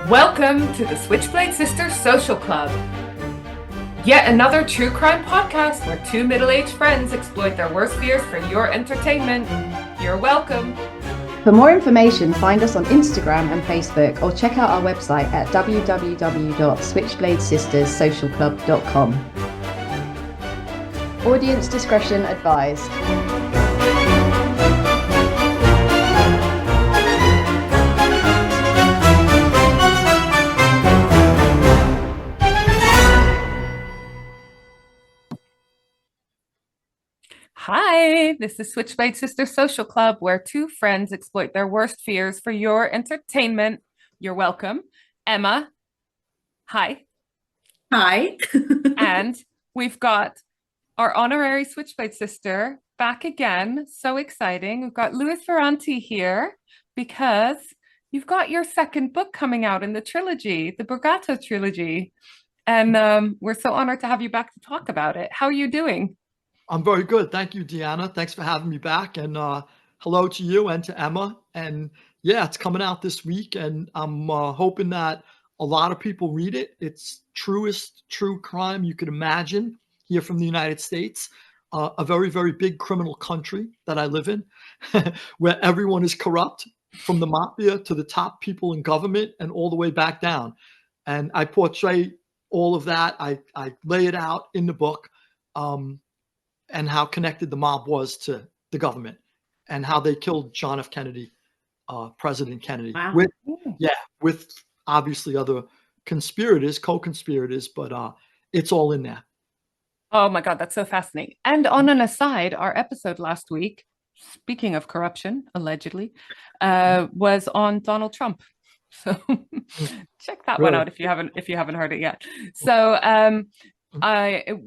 Welcome to the Switchblade Sisters Social Club. Yet another true crime podcast where two middle-aged friends exploit their worst fears for your entertainment. You're welcome. For more information, find us on Instagram and Facebook or check out our website at www.switchbladesisterssocialclub.com. Audience discretion advised. Hi, this is Switchblade Sisters Social Club, where two friends exploit their worst fears for your entertainment. You're welcome. Emma, hi. Hi. And we've got our honorary Switchblade sister back again. So exciting. We've got Louis Ferrante here because you've got your second book coming out in the trilogy, the Borgata Trilogy. And we're so honored to have you back to talk about it. How are you doing? I'm very good. Thank you, Deanna. Thanks for having me back. And hello to you and to Emma. And yeah, it's coming out this week. And I'm hoping that a lot of people read it. It's truest true crime you could imagine here from the United States, a very, very big criminal country that I live in, where everyone is corrupt, from the mafia to the top people in government and all the way back down. And I portray all of that. I lay it out in the book. And how connected the mob was to the government and how they killed John F. Kennedy, President Kennedy, Wow. with obviously other conspirators, co-conspirators, but it's all in there. Oh my God, that's so fascinating. And on an aside, our episode last week, speaking of corruption, allegedly, was on Donald Trump. So check that one out if you haven't heard it yet. So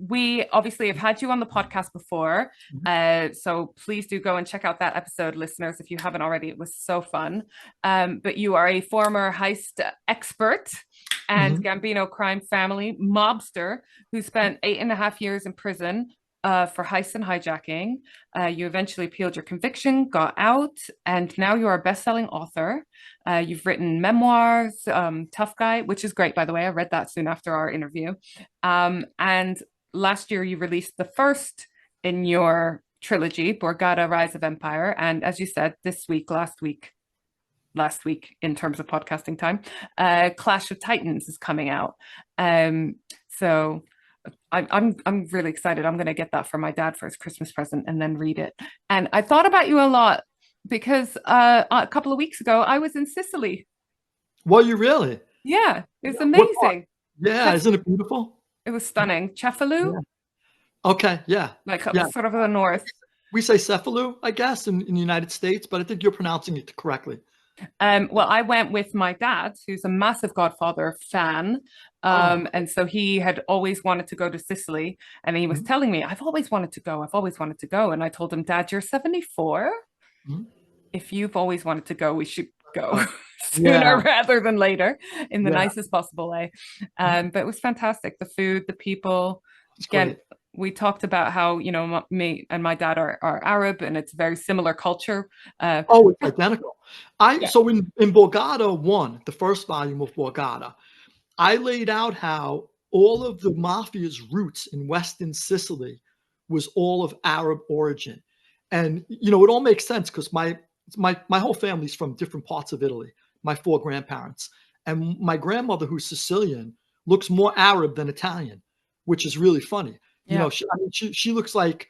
we obviously have had you on the podcast before, so please do go and check out that episode, listeners, if you haven't already. It was so fun. But you are a former heist expert and Gambino crime family mobster who spent 8.5 years in prison for heist and hijacking. You eventually appealed your conviction, got out, and now you are a best-selling author. You've written memoirs, Tough Guy, which is great, by the way. I read that soon after our interview. And last year you released the first in your trilogy, Borgata Rise of Empire. And as you said, last week in terms of podcasting time, Clash of Titans is coming out. So I'm really excited. I'm going to get that for my dad for his Christmas present and then read it. And I thought about you a lot because a couple of weeks ago I was in Sicily. Were you really? Yeah, it was amazing. Yeah, isn't it beautiful? It was stunning. Cefalù. Yeah. Okay, yeah. Like sort of the north. We say Cephalou, I guess, in the United States, but I think you're pronouncing it correctly. Well, I went with my dad, who's a massive Godfather fan. And so he had always wanted to go to Sicily. And he was telling me, I've always wanted to go. And I told him, Dad, you're 74. If you've always wanted to go, we should go sooner rather than later in the nicest possible way. But it was fantastic. The food, the people. Again, we talked about how, me and my dad are Arab, and it's a very similar culture. It's identical. So in Borgata 1, the first volume of Borgata, I laid out how all of the mafia's roots in Western Sicily was all of Arab origin. And, it all makes sense because my whole family's from different parts of Italy, my 4 grandparents. And my grandmother, who's Sicilian, looks more Arab than Italian, which is really funny. Yeah. She looks like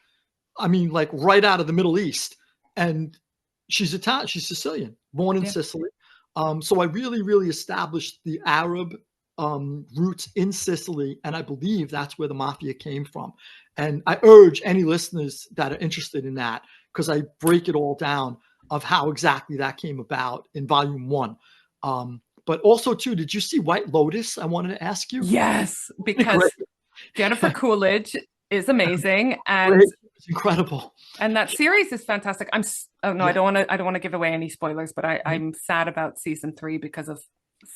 right out of the Middle East, and she's Italian. She's Sicilian, born in Sicily. So I really, really established the Arab roots in Sicily, and I believe that's where the mafia came from. And I urge any listeners that are interested in that, because I break it all down of how exactly that came about in volume 1. But also, too, did you see White Lotus? I wanted to ask you. Yes, because Jennifer Coolidge is amazing, and it's incredible. And that series is fantastic. I don't want to give away any spoilers, but I'm sad about season 3 because of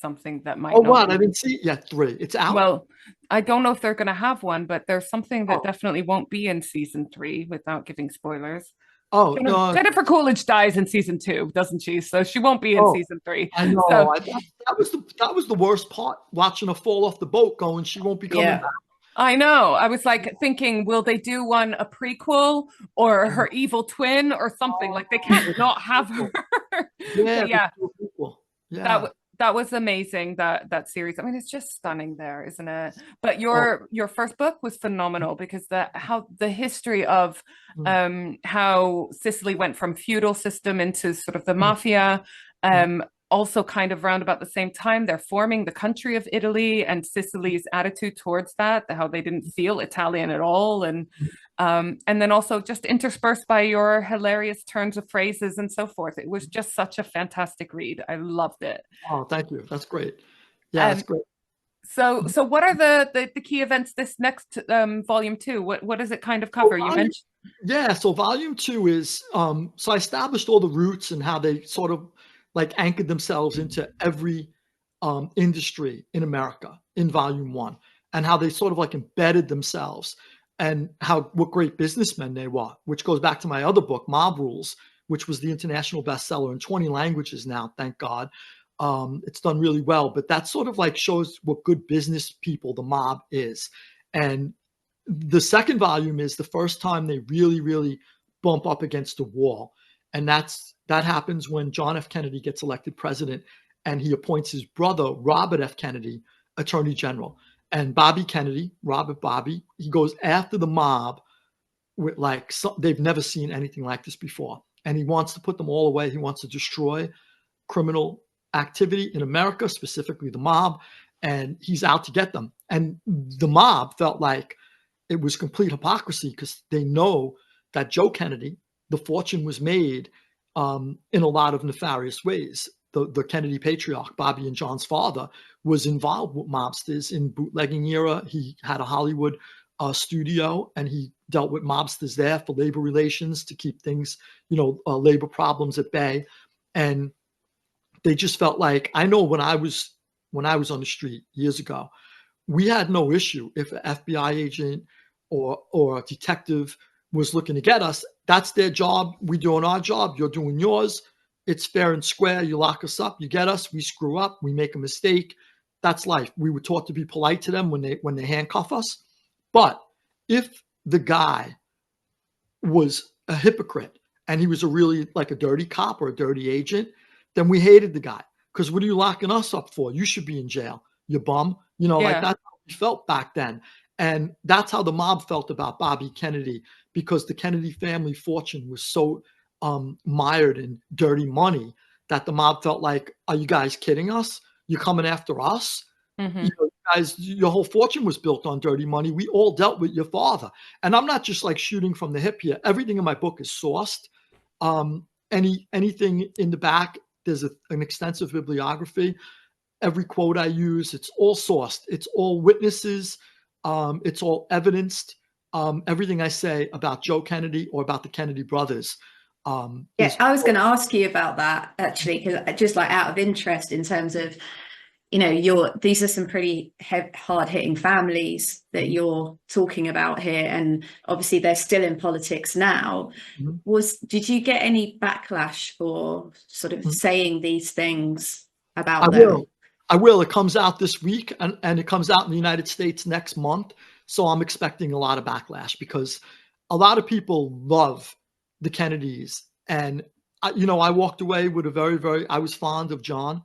something that might. I didn't see it yet. 3. It's out. Well, I don't know if they're going to have one, but there's something that definitely won't be in season 3 without giving spoilers. Oh, Jennifer Coolidge dies in season 2, doesn't she? So she won't be in season 3. I know. So That was the worst part, watching her fall off the boat going, she won't be coming back. I know. I was like thinking, will they do a prequel or her evil twin or something? Like they can't not have her. Yeah, Yeah, yeah. that was amazing. That series. I mean, it's just stunning there, isn't it? But your first book was phenomenal because the history of how Sicily went from feudal system into sort of the mafia. Also kind of around about the same time they're forming the country of Italy, and Sicily's attitude towards that, how they didn't feel Italian at all, and then also just interspersed by your hilarious turns of phrases and so forth. It was just such a fantastic read. I loved it. Oh, thank you. That's great. Yeah, that's great. So what are the key events this next volume 2? What does it kind of cover? You mentioned. Yeah, so volume 2 is so I established all the roots and how they sort of like anchored themselves into every industry in America in volume 1, and how they sort of like embedded themselves, and what great businessmen they were, which goes back to my other book, Mob Rules, which was the international bestseller in 20 languages now, thank God. It's done really well, but that sort of like shows what good business people the mob is. And the second volume is the first time they really, really bump up against a wall. And that happens when John F. Kennedy gets elected president, and he appoints his brother, Robert F. Kennedy, Attorney General. And Bobby Kennedy, Robert Bobby, he goes after the mob with they've never seen anything like this before. And he wants to put them all away. He wants to destroy criminal activity in America, specifically the mob, and he's out to get them. And the mob felt like it was complete hypocrisy because they know that Joe Kennedy, the fortune was made in a lot of nefarious ways. The Kennedy patriarch, Bobby and John's father, was involved with mobsters in bootlegging era. He had a Hollywood studio, and he dealt with mobsters there for labor relations to keep things, labor problems at bay. And they just felt like, I know when I was on the street years ago, we had no issue if an FBI agent or a detective was looking to get us. That's their job. We're doing our job. You're doing yours. It's fair and square. You lock us up. You get us. We screw up. We make a mistake. That's life. We were taught to be polite to them when they handcuff us. But if the guy was a hypocrite and he was a really like a dirty cop or a dirty agent, then we hated the guy, because what are you locking us up for? You should be in jail, you bum. Like that's how we felt back then. And that's how the mob felt about Bobby Kennedy, because the Kennedy family fortune was so mired in dirty money that the mob felt like, are you guys kidding us? You're coming after us? Mm-hmm. Guys, your whole fortune was built on dirty money. We all dealt with your father. And I'm not just like shooting from the hip here. Everything in my book is sourced. Anything in the back, there's an extensive bibliography. Every quote I use, it's all sourced. It's all witnesses. It's all evidenced. Everything I say about Joe Kennedy or about the Kennedy brothers. Yeah, I was going to ask you about that actually, because just like out of interest in terms of, these are some pretty hard-hitting families that you're talking about here, and obviously they're still in politics now. Mm-hmm. Did you get any backlash for sort of saying these things about them? I will. It comes out this week, and it comes out in the United States next month. So I'm expecting a lot of backlash, because a lot of people love the Kennedys. And, I walked away with I was fond of John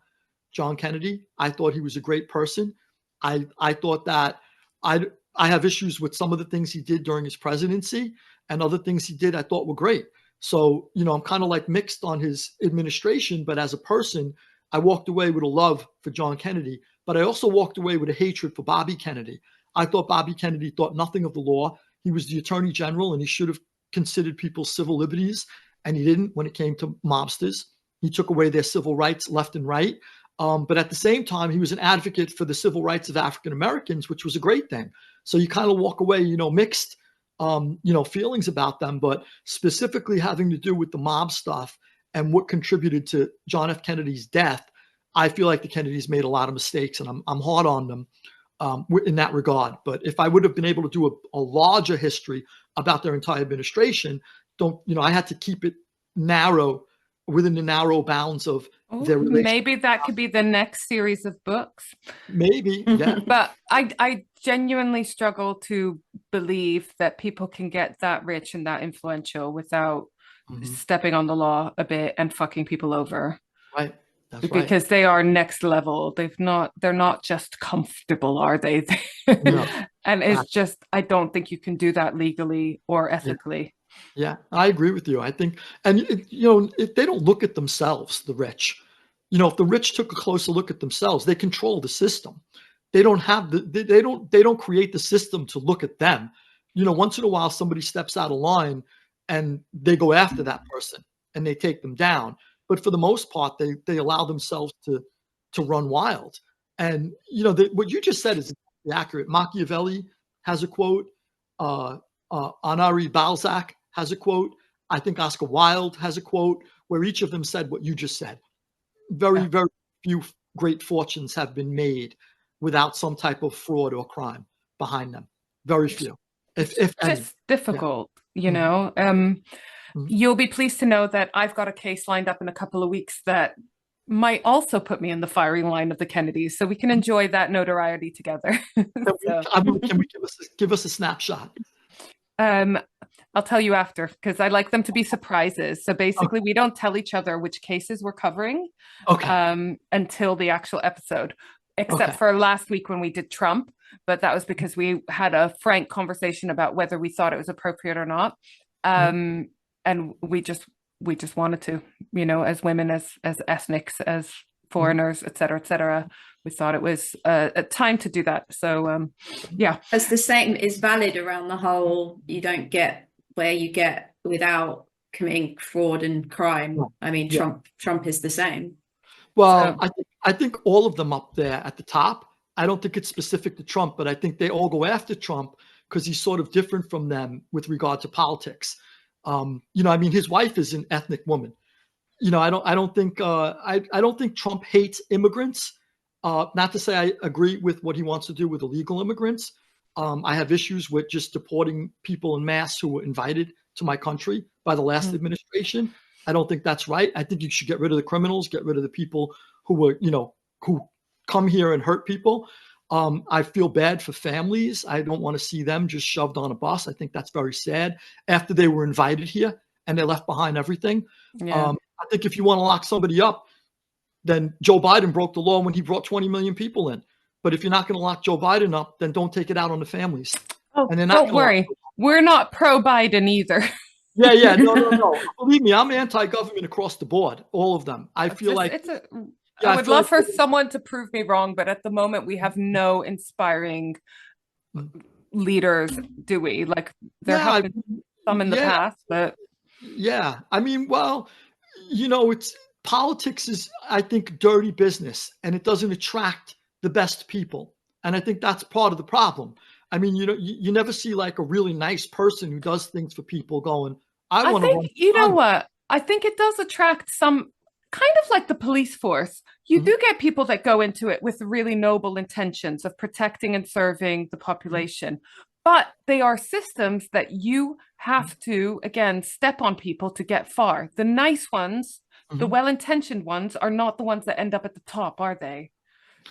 Kennedy. I thought he was a great person. I thought that I have issues with some of the things he did during his presidency, and other things he did I thought were great. So, I'm kind of like mixed on his administration, but as a person, I walked away with a love for John Kennedy, but I also walked away with a hatred for Bobby Kennedy. I thought Bobby Kennedy thought nothing of the law. He was the Attorney General, and he should have considered people's civil liberties, and he didn't when it came to mobsters. He took away their civil rights left and right. But at the same time, he was an advocate for the civil rights of African Americans, which was a great thing. So you kind of walk away, mixed, feelings about them, but specifically having to do with the mob stuff and what contributed to John F. Kennedy's death. I feel like the Kennedys made a lot of mistakes, and I'm hard on them in that regard. But if I would have been able to do a larger history about their entire administration, I had to keep it narrow, within the narrow bounds of their relationship. Maybe that could be the next series of books. Maybe, yeah. But I genuinely struggle to believe that people can get that rich and that influential without stepping on the law a bit and fucking people over. Right. That's right. Because they are next level. They're not just comfortable, are they? No. And it's just, I don't think you can do that legally or ethically. Yeah, I agree with you. I think, and if they don't look at themselves, the rich, if the rich took a closer look at themselves, they control the system. They don't have they don't create the system to look at them. Once in a while, somebody steps out of line and they go after that person and they take them down. But for the most part, they allow themselves to run wild. And what you just said is accurate. Machiavelli has a quote. Henri Balzac has a quote. I think Oscar Wilde has a quote where each of them said what you just said. Very, very few great fortunes have been made without some type of fraud or crime behind them. Very few. If just difficult, You'll be pleased to know that I've got a case lined up in a couple of weeks that might also put me in the firing line of the Kennedys, so we can enjoy that notoriety together. Can we give us a snapshot? I'll tell you after, because I like them to be surprises. So basically, we don't tell each other which cases we're covering until the actual episode, except for last week when we did Trump. But that was because we had a frank conversation about whether we thought it was appropriate or not. And we just wanted to, as women, as ethnics, as foreigners, et cetera, we thought it was a time to do that. So, As the same is valid around the whole, you don't get where you get without committing fraud and crime. I mean, Trump is the same. Well, I think all of them up there at the top, I don't think it's specific to Trump, but I think they all go after Trump because he's sort of different from them with regard to politics. His wife is an ethnic woman. I don't think Trump hates immigrants. Not to say I agree with what he wants to do with illegal immigrants. I have issues with just deporting people en masse who were invited to my country by the last administration. I don't think that's right. I think you should get rid of the criminals, get rid of the people who were, who come here and hurt people. I feel bad for families. I don't want to see them just shoved on a bus. I think that's very sad after they were invited here and they left behind everything. I think if you want to lock somebody up, then Joe Biden broke the law when he brought 20 million people in. But if you're not going to lock Joe Biden up, then don't take it out on the families. Oh, don't worry. We're not pro-Biden either. Yeah. No. Believe me, I'm anti-government across the board. All of them. I feel like I would love for someone to prove me wrong, but at the moment we have no inspiring leaders, do we? Like there have been some in the past, but it's politics is, I think, dirty business, and it doesn't attract the best people, and I think that's part of the problem. I mean, you never see like a really nice person who does things for people going, I want to run. You know what? I think it does attract some. Kind of like the police force, you do get people that go into it with really noble intentions of protecting and serving the population, but they are systems that you have to, again, step on people to get far. The nice ones, the well-intentioned ones, are not the ones that end up at the top, are they?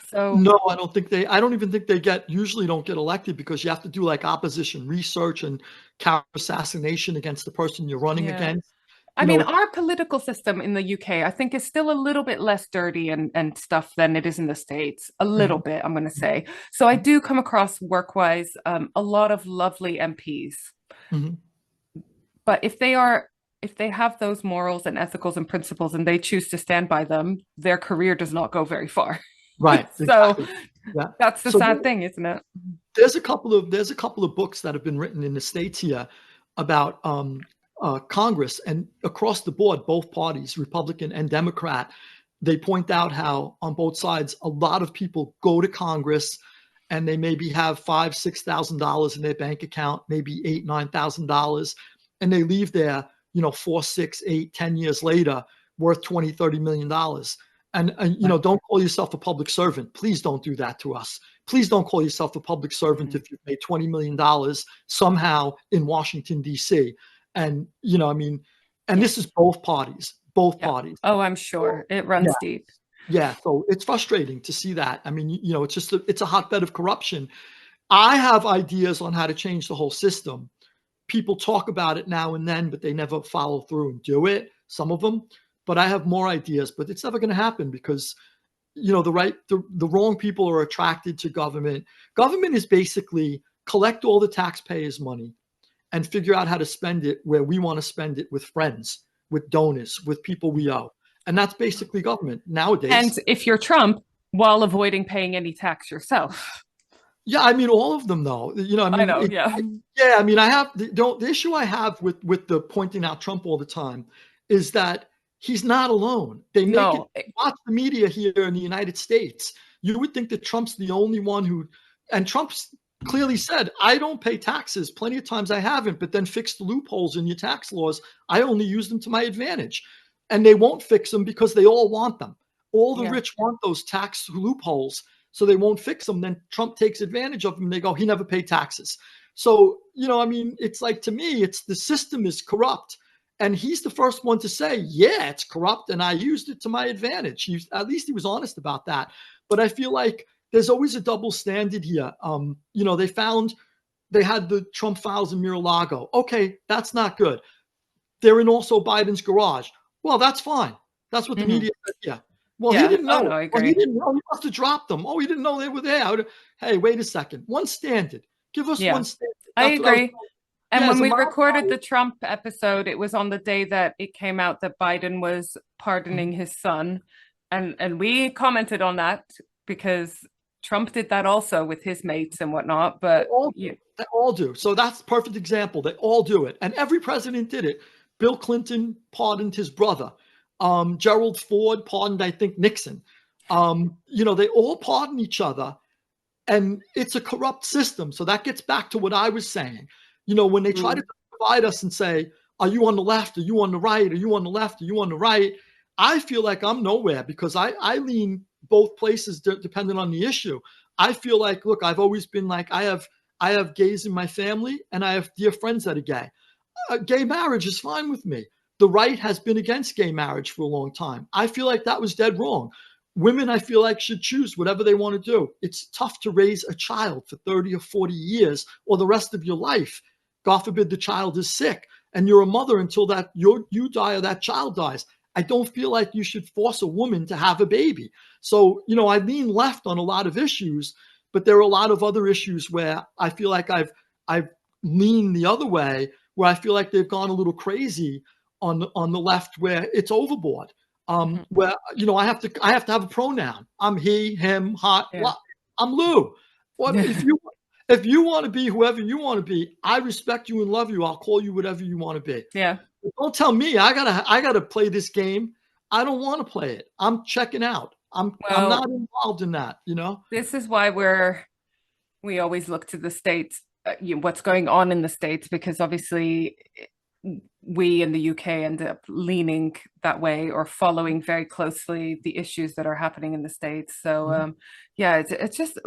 So no, I don't even think they usually don't get elected, because you have to do like opposition research and counter assassination against the person you're running against. I mean, our political system in the UK, I think, is still a little bit less dirty and stuff than it is in the States. A little bit, I'm going to say. So I do come across work-wise a lot of lovely MPs. But if they have those morals and ethicals and principles and they choose to stand by them, their career does not go very far. Right. So that's the sad thing, isn't it? There's a couple of books that have been written in the States here about Congress, and across the board, both parties, Republican and Democrat, they point out how on both sides, a lot of people go to Congress and they maybe have $5,000-$6,000 in their bank account, maybe $8,000-$9,000, and they leave there, 4, 6, 8, 10 years later, worth $20-$30 million. And don't call yourself a public servant. Please don't do that to us. Please don't call yourself a public servant if you've made $20 million somehow in Washington, D.C. And, I mean, and this is both parties. Oh, I'm sure it runs deep. Yeah. So it's frustrating to see that. I mean, it's just it's a hotbed of corruption. I have ideas on how to change the whole system. People talk about it now and then, but they never follow through and do it, some of them. But I have more ideas, but it's never going to happen because, the wrong people are attracted to government. Government is basically collect all the taxpayers' money and figure out how to spend it where we want to spend it with friends, with donors, with people we owe. And that's basically government nowadays. And if you're Trump, while avoiding paying any tax yourself. Yeah, I mean, all of them, though. I know, yeah. I mean, I have the issue I have with the pointing out Trump all the time is that he's not alone. They make it, watch the media here in the United States. You would think that Trump's the only one and Trump's clearly said, I don't pay taxes. Plenty of times I haven't, but then fix the loopholes in your tax laws. I only use them to my advantage. And they won't fix them because they all want them. All the rich want those tax loopholes, so they won't fix them. Then Trump takes advantage of them and they go, he never paid taxes. So, I mean, it's like, to me, it's the system is corrupt. And he's the first one to say, yeah, it's corrupt. And I used it to my advantage. At least he was honest about that. But I feel like there's always a double standard here. They had the Trump files in Mar-a-Lago. Okay, that's not good. They're in also Biden's garage. Well, that's fine. That's what the media said. Yeah. Well, he didn't know. Oh, no, I agree. Well, he didn't know. He must have dropped them. Oh, he didn't know they were there. Hey, wait a second. One standard. Give us one standard. I agree. And when we recorded the Trump episode, it was on the day that it came out that Biden was pardoning his son. And we commented on that because Trump did that also with his mates and whatnot. But they all do. So that's a perfect example. They all do it. And every president did it. Bill Clinton pardoned his brother. Gerald Ford pardoned, I think, Nixon. They all pardon each other. And it's a corrupt system. So that gets back to what I was saying. When they try to divide us and say, are you on the left? Are you on the right? Are you on the left? Are you on the right? I feel like I'm nowhere because I lean both places depending on the issue. I feel like, look, I've always been like, I have gays in my family and I have dear friends that are gay. Gay marriage is fine with me. The right has been against gay marriage for a long time. I feel like that was dead wrong. Women, I feel like, should choose whatever they want to do. It's tough to raise a child for 30 or 40 years or the rest of your life. God forbid the child is sick and you're a mother until that you die or that child dies. I don't feel like you should force a woman to have a baby. So, I lean left on a lot of issues, but there are a lot of other issues where I feel like I've leaned the other way, where I feel like they've gone a little crazy on the left, where it's overboard. Where I have to have a pronoun. I'm he, him, hot. Yeah. Well, I'm Lou. What if you want to be whoever you want to be? I respect you and love you. I'll call you whatever you want to be. Yeah. But don't tell me I gotta play this game. I don't want to play it. I'm checking out. I'm not involved in that. This is why we always look to the States. What's going on in the States, because obviously we in the UK end up leaning that way or following very closely the issues that are happening in the States. So it's just,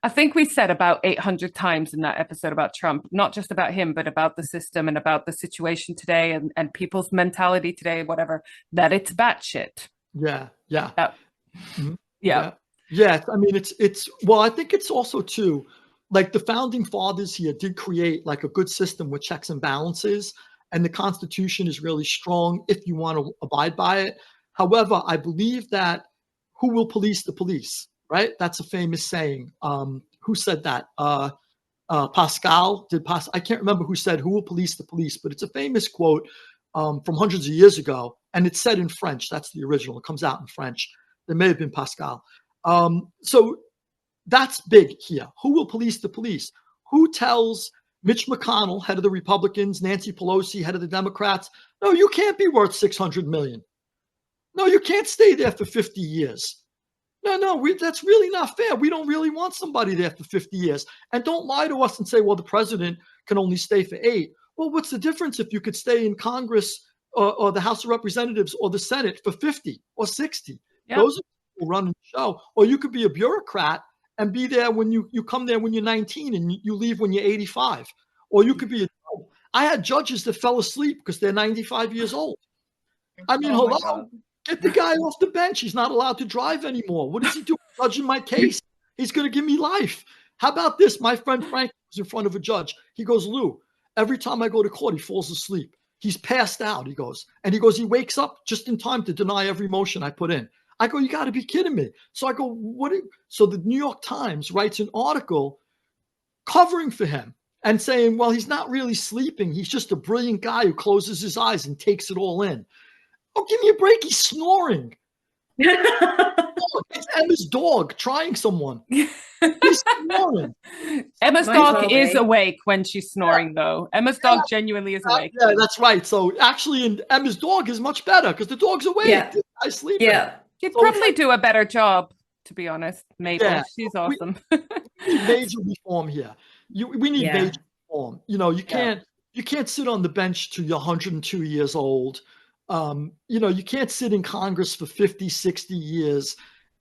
I think we said about 800 times in that episode about Trump, not just about him, but about the system and about the situation today and people's mentality today, whatever, that it's batshit. Yeah. Yeah. Yes. I mean, well, I think it's also too, like the founding fathers here did create like a good system with checks and balances. And the Constitution is really strong if you want to abide by it. However, I believe that who will police the police, right? That's a famous saying. Who said that? Pascal? I can't remember who said who will police the police, but it's a famous quote from hundreds of years ago. And it's said in French. That's the original. It comes out in French. It may have been Pascal. So that's big here. Who will police the police? Who tells Mitch McConnell, head of the Republicans, Nancy Pelosi, head of the Democrats, no, you can't be worth $600 million. No, you can't stay there for 50 years. No, that's really not fair. We don't really want somebody there for 50 years. And don't lie to us and say, well, the president can only stay for 8. Well, what's the difference if you could stay in Congress or the House of Representatives or the Senate for 50 or 60? Yep. Those are people running the show. Or you could be a bureaucrat and be there when you come there when you're 19 and you leave when you're 85. Or you could be I had judges that fell asleep because they're 95 years old. I mean, Oh my hello, God. get the guy off the bench. He's not allowed to drive anymore. What is he doing judging my case? He's going to give me life. How about this? My friend Frank was in front of a judge. He goes, Lou, every time I go to court, he falls asleep. He's passed out, he goes. And he goes, he wakes up just in time to deny every motion I put in. I go, you got to be kidding me. So I go, what? So the New York Times writes an article covering for him and saying, well, he's not really sleeping. He's just a brilliant guy who closes his eyes and takes it all in. Oh, give me a break. He's snoring. It's Emma's dog trying someone. He's snoring. Emma's Might as dog well is be. awake when she's snoring, though. Emma's dog genuinely is awake. Yeah, that's right. So actually, and Emma's dog is much better because the dog's awake. Yeah. The guy's sleeping. Yeah. She'd So probably do a better job, to be honest. Mabel, Yeah. she's awesome. We need major reform here. We need Yeah. major reform. You know, you can't sit on the bench till you're 102 years old. You know, you can't sit in Congress for 50, 60 years,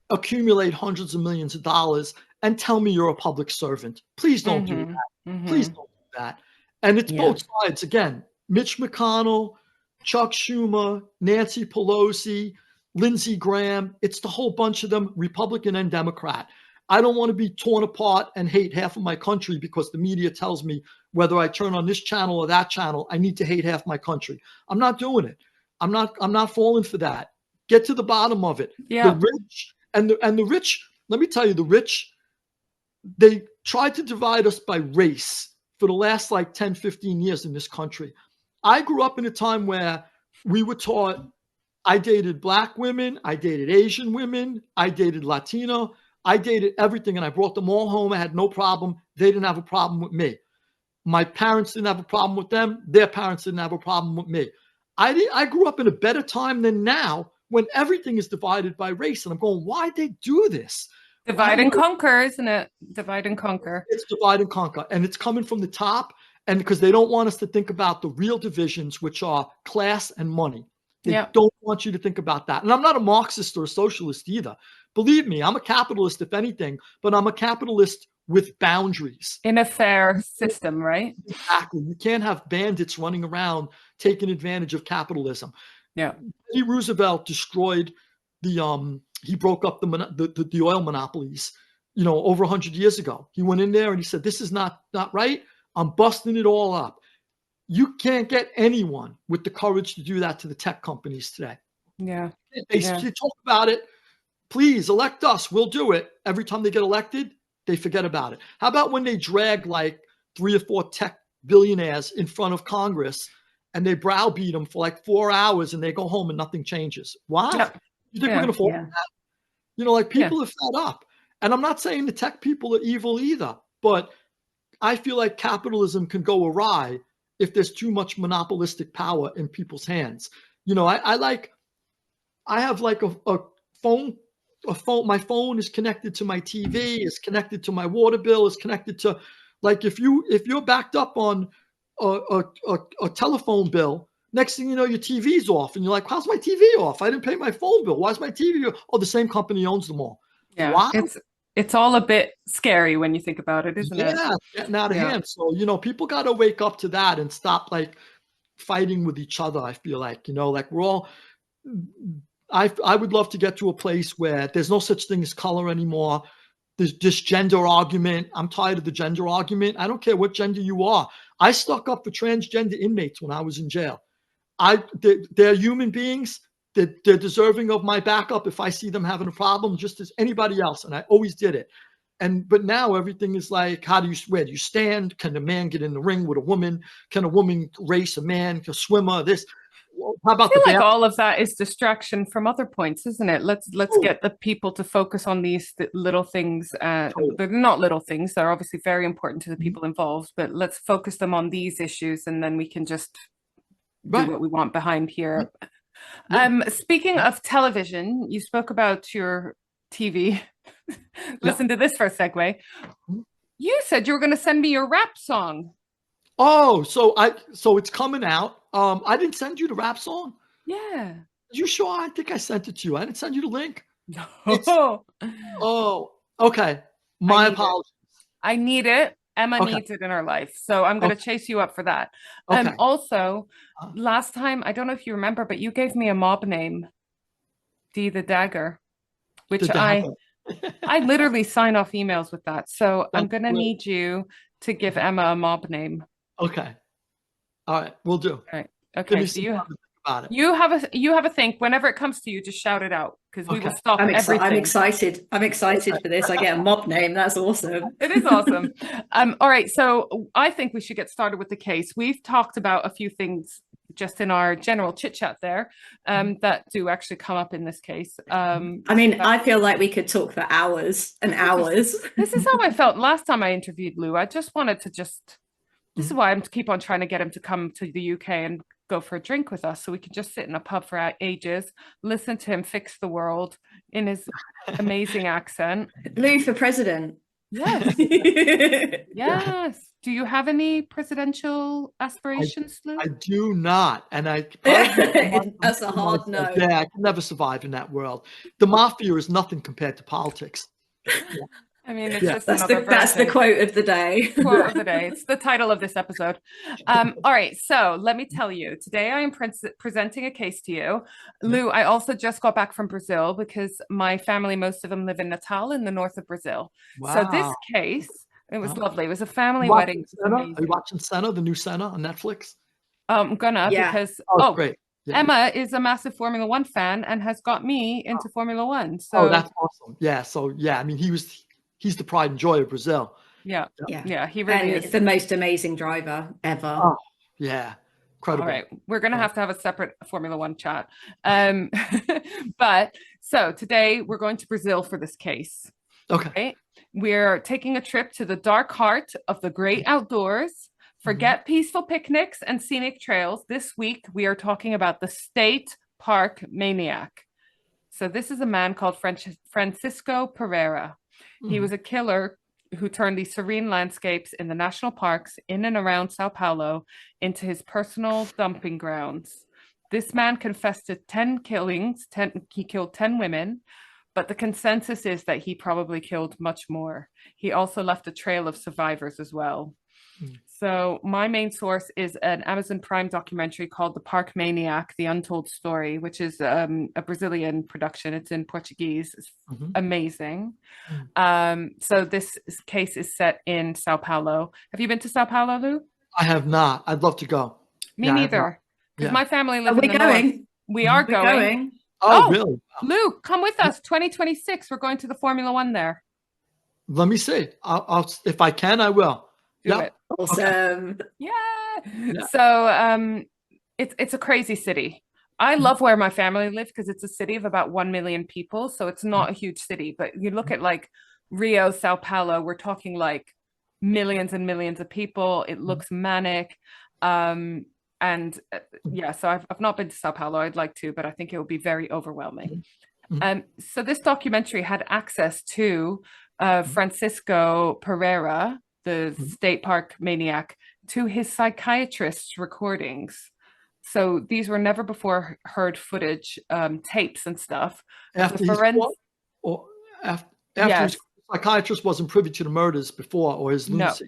accumulate hundreds of millions of dollars, and tell me you're a public servant. Please don't do that. Please don't do that. And it's both sides. Again, Mitch McConnell, Chuck Schumer, Nancy Pelosi, Lindsey Graham. It's the whole bunch of them, Republican and Democrat. I don't want to be torn apart and hate half of my country because the media tells me whether I turn on this channel or that channel, I need to hate half my country. I'm not doing it. I'm not falling for that. Get to the bottom of it. Yeah. The rich and the rich, let me tell you, the rich, they tried to divide us by race for the last like 10, 15 years in this country. I grew up in a time where we were taught, I dated black women, I dated Asian women, I dated Latino, I dated everything, and I brought them all home. I had no problem. They didn't have a problem with me. My parents didn't have a problem with them. Their parents didn't have a problem with me. I grew up in a better time than now when everything is divided by race. And I'm going, why'd they do this? Divide and conquer, isn't it? Divide and conquer. It's divide and conquer. And it's coming from the top. And because they don't want us to think about the real divisions, which are class and money. They don't want you to think about that. And I'm not a Marxist or a socialist either. Believe me, I'm a capitalist, if anything, but I'm a capitalist with boundaries. In a fair system, right? Exactly. You can't have bandits running around taking advantage of capitalism. Yeah. Teddy Roosevelt destroyed he broke up the oil monopolies, you know, over 100 years ago. He went in there and he said, this is not right. I'm busting it all up. You can't get anyone with the courage to do that to the tech companies today. Yeah. They talk about it. Please elect us. We'll do it. Every time they get elected, they forget about it. How about when they drag like 3 or 4 tech billionaires in front of Congress and they browbeat them for like 4 hours and they go home and nothing changes? Why? Yep. You think we're going to fall for that? You know, like people are fed up. And I'm not saying the tech people are evil either, but I feel like capitalism can go awry if there's too much monopolistic power in people's hands. You know, I have like a phone. My phone is connected to my TV, is connected to my water bill, is connected to, like, if you're backed up on a telephone bill, next thing you know, your TV's off, and you're like, how's my TV off? I didn't pay my phone bill. Why's my TV off? Oh, the same company owns them all. Yeah. Wow. It's all a bit scary when you think about it, isn't it? Yeah, getting out of hand. So, you know, people got to wake up to that and stop like fighting with each other. I feel like, you know, like we're all, I would love to get to a place where there's no such thing as color anymore. There's just gender argument. I'm tired of the gender argument. I don't care what gender you are. I stuck up for transgender inmates when I was in jail. They're human beings. They're deserving of my backup if I see them having a problem, just as anybody else. And I always did it. But now everything is like, where do you stand? Can a man get in the ring with a woman? Can a woman race a man? Can a swimmer? This. How about I feel like all of that is distraction from other points, isn't it? Let's get the people to focus on these little things. They're not little things. They're obviously very important to the people involved, but let's focus them on these issues, and then we can just do what we want behind here. Speaking of television, you spoke about your TV. Listen to this for a segue. You said you were going to send me your rap song. Oh, so it's coming out. I didn't send you the rap song. Yeah. You sure? I think I sent it to you. I didn't send you the link. Oh, okay. My apologies. I need it. Emma Okay. needs it in her life. So I'm going to chase you up for that. Okay. Also, last time, I don't know if you remember, but you gave me a mob name, D the Dagger, which I literally sign off emails with that. So I'm going to need you to give Emma a mob name. Okay. All right. We'll do. All right. Okay. So you have a think. Whenever it comes to you, just shout it out because we will stop everything. I'm excited. I'm excited for this. I get a mob name. That's awesome. It is awesome. All right. So I think we should get started with the case. We've talked about a few things just in our general chit chat there that do actually come up in this case. I mean, I feel like we could talk for hours and hours. This is how I felt last time I interviewed Lou. I just wanted to this is why I'm keep on trying to get him to come to the UK and go for a drink with us so we could just sit in a pub for ages, listen to him fix the world in his amazing accent. Louis for president. Yes. Yes. Do you have any presidential aspirations, Lou? I do not. And that's a hard no. Yeah, I can never survive in that world. The mafia is nothing compared to politics. I mean, it's just that's the quote of the day. Quote of the day. It's the title of this episode. All right. So let me tell you, today I am presenting a case to you. Lou, I also just got back from Brazil because my family, most of them live in Natal in the north of Brazil. Wow. So this case, it was lovely. It was a family wedding. Are you watching Senna, the new Senna on Netflix? I'm gonna because great. Yeah. Emma is a massive Formula One fan and has got me into Formula One. So that's awesome. Yeah. So I mean, he's the pride and joy of Brazil. Yeah. He really is the most amazing driver ever. Oh, yeah. Incredible. All right. We're going to have a separate Formula One chat. But so today we're going to Brazil for this case. Okay. Right? We're taking a trip to the dark heart of the great outdoors. Forget peaceful picnics and scenic trails. This week we are talking about the State Park Maniac. So this is a man called Francisco Pereira. He was a killer who turned these serene landscapes in the national parks in and around Sao Paulo into his personal dumping grounds. This man confessed to 10 killings. He killed 10 women, but the consensus is that he probably killed much more. He also left a trail of survivors as well. So my main source is an Amazon Prime documentary called The Park Maniac, The Untold Story, which is a Brazilian production. It's in Portuguese. It's amazing. So this case is set in Sao Paulo. Have you been to Sao Paulo, Lou? I have not. I'd love to go. Me neither. Because my family lives in the north. We are going. Oh, really? Lou, come with us. 2026. We're going to the Formula One there. Let me see. I'll if I can, I will. Do it. Awesome. Yeah. So it's a crazy city. I love where my family live because it's a city of about 1 million people. So it's not a huge city, but you look at like Rio, Sao Paulo, we're talking like millions and millions of people. It looks manic. So I've not been to Sao Paulo. I'd like to, but I think it would be very overwhelming. So this documentary had access to Francisco Pereira, the State Park Maniac, to his psychiatrist's recordings. So these were never before heard footage, tapes and stuff. After his psychiatrist wasn't privy to the murders before, or his lunacy?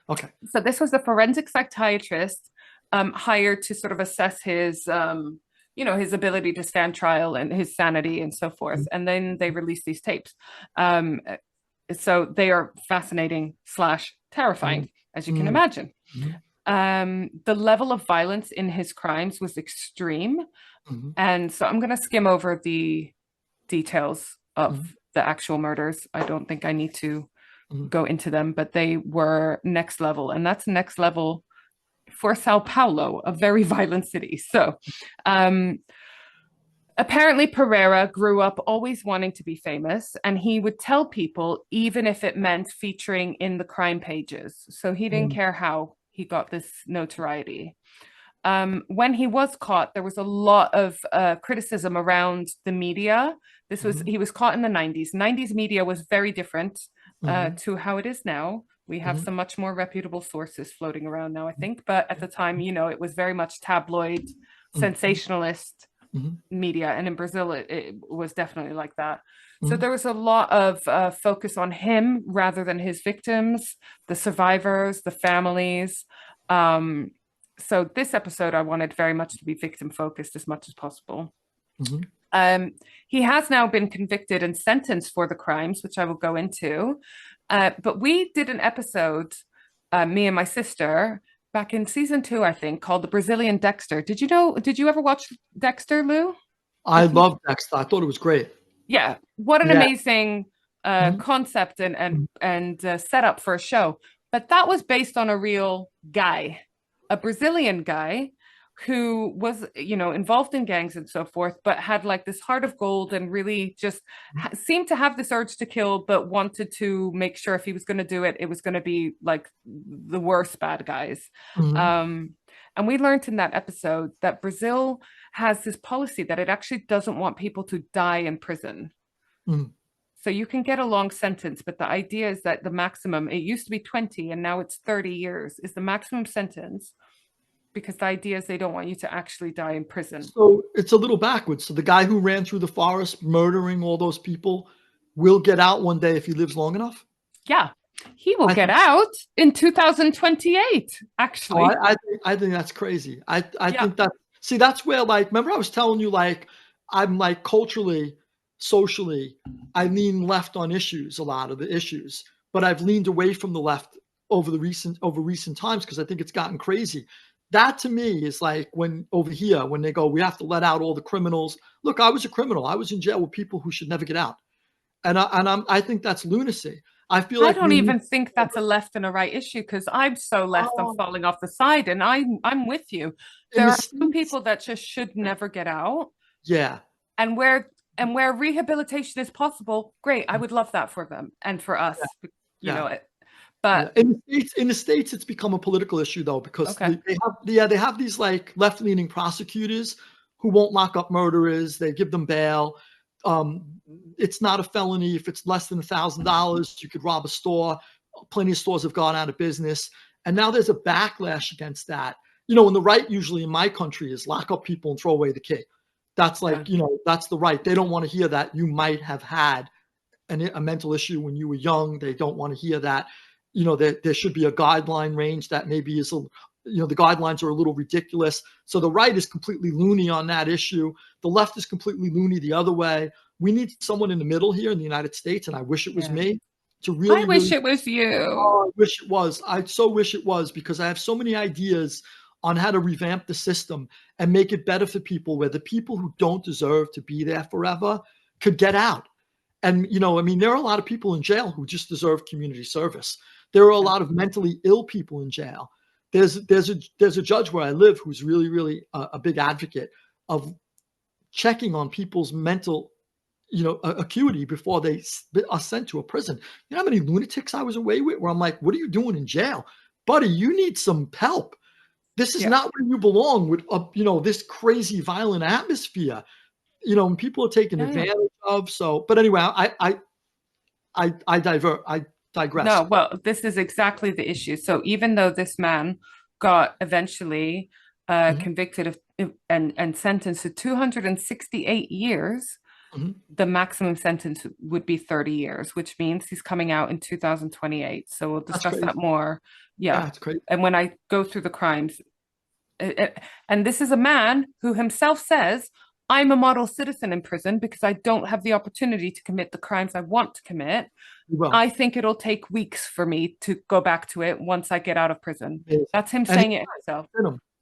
No. Okay. So this was a forensic psychiatrist hired to sort of assess his, his ability to stand trial and his sanity and so forth. And then they released these tapes. So they are fascinating / terrifying, as you can imagine. The level of violence in his crimes was extreme. And so I'm going to skim over the details of the actual murders. I don't think I need to go into them, but they were next level. And that's next level for Sao Paulo, a very violent city. So apparently Pereira grew up always wanting to be famous, and he would tell people even if it meant featuring in the crime pages. So he didn't care how he got this notoriety. When he was caught, there was a lot of criticism around the media. He was caught in the 90s. 90s media was very different to how it is now. We have some much more reputable sources floating around now, I think. But at the time, it was very much tabloid, sensationalist, media, and in Brazil it was definitely like that. So Mm-hmm. there was a lot of focus on him rather than his victims, the survivors, the families. So this episode I wanted very much to be victim focused as much as possible. He has now been convicted and sentenced for the crimes, which I will go into. But we did an episode, me and my sister, back in season 2, I think, called The Brazilian Dexter. Did you ever watch Dexter, Lou? I love Dexter. I thought it was great. Yeah. What an amazing concept and setup for a show. But that was based on a real guy, a Brazilian guy who was, involved in gangs and so forth, but had like this heart of gold and really just seemed to have this urge to kill, but wanted to make sure if he was going to do it, it was going to be like the worst bad guys. And we learned in that episode that Brazil has this policy that it actually doesn't want people to die in prison. So you can get a long sentence, but the idea is that the maximum, it used to be 20 and now it's 30 years, is the maximum sentence, because the idea is they don't want you to actually die in prison. So it's a little backwards. So the guy who ran through the forest murdering all those people will get out one day if he lives long enough? Yeah. He will get out in 2028, actually. I think that's crazy. I think that, see, that's where, like, remember I was telling you, like, I'm like culturally, socially, I lean left on issues, a lot of the issues, but I've leaned away from the left over recent times because I think it's gotten crazy. That to me is like when over here, when they go, we have to let out all the criminals. Look, I was a criminal. I was in jail with people who should never get out. And I think that's lunacy. I feel like I don't even think that's a left and a right issue, because I'm so left, I'm falling off the side, and I'm with you. There are some people that just should never get out. Yeah. And where rehabilitation is possible, great. I would love that for them and for us. You know it. But in the States, it's become a political issue though, because they have these like left-leaning prosecutors who won't lock up murderers. They give them bail. It's not a felony if it's less than $1,000. You could rob a store. Plenty of stores have gone out of business, and now there's a backlash against that. And the right usually in my country is lock up people and throw away the key. That's like that's the right. They don't want to hear that you might have had a mental issue when you were young. They don't want to hear that. There should be a guideline range that maybe is, the guidelines are a little ridiculous. So the right is completely loony on that issue. The left is completely loony the other way. We need someone in the middle here in the United States, and I wish it was me, to really. I wish it was you. Oh, I wish it was. I so wish it was, because I have so many ideas on how to revamp the system and make it better for people, where the people who don't deserve to be there forever could get out. And, there are a lot of people in jail who just deserve community service. There are a lot of mentally ill people in jail. There's a judge where I live who's really, really a big advocate of checking on people's mental, acuity before they are sent to a prison. You know how many lunatics I was away with, where I'm like, what are you doing in jail? Buddy, you need some help. This is not where you belong with, this crazy violent atmosphere, and people are taken advantage of. So, but anyway, I digress. No, well, this is exactly the issue. So even though this man got eventually convicted of and sentenced to 268 years, the maximum sentence would be 30 years, which means he's coming out in 2028. So we'll discuss that more. Yeah, that's crazy. And when I go through the crimes, and this is a man who himself says, I'm a model citizen in prison because I don't have the opportunity to commit the crimes I want to commit. I think it'll take weeks for me to go back to it once I get out of prison. That's him saying it himself.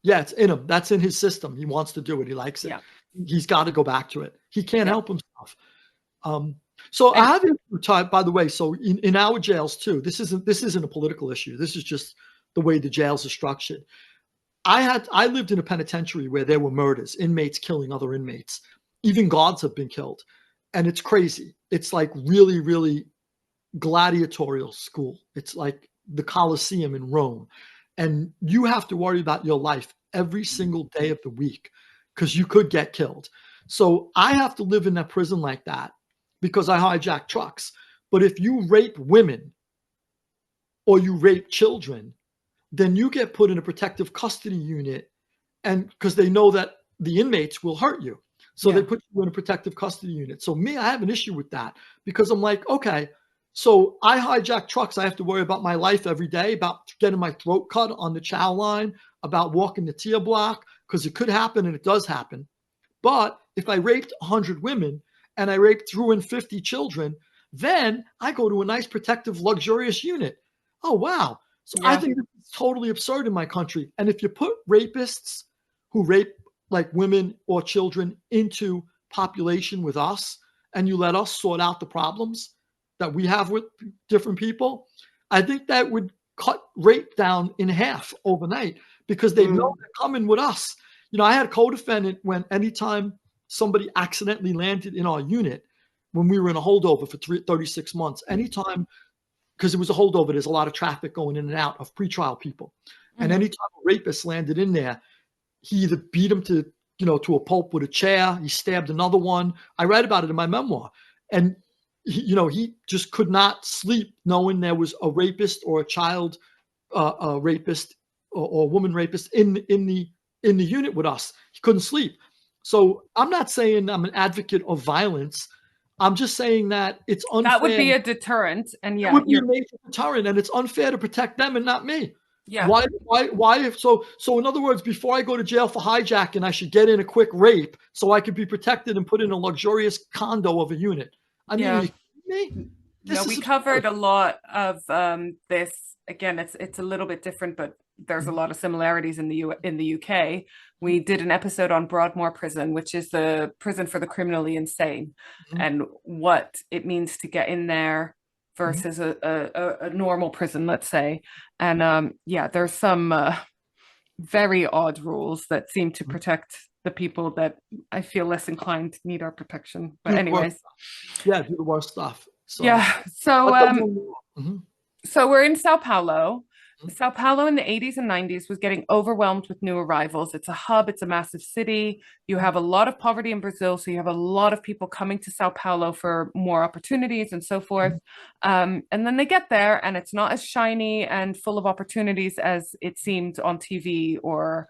Yeah, it's in him. That's in his system. He wants to do it. He likes it. Yeah. He's got to go back to it. He can't help himself. I have, by the way, so in our jails too, this isn't a political issue. This is just the way the jails are structured. I lived in a penitentiary where there were murders, inmates killing other inmates. Even guards have been killed. And it's crazy. It's like really, really gladiatorial school. It's like the Colosseum in Rome. And you have to worry about your life every single day of the week because you could get killed. So I have to live in that prison like that because I hijack trucks. But if you rape women or you rape children, then you get put in a protective custody unit, and because they know that the inmates will hurt you. So they put you in a protective custody unit. So me, I have an issue with that because I'm like, okay, so I hijack trucks. I have to worry about my life every day, about getting my throat cut on the chow line, about walking the tier block, because it could happen and it does happen. But if I raped 100 women and I raped threw in 50 children, then I go to a nice protective luxurious unit. Oh, wow. So I think it's totally absurd in my country. And if you put rapists who rape like women or children into population with us, and you let us sort out the problems that we have with different people, I think that would cut rape down in half overnight because they know they're coming with us. You know, I had a co-defendant when anytime somebody accidentally landed in our unit when we were in a holdover for 36 months, anytime, because it was a holdover, there's a lot of traffic going in and out of pretrial people. And anytime a rapist landed in there, he either beat him to a pulp with a chair. He stabbed another one. I write about it in my memoir. And, he just could not sleep knowing there was a rapist or a child rapist or a woman rapist in the unit with us. He couldn't sleep. So I'm not saying I'm an advocate of violence. I'm just saying that it's unfair. That would be a deterrent. And it would be a major deterrent, and it's unfair to protect them and not me. Yeah. Why? So in other words, before I go to jail for hijacking, I should get in a quick rape so I could be protected and put in a luxurious condo of a unit. I mean, are you kidding me? No, we covered a lot of this. Again, it's a little bit different, but there's a lot of similarities in the UK. We did an episode on Broadmoor Prison, which is the prison for the criminally insane, and what it means to get in there versus a normal prison, let's say. And there's some very odd rules that seem to protect the people that I feel less inclined need our protection. But anyways, do the worst stuff. So, so we're in Sao Paulo. Sao Paulo in the 80s and 90s was getting overwhelmed with new arrivals. It's a hub, it's a massive city. You have a lot of poverty in Brazil, so you have a lot of people coming to Sao Paulo for more opportunities and so forth. And then they get there and it's not as shiny and full of opportunities as it seemed on TV or,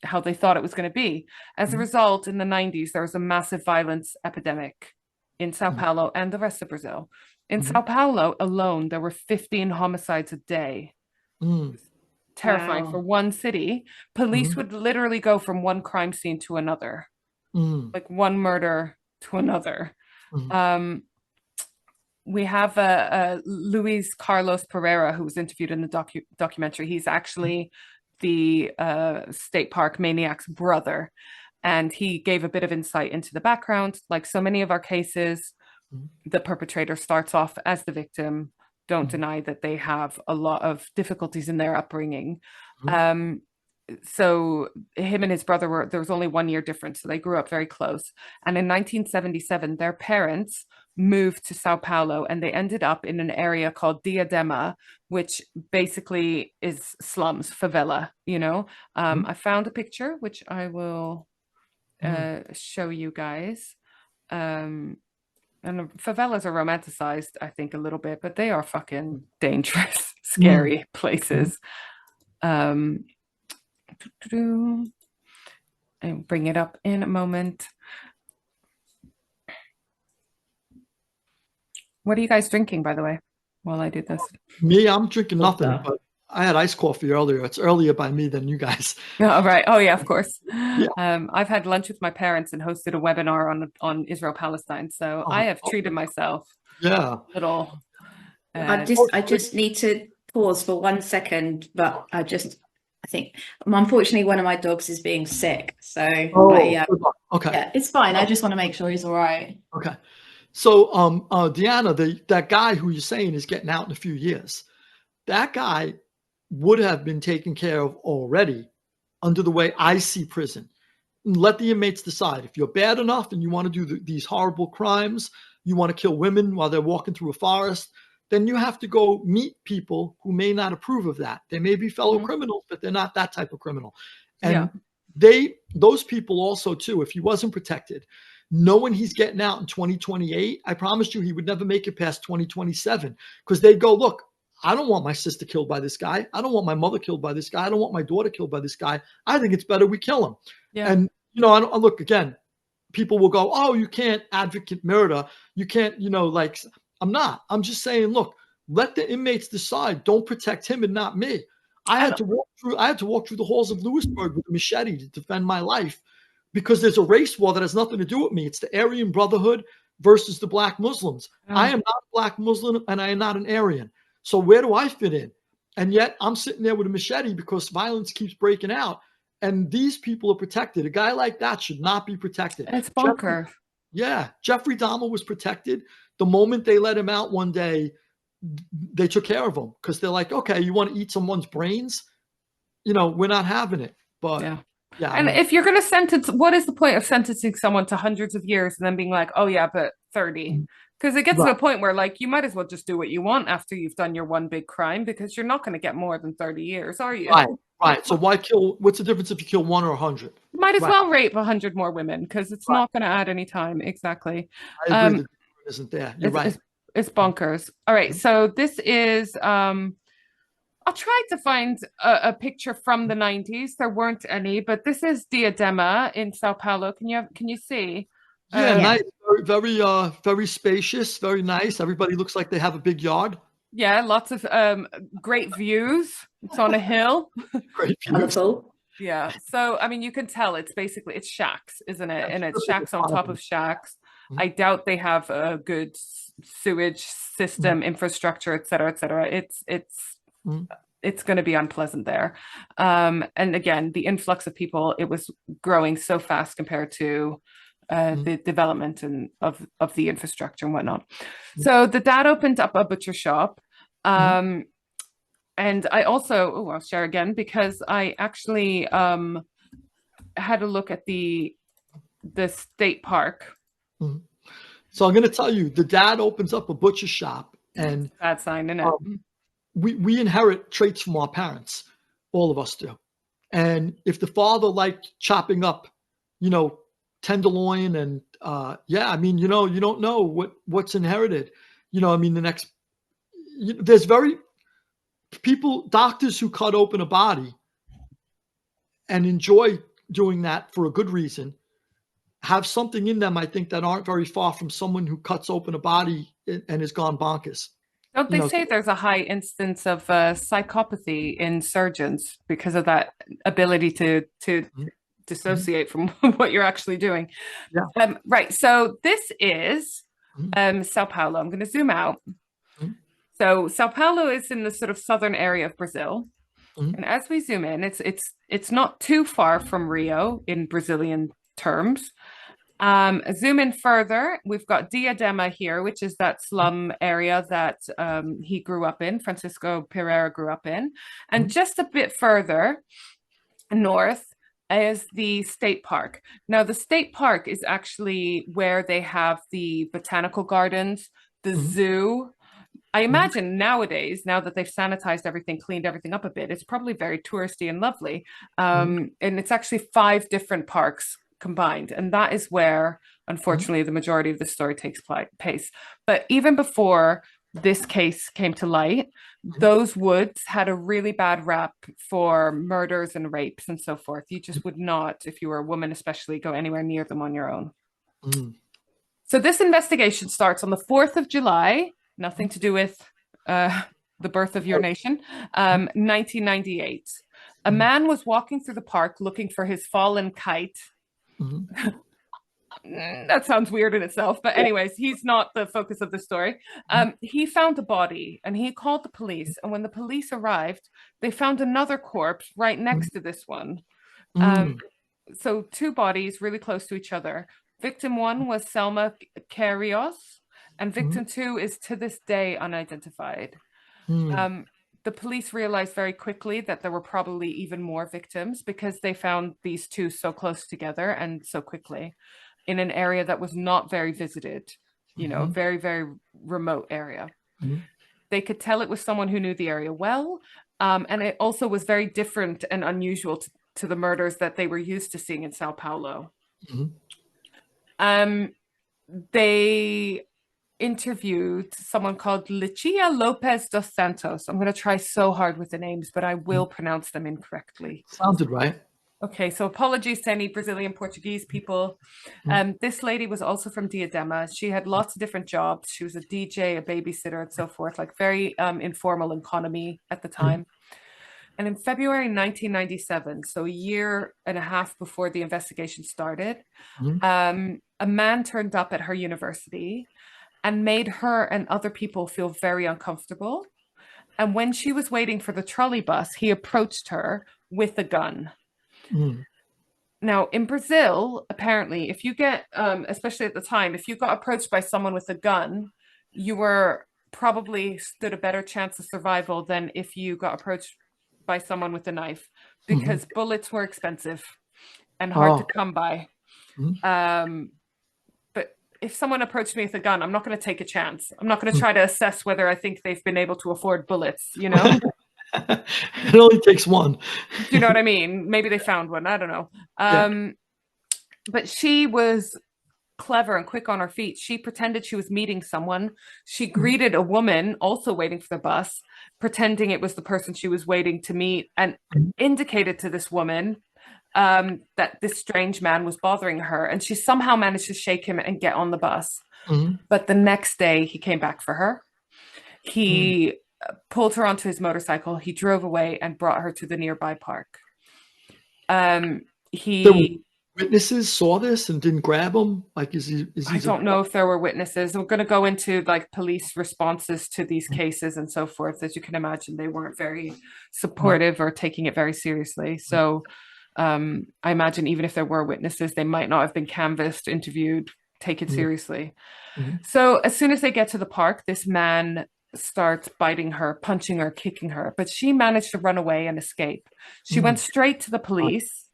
how they thought it was going to be. As a result, in the 90s, there was a massive violence epidemic in Sao Paulo and the rest of Brazil. In Sao Paulo alone, there were 15 homicides a day. Terrifying for one city. Police would literally go from one crime scene to another, like one murder to another. We have Luis Carlos Pereira, who was interviewed in the documentary. He's actually the State Park Maniac's brother. And he gave a bit of insight into the background. Like so many of our cases, the perpetrator starts off as the victim. Don't deny that they have a lot of difficulties in their upbringing. So him and his brother there was only 1 year difference. So they grew up very close. And in 1977, their parents moved to Sao Paulo and they ended up in an area called Diadema, which basically is slums, favela, I found a picture, which I will show you guys. And favelas are romanticized, I think, a little bit, but they are fucking dangerous, scary places. I'll bring it up in a moment. What are you guys drinking, by the way, while I do this? Me, I'm drinking nothing, but I had iced coffee earlier. It's earlier by me than you guys. Oh, right. Oh, yeah, of course. Yeah. I've had lunch with my parents and hosted a webinar on Israel-Palestine. So I have treated myself. Yeah. Little. I just need to pause for 1 second, but I think, unfortunately, one of my dogs is being sick. So, okay. Yeah, it's fine. I just want to make sure he's all right. Okay. So, Deanna, that guy who you're saying is getting out in a few years, that guy would have been taken care of already under the way I see prison. And let the inmates decide. If you're bad enough and you want to do these horrible crimes, you want to kill women while they're walking through a forest, then you have to go meet people who may not approve of that. They may be fellow criminals, but they're not that type of criminal. And those people also, too, if he wasn't protected, knowing he's getting out in 2028, I promised you he would never make it past 2027 because they'd go, look, I don't want my sister killed by this guy. I don't want my mother killed by this guy. I don't want my daughter killed by this guy. I think it's better we kill him. Yeah. And, look, again, people will go, oh, you can't advocate murder. You can't, like, I'm not. I'm just saying, look, let the inmates decide. Don't protect him and not me. I had to walk through the halls of Lewisburg with a machete to defend my life because there's a race war that has nothing to do with me. It's the Aryan Brotherhood versus the Black Muslims. I am not a Black Muslim and I am not an Aryan. So where do I fit in? And yet I'm sitting there with a machete because violence keeps breaking out. And these people are protected. A guy like that should not be protected. It's bonkers. Jeffrey Dahmer was protected. The moment they let him out one day, they took care of him because they're like, okay, you want to eat someone's brains? We're not having it. But yeah. And if you're going to sentence, what is the point of sentencing someone to hundreds of years and then being like, oh yeah, but 30? Because it gets to a point where, like, you might as well just do what you want after you've done your one big crime, because you're not going to get more than 30 years, are you? Right. So why kill? What's the difference if you kill 1 or 100? You might as well rape 100 more women because it's not going to add any time. Exactly. I agree that isn't there. You're right. It's bonkers. All right. So this is, I'll try to find a picture from the 90s. There weren't any, but this is Diadema in Sao Paulo. Can you see? Yeah, nice. Very, very spacious. Very nice. Everybody looks like they have a big yard. Yeah, lots of great views. It's on a hill. Great views. Yeah. So, I mean, you can tell it's shacks, isn't it? And it's shacks on top of shacks. I doubt they have a good sewage system, infrastructure, et cetera, et cetera. It's going to be unpleasant there. And again, the influx of people, it was growing so fast compared to the development of the infrastructure and whatnot. So the dad opened up a butcher shop. And I also, I'll share again, because I actually had a look at the state park. So I'm going to tell you, the dad opens up a butcher shop, and bad sign, isn't it? We inherit traits from our parents. All of us do. And if the father liked chopping up, tenderloin and I mean, you don't know what's inherited. I mean, the next, there's doctors who cut open a body and enjoy doing that for a good reason, have something in them, I think, that aren't very far from someone who cuts open a body and has gone bonkers. Don't they say there's a high instance of psychopathy in surgeons because of that ability to dissociate from what you're actually doing? Yeah. Right. So this is Sao Paulo. I'm going to zoom out. So Sao Paulo is in the sort of southern area of Brazil. And as we zoom in, it's not too far from Rio in Brazilian terms. Zoom in further, we've got Diadema here, which is that slum area that he grew up in, Francisco Pereira grew up in. And just a bit further north is the state park. Now, the state park is actually where they have the botanical gardens, the zoo. I imagine nowadays, now that they've sanitized everything, cleaned everything up a bit, it's probably very touristy and lovely. And it's actually 5 different parks combined. And that is where, unfortunately, the majority of the story takes place. But even before this case came to light, those woods had a really bad rap for murders and rapes and so forth. You just would not, if you were a woman especially, go anywhere near them on your own. So this investigation starts on the 4th of July, nothing to do with the birth of your nation, 1998. A man was walking through the park looking for his fallen kite. That sounds weird in itself, but anyways, he's not the focus of the story. He found a body and he called the police, and when the police arrived, they found another corpse right next to this one. So 2 bodies really close to each other. Victim 1 was Selma Carrios, and victim 2 is to this day unidentified. The police realized very quickly that there were probably even more victims because they found these 2 so close together and so quickly in an area that was not very visited, very, very remote area. They could tell it was someone who knew the area well. And it also was very different and unusual to the murders that they were used to seeing in Sao Paulo. They interviewed someone called Licia Lopez dos Santos. I'm going to try so hard with the names, but I will pronounce them incorrectly. Sounded right. Okay, so apologies to any Brazilian Portuguese people. This lady was also from Diadema. She had lots of different jobs. She was a DJ, a babysitter, and so forth, like very informal economy at the time. And in February 1997, so a year and a half before the investigation started, a man turned up at her university and made her and other people feel very uncomfortable. And when she was waiting for the trolley bus, he approached her with a gun. Now, in Brazil, apparently, if you get, especially at the time, if you got approached by someone with a gun, you were probably stood a better chance of survival than if you got approached by someone with a knife, because bullets were expensive and hard to come by. But if someone approached me with a gun, I'm not going to take a chance. I'm not going to try to assess whether I think they've been able to afford bullets, you know? It only takes one. Do you know what I mean? Maybe they found one. I don't know. But she was clever and quick on her feet. She pretended she was meeting someone. She greeted a woman also waiting for the bus, pretending it was the person she was waiting to meet, and indicated to this woman that this strange man was bothering her. And she somehow managed to shake him and get on the bus. But the next day he came back for her. He pulled her onto his motorcycle. He drove away and brought her to the nearby park. Witnesses saw this and didn't grab him? Like, I don't know if there were witnesses. We're going to go into like police responses to these cases and so forth. As you can imagine, they weren't very supportive or taking it very seriously. So I imagine even if there were witnesses, they might not have been canvassed, interviewed, taken seriously. So as soon as they get to the park, this man starts biting her, punching her, kicking her, but she managed to run away and escape. She went straight to the police,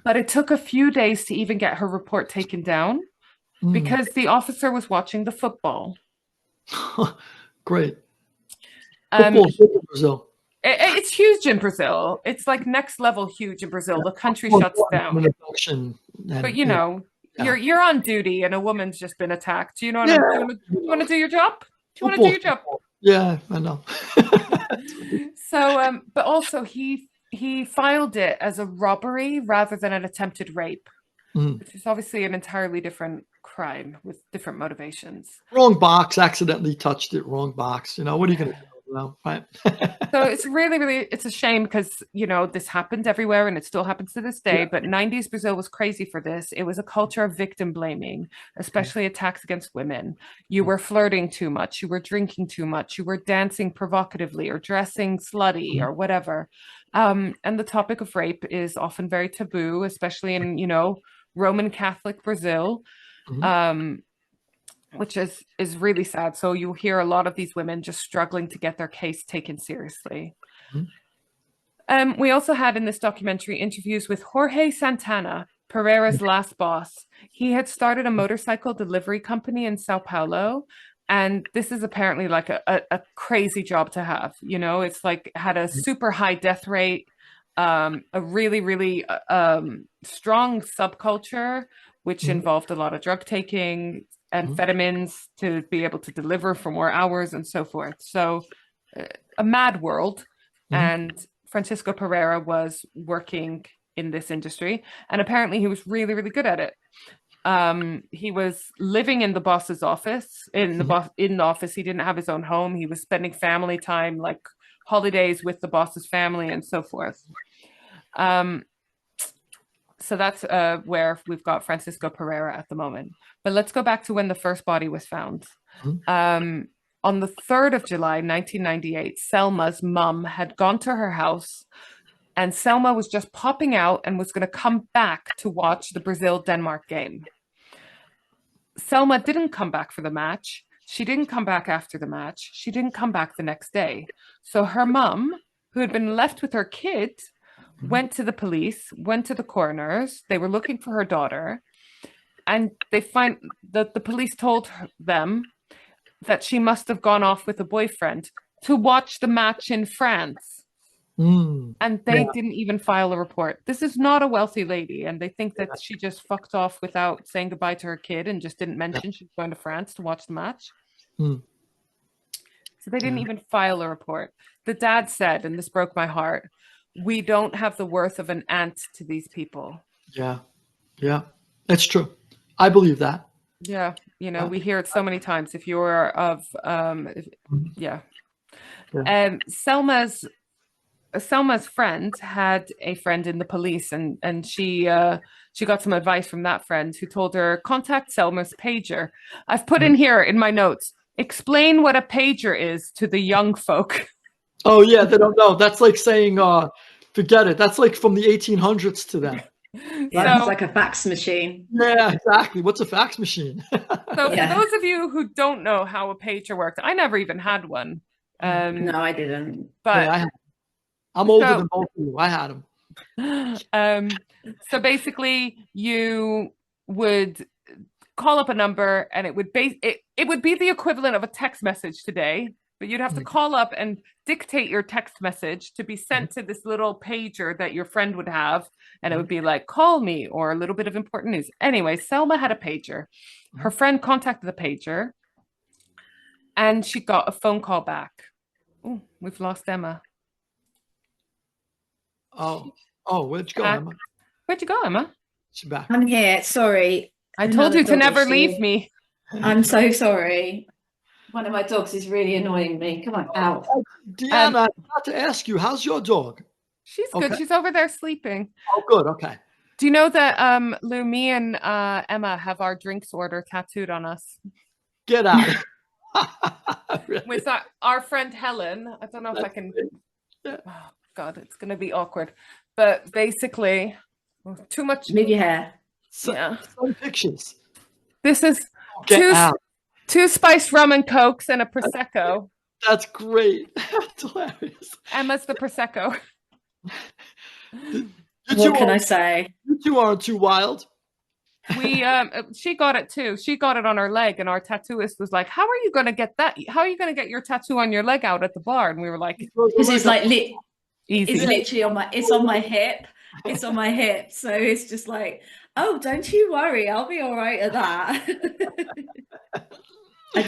but it took a few days to even get her report taken down because the officer was watching the football. Great. Football in Brazil. It's huge in Brazil. It's like next level huge in Brazil. The country shuts down. But you know, you're on duty and a woman's just been attacked. You know what I mean? Do you want to do your job? Do you want to do your job? Yeah, I know. So, but also he filed it as a robbery rather than an attempted rape, which is obviously an entirely different crime with different motivations. Wrong box, accidentally touched it, wrong box. You know, what are you going to do? Well, right. So it's really, it's a shame because, you know, this happened everywhere and it still happens to this day. But 90s Brazil was crazy for this. It was a culture of victim blaming, especially attacks against women. You were flirting too much. You were drinking too much. You were dancing provocatively or dressing slutty or whatever. And the topic of rape is often very taboo, especially in, you know, Roman Catholic Brazil. Which is really sad. So you hear a lot of these women just struggling to get their case taken seriously. We also had in this documentary interviews with Jorge Santana, Pereira's last boss. He had started a motorcycle delivery company in Sao Paulo. And this is apparently like a crazy job to have. You know, it's like had a super high death rate, a really, really strong subculture, which involved a lot of drug taking, amphetamines to be able to deliver for more hours and so forth. So a mad world. And Francisco Pereira was working in this industry. And apparently he was really, really good at it. He was living in the boss's office, in the office. He didn't have his own home. He was spending family time, like holidays with the boss's family and so forth. So that's where we've got Francisco Pereira at the moment. But let's go back to when the first body was found. On the 3rd of July, 1998, Selma's mum had gone to her house and Selma was just popping out and was going to come back to watch the Brazil-Denmark game. Selma didn't come back for the match. She didn't come back after the match. She didn't come back the next day. So her mum, who had been left with her kid, went to the police, went to the coroners. They were looking for her daughter. And they find that the police told them that she must have gone off with a boyfriend to watch the match in France. And they didn't even file a report. This is not a wealthy lady. And they think that she just fucked off without saying goodbye to her kid and just didn't mention she was going to France to watch the match. So they didn't even file a report. The dad said, and this broke my heart, we don't have the worth of an ant to these people. Yeah. Yeah. That's true. I believe that. Yeah. You know, we hear it so many times. If you're of, yeah. Selma's friend had a friend in the police, and she got some advice from that friend, who told her, contact Selma's pager. I've put in here in my notes, explain what a pager is to the young folk. Oh yeah, they don't know. That's like saying, forget it. That's like from the 1800s to them. Yeah, it's like a fax machine. Yeah, exactly. What's a fax machine? So for those of you who don't know how a pager worked, I never even had one. No, I didn't. But I'm older than both of you. I had them. So basically, you would call up a number, and it would be the equivalent of a text message today, but you'd have to call up and dictate your text message to be sent to this little pager that your friend would have, and it would be like, call me, or a little bit of important news. Anyway, Selma had a pager. Her friend contacted the pager, and she got a phone call back. Oh, we've lost Emma. Oh, where'd you go, Emma? Where'd you go, Emma? She's back. I'm here. Sorry. I told you to never leave me. I'm so sorry. One of my dogs is really annoying me. Come on, out. Deanna, I forgot to ask you, how's your dog? She's good. She's over there sleeping. Oh, good. Okay. Do you know that Lou, me and Emma have our drinks order tattooed on us? Get out. Really? With our friend Helen. I don't know if I can. Yeah. Oh, God, it's going to be awkward. But basically, too much. Move your hair. Yeah. Some pictures. This is two spiced rum and cokes and a Prosecco. That's great. That's hilarious. Emma's the Prosecco. What can I say? You two aren't too wild. She got it too. She got it on her leg, and our tattooist was like, "How are you going to get that? How are you going to get your tattoo on your leg out at the bar?" And we were like, "Because it's like easy. It's literally on my. It's on my hip. It's on my hip. So it's just like, oh, don't you worry, I'll be all right at that." I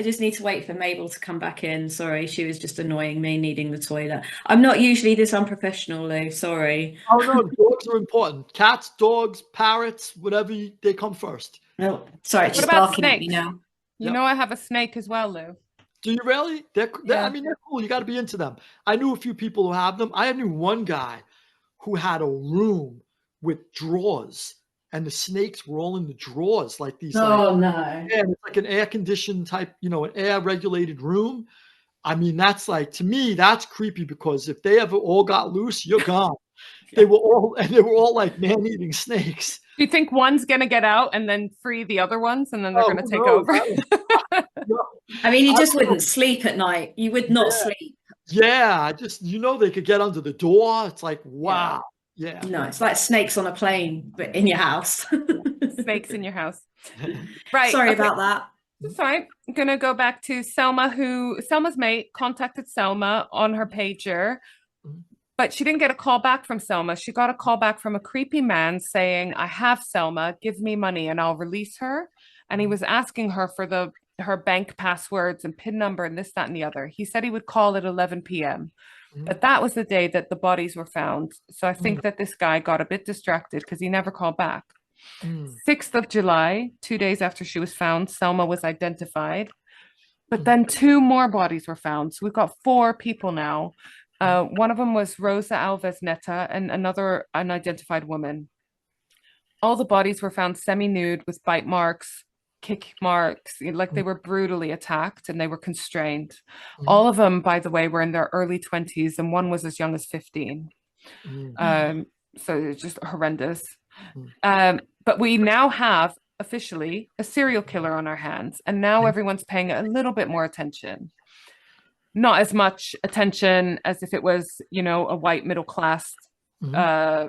just need to wait for Mabel to come back in. Sorry, she was just annoying me, needing the toilet. I'm not usually this unprofessional, Lou. Sorry. Oh no, dogs are important. Cats, dogs, parrots, whatever they come first. No, sorry, it's just barking at me now. You know I have a snake as well, Lou. Do you really? I mean, they're cool. You got to be into them. I knew a few people who have them. I knew one guy who had a room with drawers, and the snakes were all in the drawers, like these. Oh, no. Yeah, it's like an air-conditioned type, an air-regulated room. I mean, that's like, to me, that's creepy, because if they ever all got loose, you're gone. They were all like man-eating snakes. Do you think one's gonna get out and then free the other ones, and then they're gonna take over? I mean, you just wouldn't sleep at night. You would not sleep. Yeah, they could get under the door. It's like, wow. Yeah. No, it's like snakes on a plane, but in your house. Snakes in your house. Right. Sorry about that. That's all right. I'm going to go back to Selma, Selma's mate contacted Selma on her pager, but she didn't get a call back from Selma. She got a call back from a creepy man saying, "I have Selma, give me money and I'll release her." And he was asking her for her bank passwords and PIN number and this, that, and the other. He said he would call at 11 p.m. But that was the day that the bodies were found. So I think that this guy got a bit distracted because he never called back. 6th of July, 2 days after she was found, Selma was identified. But then 2 more bodies were found. So we've got 4 people now. One of them was Rosa Alves Neta, and another unidentified woman. All the bodies were found semi-nude with bite marks, kick marks, like they were brutally attacked and they were constrained. All of them, by the way, were in their early 20s, and one was as young as 15. So it's just horrendous. But we now have officially a serial killer on our hands, and now everyone's paying a little bit more attention. Not as much attention as if it was, a white middle class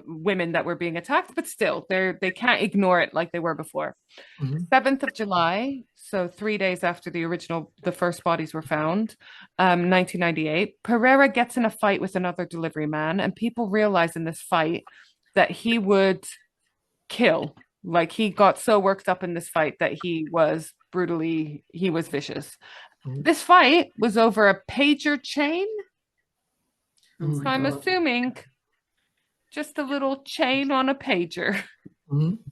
women that were being attacked, but still they can't ignore it like they were before. 7th of July, so 3 days after the first bodies were found, 1998, Pereira gets in a fight with another delivery man, and people realize in this fight that he would kill. Like, he got so worked up in this fight that he was vicious. This fight was over a pager chain. Oh So my I'm God. assuming just a little chain on a pager.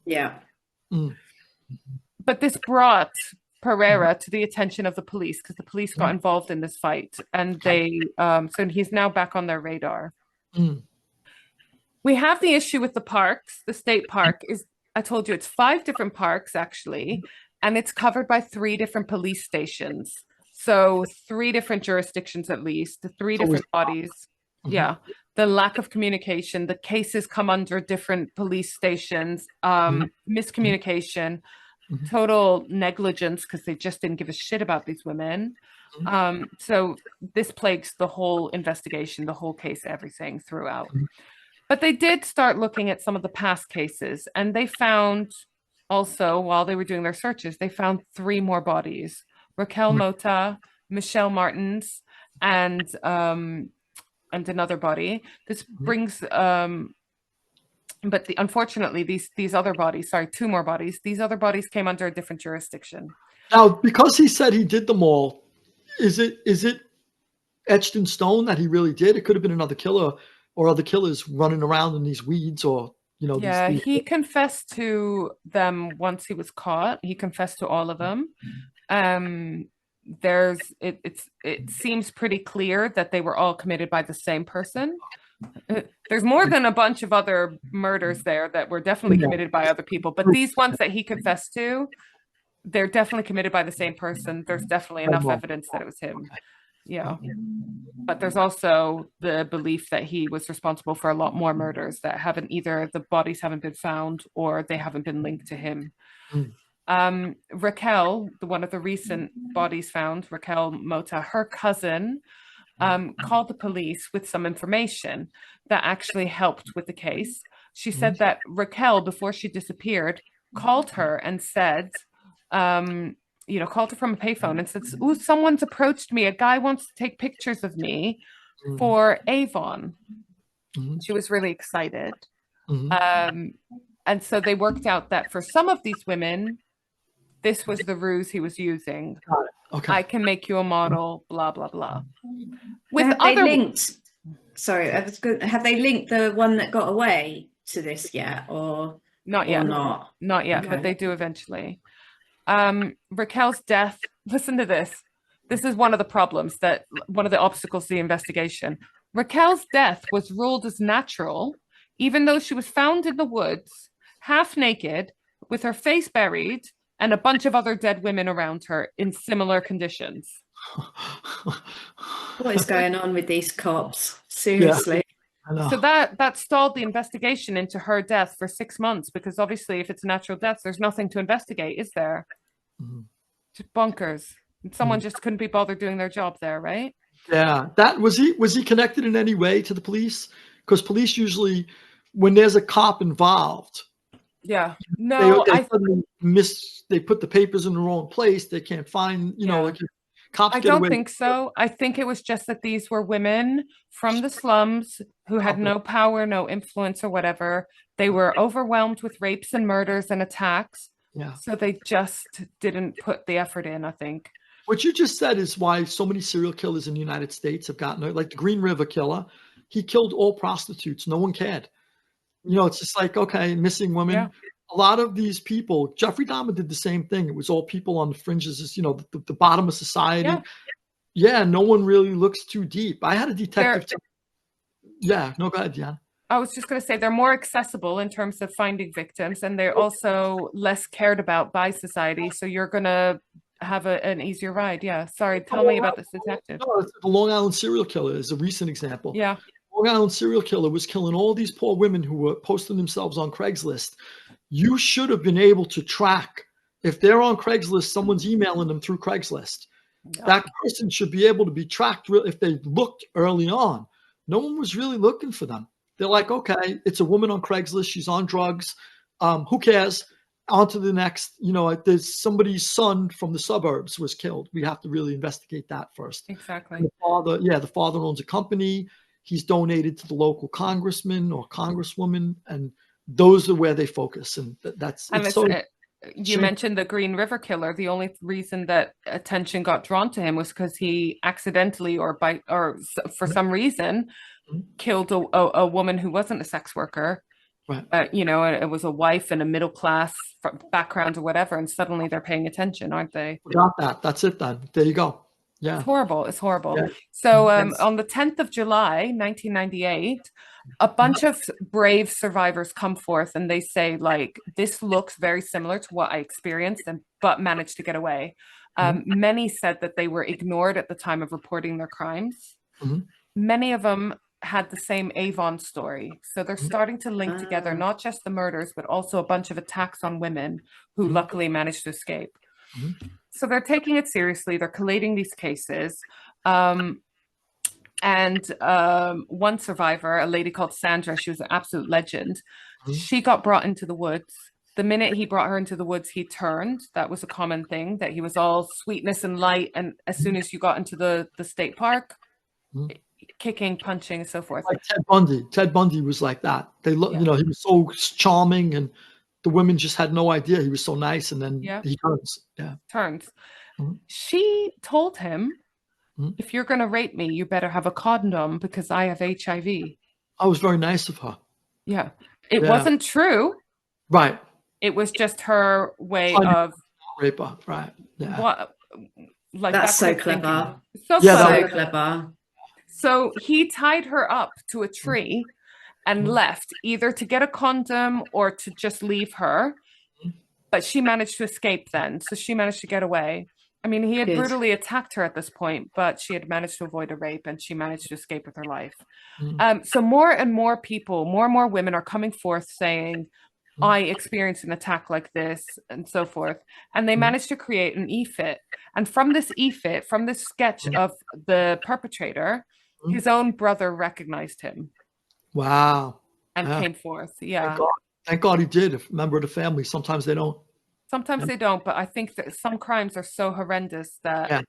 Yeah. But this brought Pereira to the attention of the police because the police got involved in this fight, and so he's now back on their radar. We have the issue with the parks. The state park is, I told you, it's 5 different parks actually, and it's covered by 3 different police stations. So 3 different jurisdictions at least, 3 different bodies. Yeah. The lack of communication, the cases come under different police stations, miscommunication, total negligence because they just didn't give a shit about these women. So this plagues the whole investigation, the whole case, everything throughout. But they did start looking at some of the past cases, and they found also, while they were doing their searches, they found 3 more bodies: Raquel Mota, Michelle Martins, and another body. This brings but unfortunately these other bodies, sorry, 2 more bodies, these other bodies came under a different jurisdiction. Now, because he said he did them all, is it etched in stone that he really did? It could have been another killer or other killers running around in these weeds, or Yeah, these... he confessed to them once he was caught. He confessed to all of them. It seems pretty clear that they were all committed by the same person. There's more than a bunch of other murders there that were definitely committed by other people, but these ones that he confessed to, they're definitely committed by the same person. There's definitely enough evidence that it was him. Yeah. But there's also the belief that he was responsible for a lot more murders that haven't, either the bodies haven't been found or they haven't been linked to him. Raquel, one of the recent bodies found, Raquel Mota, her cousin, called the police with some information that actually helped with the case. She said that Raquel, before she disappeared, called her and said, called her from a payphone and said, "Ooh, someone's approached me. A guy wants to take pictures of me for Avon." She was really excited. And so they worked out that for some of these women, this was the ruse he was using. Okay. I can make you a model, blah, blah, blah. With have they linked? Sorry, have they linked the one that got away to this yet, or not yet? Or not yet, but they do eventually. Raquel's death. Listen to this. This is one of the problems, that one of the obstacles to the investigation. Raquel's death was ruled as natural, even though she was found in the woods, half naked, with her face buried, and a bunch of other dead women around her in similar conditions. What is going on with these cops? Seriously. Yeah, so that stalled the investigation into her death for 6 months, because obviously if it's a natural death, there's nothing to investigate, is there? Just bonkers. Someone just couldn't be bothered doing their job there, right? Yeah. That was he connected in any way to the police? Because police usually, when there's a cop involved, no, they suddenly they put the papers in the wrong place. They can't find, like cops. I don't think so. I think it was just that these were women from the slums who had no power, no influence or whatever. They were overwhelmed with rapes and murders and attacks. Yeah. So they just didn't put the effort in, I think. What you just said is why so many serial killers in the United States have gotten, like the Green River killer, he killed all prostitutes. No one cared. It's just like, okay, missing women. Yeah. A lot of these people, Jeffrey Dahmer did the same thing. It was all people on the fringes, the bottom of society. Yeah, no one really looks too deep. I had a detective. Yeah, no, go ahead, Diana. I was just going to say they're more accessible in terms of finding victims, and they're also less cared about by society. So you're going to have an easier ride. Yeah. Sorry. Tell me about this detective. No, the Long Island serial killer is a recent example. Yeah. Long Island serial killer was killing all these poor women who were posting themselves on Craigslist. You should have been able to track, if they're on Craigslist, someone's emailing them through Craigslist. Yeah. That person should be able to be tracked if they looked early on. No one was really looking for them. They're like, okay, it's a woman on Craigslist. She's on drugs. Who cares? On to the next. There's somebody's son from the suburbs was killed. We have to really investigate that first. Exactly. The father owns a company. He's donated to the local congressman or congresswoman, and those are where they focus. And that's you mentioned the Green River killer. The only reason that attention got drawn to him was because he accidentally or for some reason killed a woman who wasn't a sex worker. Right. You know, it was a wife in a middle class background or whatever, and suddenly they're paying attention, aren't they? Got that. That's it then. There you go. Yeah. It's horrible. It's horrible. Yeah. So on the 10th of July, 1998, a bunch of brave survivors come forth and they say, like, this looks very similar to what I experienced, but managed to get away. Many said that they were ignored at the time of reporting their crimes. Many of them had the same Avon story. So they're starting to link together not just the murders, but also a bunch of attacks on women who luckily managed to escape. So they're taking it seriously. They're collating these cases. And one survivor, a lady called Sandra, she was an absolute legend. She got brought into the woods. The minute he brought her into the woods, he turned. That was a common thing, that he was all sweetness and light. And as soon as you got into the state park, kicking, punching, and so forth. Like Ted Bundy. Ted Bundy was like that. They look, you know, he was so charming, and the women just had no idea he was so nice. And then he turns. Yeah. Turns. She told him, if you're going to rape me, you better have a condom because I have HIV. I was very nice of her. Yeah. It wasn't true. Right. It was just her way of raper. Right. Yeah. What? Like that's so clever. So clever. So he tied her up to a tree and left, either to get a condom or to just leave her. But she managed to escape then. So she managed to get away. I mean, he had brutally attacked her at this point, but she had managed to avoid a rape and she managed to escape with her life. So more and more people, more and more women are coming forth saying, I experienced an attack like this and so forth. And they managed to create an e-fit. And from this e-fit, from this sketch of the perpetrator, his own brother recognized him. Wow. And came forth. Yeah. Thank God he did. A member of the family. Sometimes they don't. Sometimes they don't, but I think that some crimes are so horrendous that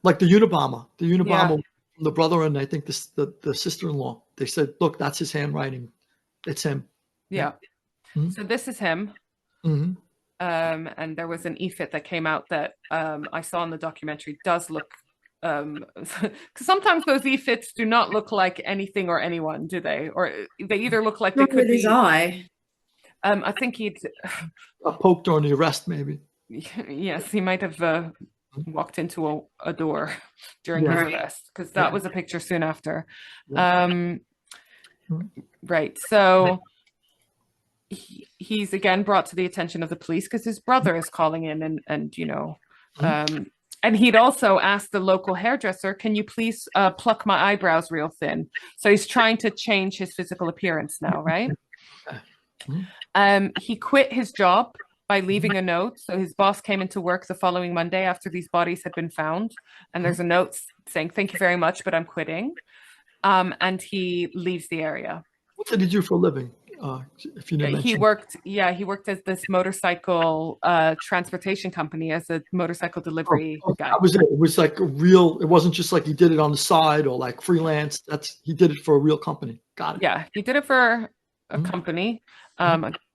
like the Unabomber. The Unabomber, the brother and I think the sister-in-law. They said, "Look, that's his handwriting. It's him." Yeah. So this is him. And there was an e-fit that came out that I saw in the documentary. Does look, because sometimes those e-fits do not look like anything or anyone, do they? Or they either look like they could be. His eye. I think he'd poked during the arrest, maybe. Yes, he might have walked into a door during his arrest, because that was a picture soon after. Right. So he's again brought to the attention of the police because his brother is calling in and you know, and he'd also asked the local hairdresser, can you please pluck my eyebrows real thin? So he's trying to change his physical appearance now, right? He quit his job by leaving a note. So his boss came into work the following Monday after these bodies had been found. And there's a note saying, thank you very much, but I'm quitting. And he leaves the area. What did he do for a living? If you didn't mention. He worked as this motorcycle transportation company as a motorcycle delivery guy. That was it. It was like a real, it wasn't just like he did it on the side or like freelance. He did it for a real company. Got it. Yeah, he did it for a company.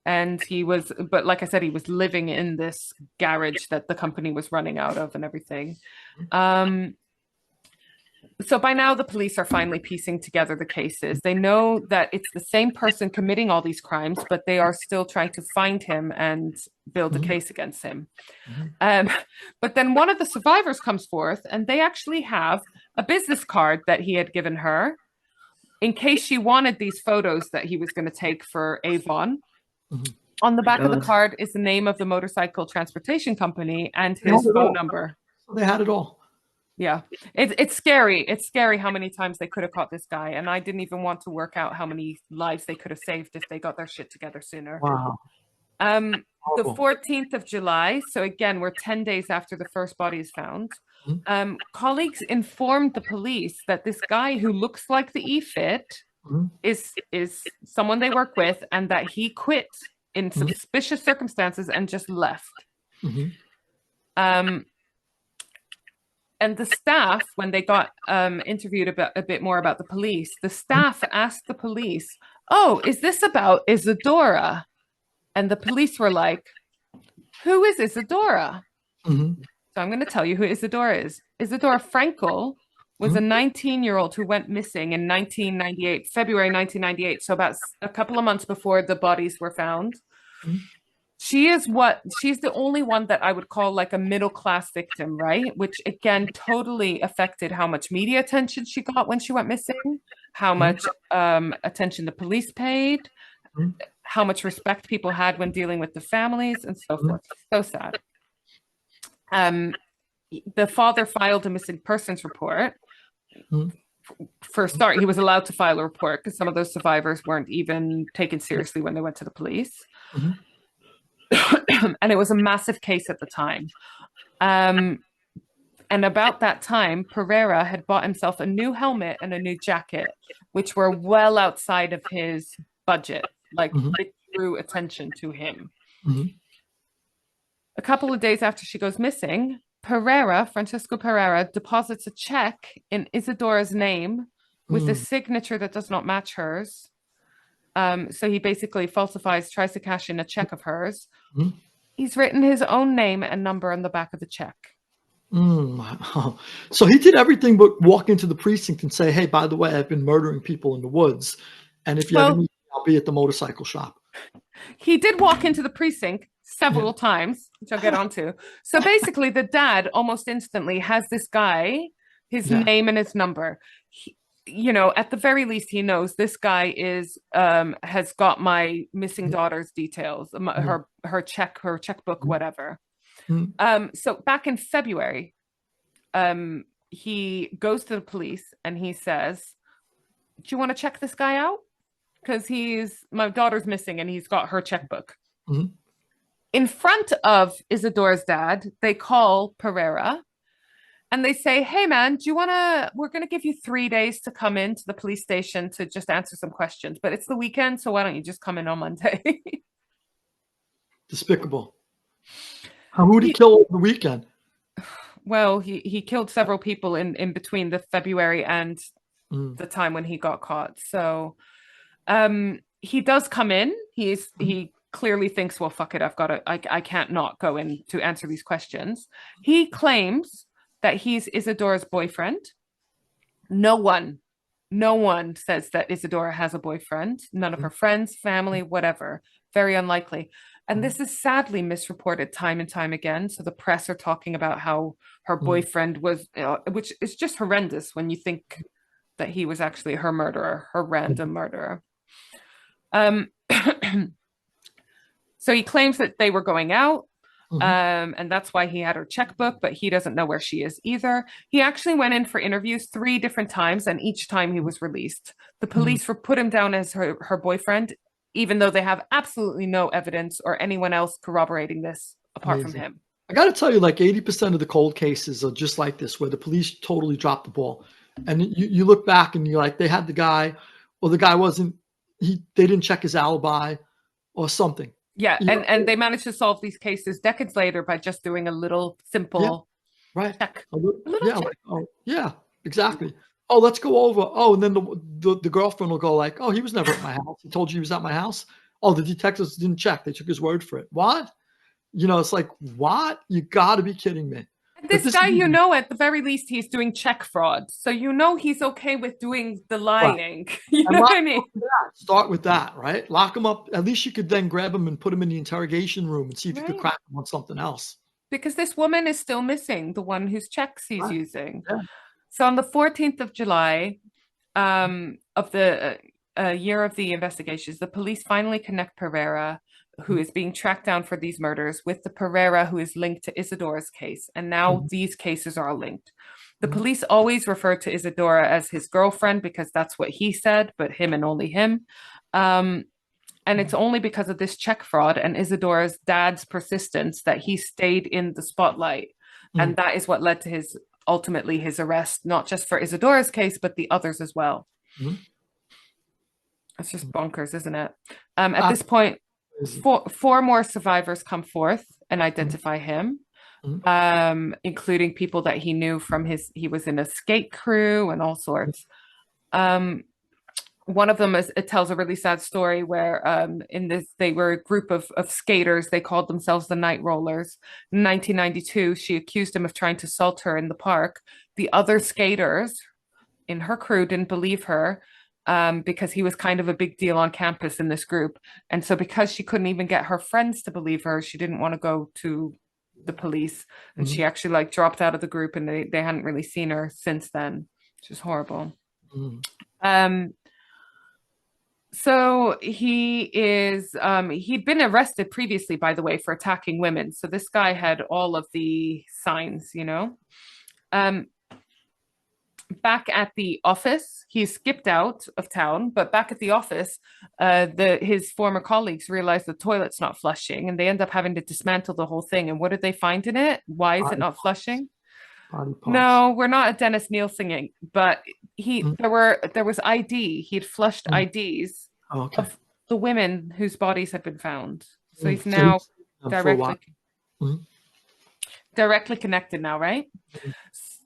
And he was, but like I said, he was living in this garage that the company was running out of and everything. So by now the police are finally piecing together the cases. They know that it's the same person committing all these crimes, but they are still trying to find him and build a case against him. But then one of the survivors comes forth and they actually have a business card that he had given her in case she wanted these photos that he was going to take for Avon. On the back of the card is the name of the motorcycle transportation company and his phone number. They had it all. Yeah, it's scary. It's scary how many times they could have caught this guy. And I didn't even want to work out how many lives they could have saved if they got their shit together sooner. Wow. The 14th of July. So again, we're 10 days after the first body is found. Colleagues informed the police that this guy who looks like the E-Fit is someone they work with, and that he quit in suspicious circumstances and just left. And the staff, when they got interviewed a bit more about the police, the staff asked the police, "Oh, is this about Isadora?" And the police were like, "Who is Isadora?" So I'm going to tell you who Isadora is. Isadora Frankel was a 19-year-old who went missing in 1998, February 1998. So about a couple of months before the bodies were found. She's the only one that I would call like a middle-class victim, right? Which again, totally affected how much media attention she got when she went missing, how much attention the police paid, how much respect people had when dealing with the families and so forth. So sad. The father filed a missing persons report. For a start, he was allowed to file a report because some of those survivors weren't even taken seriously when they went to the police. And it was a massive case at the time. And about that time, Pereira had bought himself a new helmet and a new jacket, which were well outside of his budget. Like, it drew attention to him. A couple of days after she goes missing, Francisco Pereira, deposits a check in Isadora's name with a signature that does not match hers. So he basically tries to cash in a check of hers. He's written his own name and number on the back of the check. So he did everything but walk into the precinct and say, hey, by the way, I've been murdering people in the woods. And if you have any, I'll be at the motorcycle shop. He did walk into the precinct several times, which I'll get onto. So basically, the dad almost instantly has this guy, his name and his number. At the very least, he knows this guy has got my missing daughter's details, her checkbook, whatever. So back in February, he goes to the police and he says, do you want to check this guy out? Because my daughter's missing and he's got her checkbook. In front of Isadora's dad, they call Pereira and they say, hey man, we're going to give you 3 days to come into the police station to just answer some questions, but it's the weekend, so why don't you just come in on Monday? Despicable. Who did he kill over the weekend? Well, he killed several people in between the February and the time when he got caught. So he does come in. He clearly thinks, well, fuck it, I can't not go in to answer these questions. He claims that he's Isadora's boyfriend. No one says that Isadora has a boyfriend. None of her friends, family, whatever. Very unlikely. And this is sadly misreported time and time again. So the press are talking about how her boyfriend was, which is just horrendous when you think that he was actually her murderer, her random murderer. So he claims that they were going out. And that's why he had her checkbook, but he doesn't know where she is either. He actually went in for interviews 3 different times, and each time he was released. The police put him down as her boyfriend, even though they have absolutely no evidence or anyone else corroborating this apart from him. I got to tell you, like 80% of the cold cases are just like this, where the police totally dropped the ball. And you look back and you're like, they had the guy, or the guy they didn't check his alibi or something. Yeah, and they managed to solve these cases decades later by just doing a little simple check. Check. Exactly. Oh, let's go over. Oh, and then the girlfriend will go like, oh, he was never at my house. He told you he was at my house. Oh, the detectives didn't check. They took his word for it. What? It's like, what? You got to be kidding me. This guy, at the very least, he's doing check fraud. So he's okay with doing the lying. Right. You know what I mean? Start with that, right? Lock him up. At least you could then grab him and put him in the interrogation room and see if you could crack him on something else. Because this woman is still missing, the one whose checks he's using. Yeah. So on the 14th of July of the year of the investigations, the police finally connect Pereira, who is being tracked down for these murders, with the Pereira who is linked to Isadora's case. And now these cases are linked. The police always refer to Isadora as his girlfriend because that's what he said, but him and only him. And it's only because of this check fraud and Isadora's dad's persistence that he stayed in the spotlight. And that is what led to ultimately his arrest, not just for Isadora's case, but the others as well. It's just bonkers, isn't it? At this point, four more survivors come forth and identify him, including people that he knew from he was in a skate crew and all sorts. one of them it tells a really sad story where they were a group of skaters. They called themselves the Night Rollers. In 1992, she accused him of trying to assault her in the park. The other skaters in her crew didn't believe her, because he was kind of a big deal on campus in this group. And so because she couldn't even get her friends to believe her, she didn't want to go to the police. And she actually like dropped out of the group, and they hadn't really seen her since then, which is horrible. So he'd been arrested previously, by the way, for attacking women. So this guy had all of the signs, you know. Back at the office, he skipped out of town, but back at the office, his former colleagues realized the toilet's not flushing, and they end up having to dismantle the whole thing. And what did they find in it? Why is it not flushing? No, we're not at Dennis Neal singing, but there was ID. He'd flushed IDs of the women whose bodies had been found. So he's now directly connected now, right?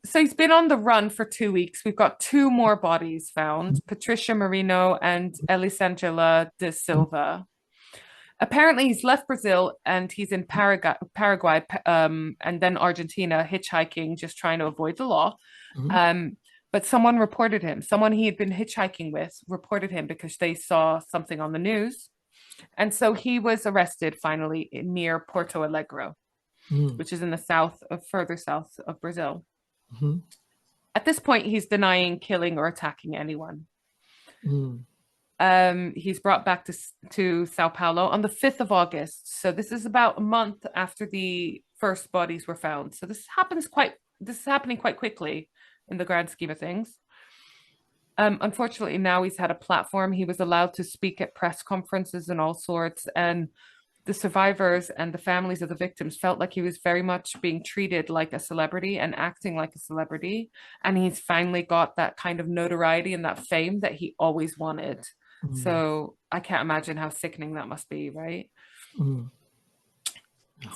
So he's been on the run for 2 weeks. We've got 2 more bodies found, Patricia Marino and Elisangela de Silva. Apparently he's left Brazil and he's in Paraguay and then Argentina, hitchhiking, just trying to avoid the law. But someone reported him. Someone he had been hitchhiking with reported him because they saw something on the news. And so he was arrested finally near Porto Alegre, which is in the further south of Brazil. At this point, he's denying killing or attacking anyone. He's brought back to Sao Paulo on the 5th of August. So this is about a month after the first bodies were found. So this is happening quite quickly in the grand scheme of things. Unfortunately, now he's had a platform. He was allowed to speak at press conferences and all sorts. And the survivors and the families of the victims felt like he was very much being treated like a celebrity and acting like a celebrity. And he's finally got that kind of notoriety and that fame that he always wanted. So I can't imagine how sickening that must be, right?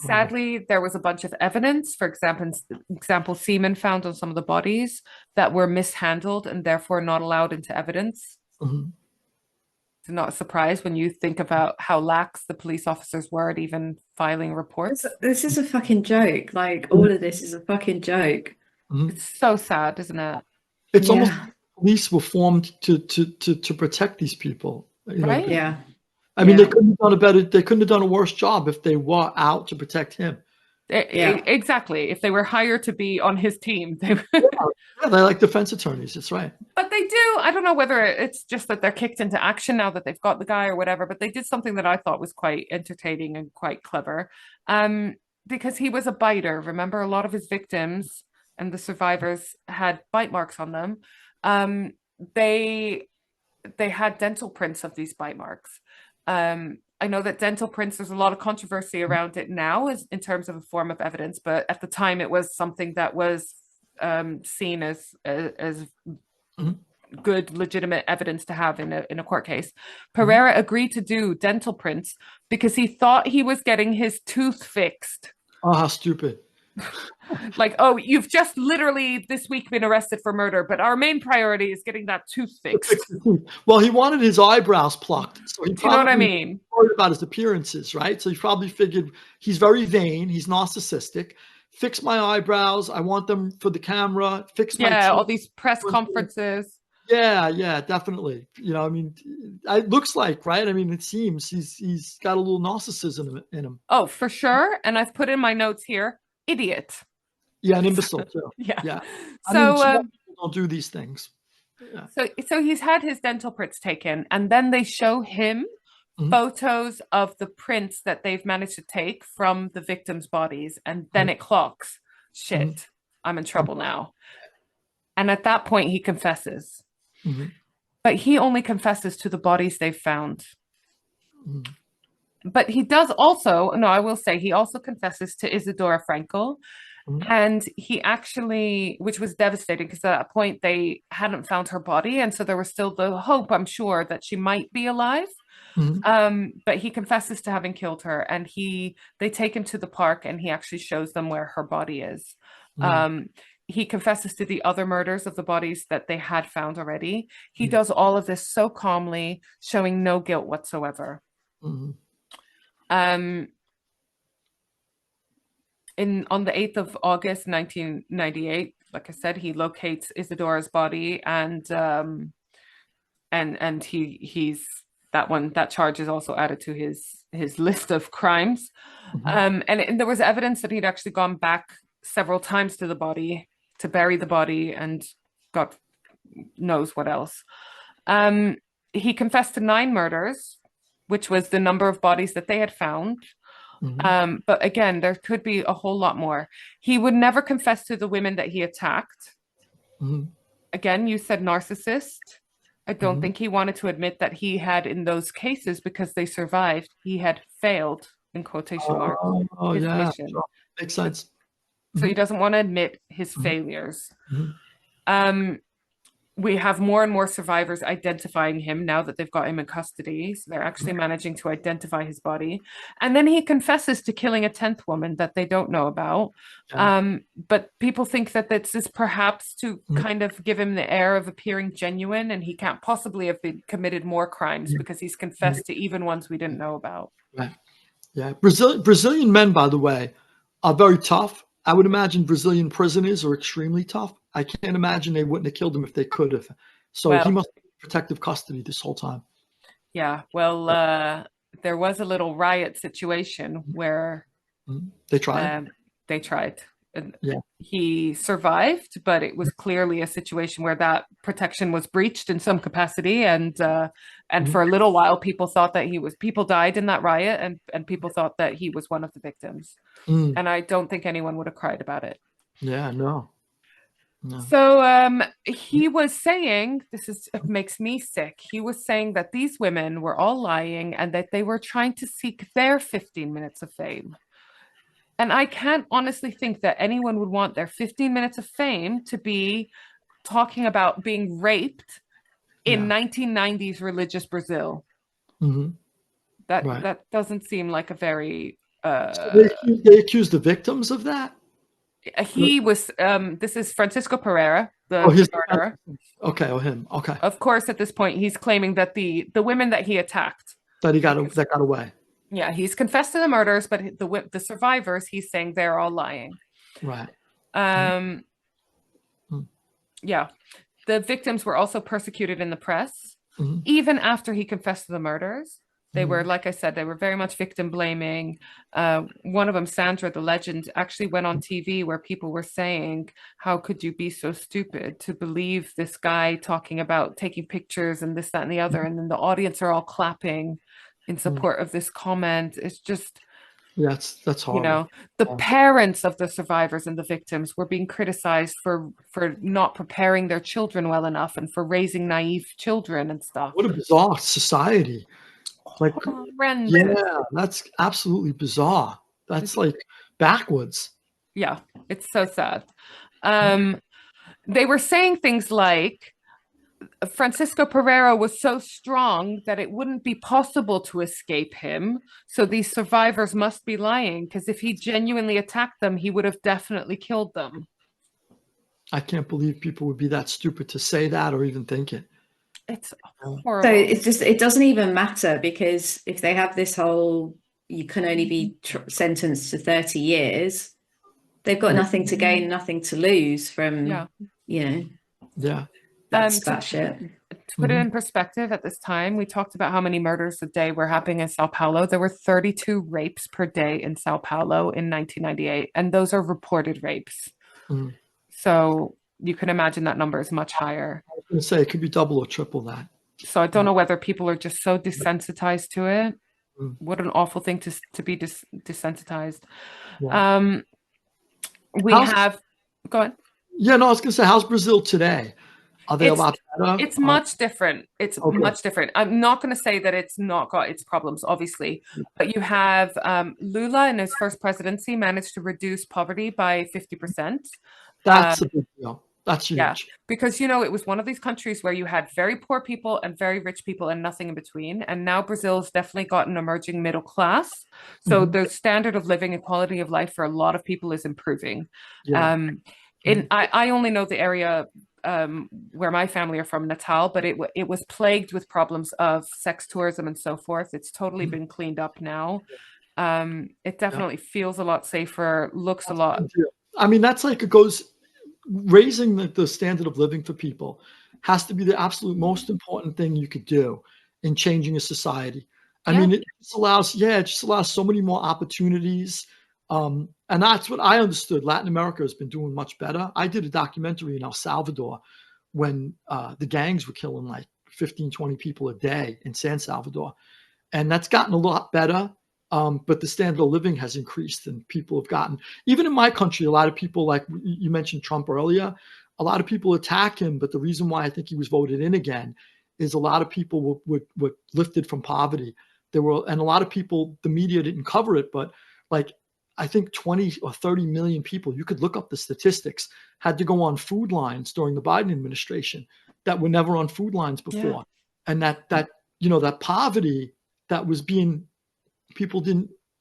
Sadly, there was a bunch of evidence, for example, semen found on some of the bodies that were mishandled and therefore not allowed into evidence. It's not a surprise when you think about how lax the police officers were at even filing reports. This is a fucking joke. Like, all of this is a fucking joke. It's so sad, isn't it? It's almost like police were formed to protect these people. Right? Yeah. I mean, they couldn't have done a worse job if they were out to protect him. Exactly. If they were hired to be on his team, they're like defense attorneys. That's right. But they do. I don't know whether it's just that they're kicked into action now that they've got the guy or whatever, but they did something that I thought was quite entertaining and quite clever. Because he was a biter. Remember, a lot of his victims and the survivors had bite marks on them. They had dental prints of these bite marks. I know that dental prints, there's a lot of controversy around it now in terms of a form of evidence, but at the time it was something that was seen as good, legitimate evidence to have in a court case. Pereira agreed to do dental prints because he thought he was getting his tooth fixed. Oh, how stupid. Like, oh, you've just literally this week been arrested for murder, but our main priority is getting that tooth fixed. Well, he wanted his eyebrows plucked. So he Do you know what I mean? Worried about his appearances, right? So he probably figured he's very vain, he's narcissistic. Fix my eyebrows. I want them for the camera. Fix my teeth. All these press conferences. Yeah, definitely. I mean, it looks like, right? I mean, it seems he's got a little narcissism in him. Oh, for sure. And I've put in my notes here, idiot. Yeah, an imbecile too. Yeah. So I mean, people don't do these things. Yeah. So he's had his dental prints taken, and then they show him photos of the prints that they've managed to take from the victims' bodies, and then it clocks. Shit, I'm in trouble now. And at that point, he confesses. But he only confesses to the bodies they've found. But he does also, I will say, he also confesses to Isadora Frankel. And he actually, which was devastating because at that point they hadn't found her body. And so there was still the hope, I'm sure, that she might be alive. But he confesses to having killed her, and they take him to the park and he actually shows them where her body is. he confesses to the other murders of the bodies that they had found already. He does all of this so calmly, showing no guilt whatsoever. On the 8th of August 1998, like I said, he locates Isadora's body, and that charge is also added to his list of crimes. And there was evidence that he'd actually gone back several times to the body to bury the body, and God knows what else. He confessed to 9 murders, which was the number of bodies that they had found. But again, there could be a whole lot more. He would never confess to the women that he attacked. Again, you said narcissist. I don't think he wanted to admit that he had, in those cases, because they survived, he had failed, in quotation marks, his mission. Sure. Makes sense. So he doesn't want to admit his failures. We have more and more survivors identifying him now that they've got him in custody. So they're actually managing to identify his body. And then he confesses to killing a 10th woman that they don't know about. But people think that this is perhaps to kind of give him the air of appearing genuine, and he can't possibly have committed more crimes because he's confessed to even ones we didn't know about. Right. Yeah. Brazilian men, by the way, are very tough. I would imagine Brazilian prisoners are extremely tough. I can't imagine they wouldn't have killed him if they could have. So he must be in protective custody this whole time. Yeah. Well, there was a little riot situation where they tried. He survived, but it was clearly a situation where that protection was breached in some capacity, and for a little while people thought that people died in that riot, and people thought that he was one of the victims. And I don't think anyone would have cried about it. No. So he was saying, it makes me sick. He was saying that these women were all lying and that they were trying to seek their 15 minutes of fame. And I can't honestly think that anyone would want their 15 minutes of fame to be talking about being raped in 1990s religious Brazil. That doesn't seem like a very... So they accused the victims of that? He was, this is Francisco Pereira, the murderer. Okay, him. Okay. Of course, at this point, he's claiming that the women that he attacked... That got away. Yeah, he's confessed to the murders, but the survivors, he's saying they're all lying. Right. Yeah. The victims were also persecuted in the press. Even after he confessed to the murders, they were, like I said, they were very much victim blaming. One of them, Sandra, the legend, actually went on TV where people were saying, how could you be so stupid to believe this guy talking about taking pictures and this, that, and the other? And then the audience are all clapping in support of this comment. It's just, that's horrible. The parents of the survivors and the victims were being criticized for not preparing their children well enough and for raising naive children and stuff. What a bizarre society. That's absolutely bizarre. That's like backwards. Yeah, it's so sad. They were saying things like, Francisco Pereira was so strong that it wouldn't be possible to escape him. So these survivors must be lying, because if he genuinely attacked them, he would have definitely killed them. I can't believe people would be that stupid to say that or even think it. It's horrible. So it doesn't even matter, because if they have this whole, you can only be sentenced to 30 years, they've got nothing to gain, nothing to lose from, that shit. To put it in perspective, at this time, we talked about how many murders a day were happening in Sao Paulo. There were 32 rapes per day in Sao Paulo in 1998, and those are reported rapes. So you can imagine that number is much higher. I was going to say it could be double or triple that. So I don't know whether people are just so desensitized to it. What an awful thing to be desensitized. Go on. Yeah, no, I was going to say, how's Brazil today? Are they a lot better? It's much different. It's much different. I'm not going to say that it's not got its problems, obviously, but you have Lula in his first presidency managed to reduce poverty by 50%. That's a big deal. That's huge. Yeah, because, it was one of these countries where you had very poor people and very rich people and nothing in between. And now Brazil's definitely got an emerging middle class. So the standard of living and quality of life for a lot of people is improving. I only know the area where my family are from, Natal, but it was plagued with problems of sex tourism and so forth. It's totally been cleaned up now. It definitely feels a lot safer, looks a lot. I mean, that's like, it goes, raising the standard of living for people has to be the absolute most important thing you could do in changing a society. I mean, it just allows so many more opportunities. And that's what I understood. Latin America has been doing much better. I did a documentary in El Salvador when the gangs were killing like 15, 20 people a day in San Salvador. And that's gotten a lot better. But the standard of living has increased, and people have gotten, even in my country, a lot of people, like you mentioned Trump earlier, a lot of people attack him. But the reason why I think he was voted in again is a lot of people were lifted from poverty. And a lot of people, the media didn't cover it, but like, I think 20 or 30 million people, you could look up the statistics, had to go on food lines during the Biden administration that were never on food lines before. Yeah. And that poverty that was being,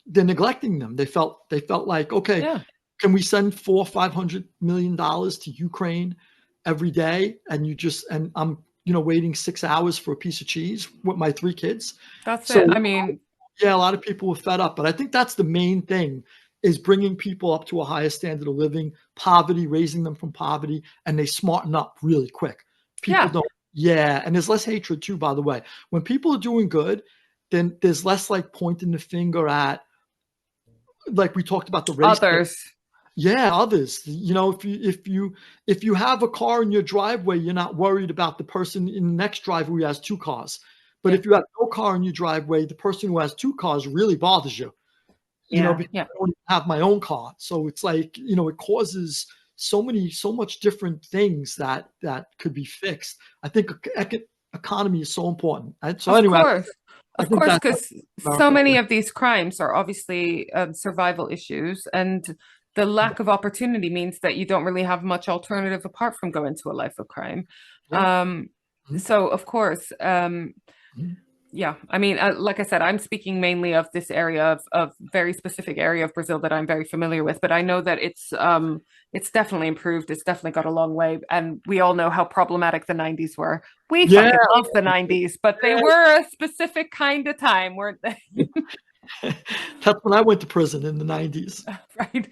they're neglecting them. They felt like, okay, can we send $400 or $500 million to Ukraine every day? And I'm, waiting 6 hours for a piece of cheese with my 3 kids. That's it. I mean, a lot of people were fed up, but I think that's the main thing, is bringing people up to a higher standard of living, raising them from poverty, and they smarten up really quick. People don't. Yeah. And there's less hatred too, by the way. When people are doing good, then there's less like pointing the finger at, like we talked about, the race. Others. Yeah, others. If you have a car in your driveway, you're not worried about the person in the next driveway who has 2 cars. But if you have no car in your driveway, the person who has 2 cars really bothers you. Because I don't have my own car. So it's like, it causes so much different things that could be fixed. I think economy is so important. Of course, because so many of these crimes are obviously survival issues, and the lack of opportunity means that you don't really have much alternative apart from going to a life of crime. So, of course, I mean, like I said, I'm speaking mainly of this area of very specific area of Brazil that I'm very familiar with, but I know that it's definitely improved. It's definitely got a long way. And we all know how problematic the 90s were. We fucking love the 90s, but they were a specific kind of time, weren't they? That's when I went to prison, in the 90s. Right.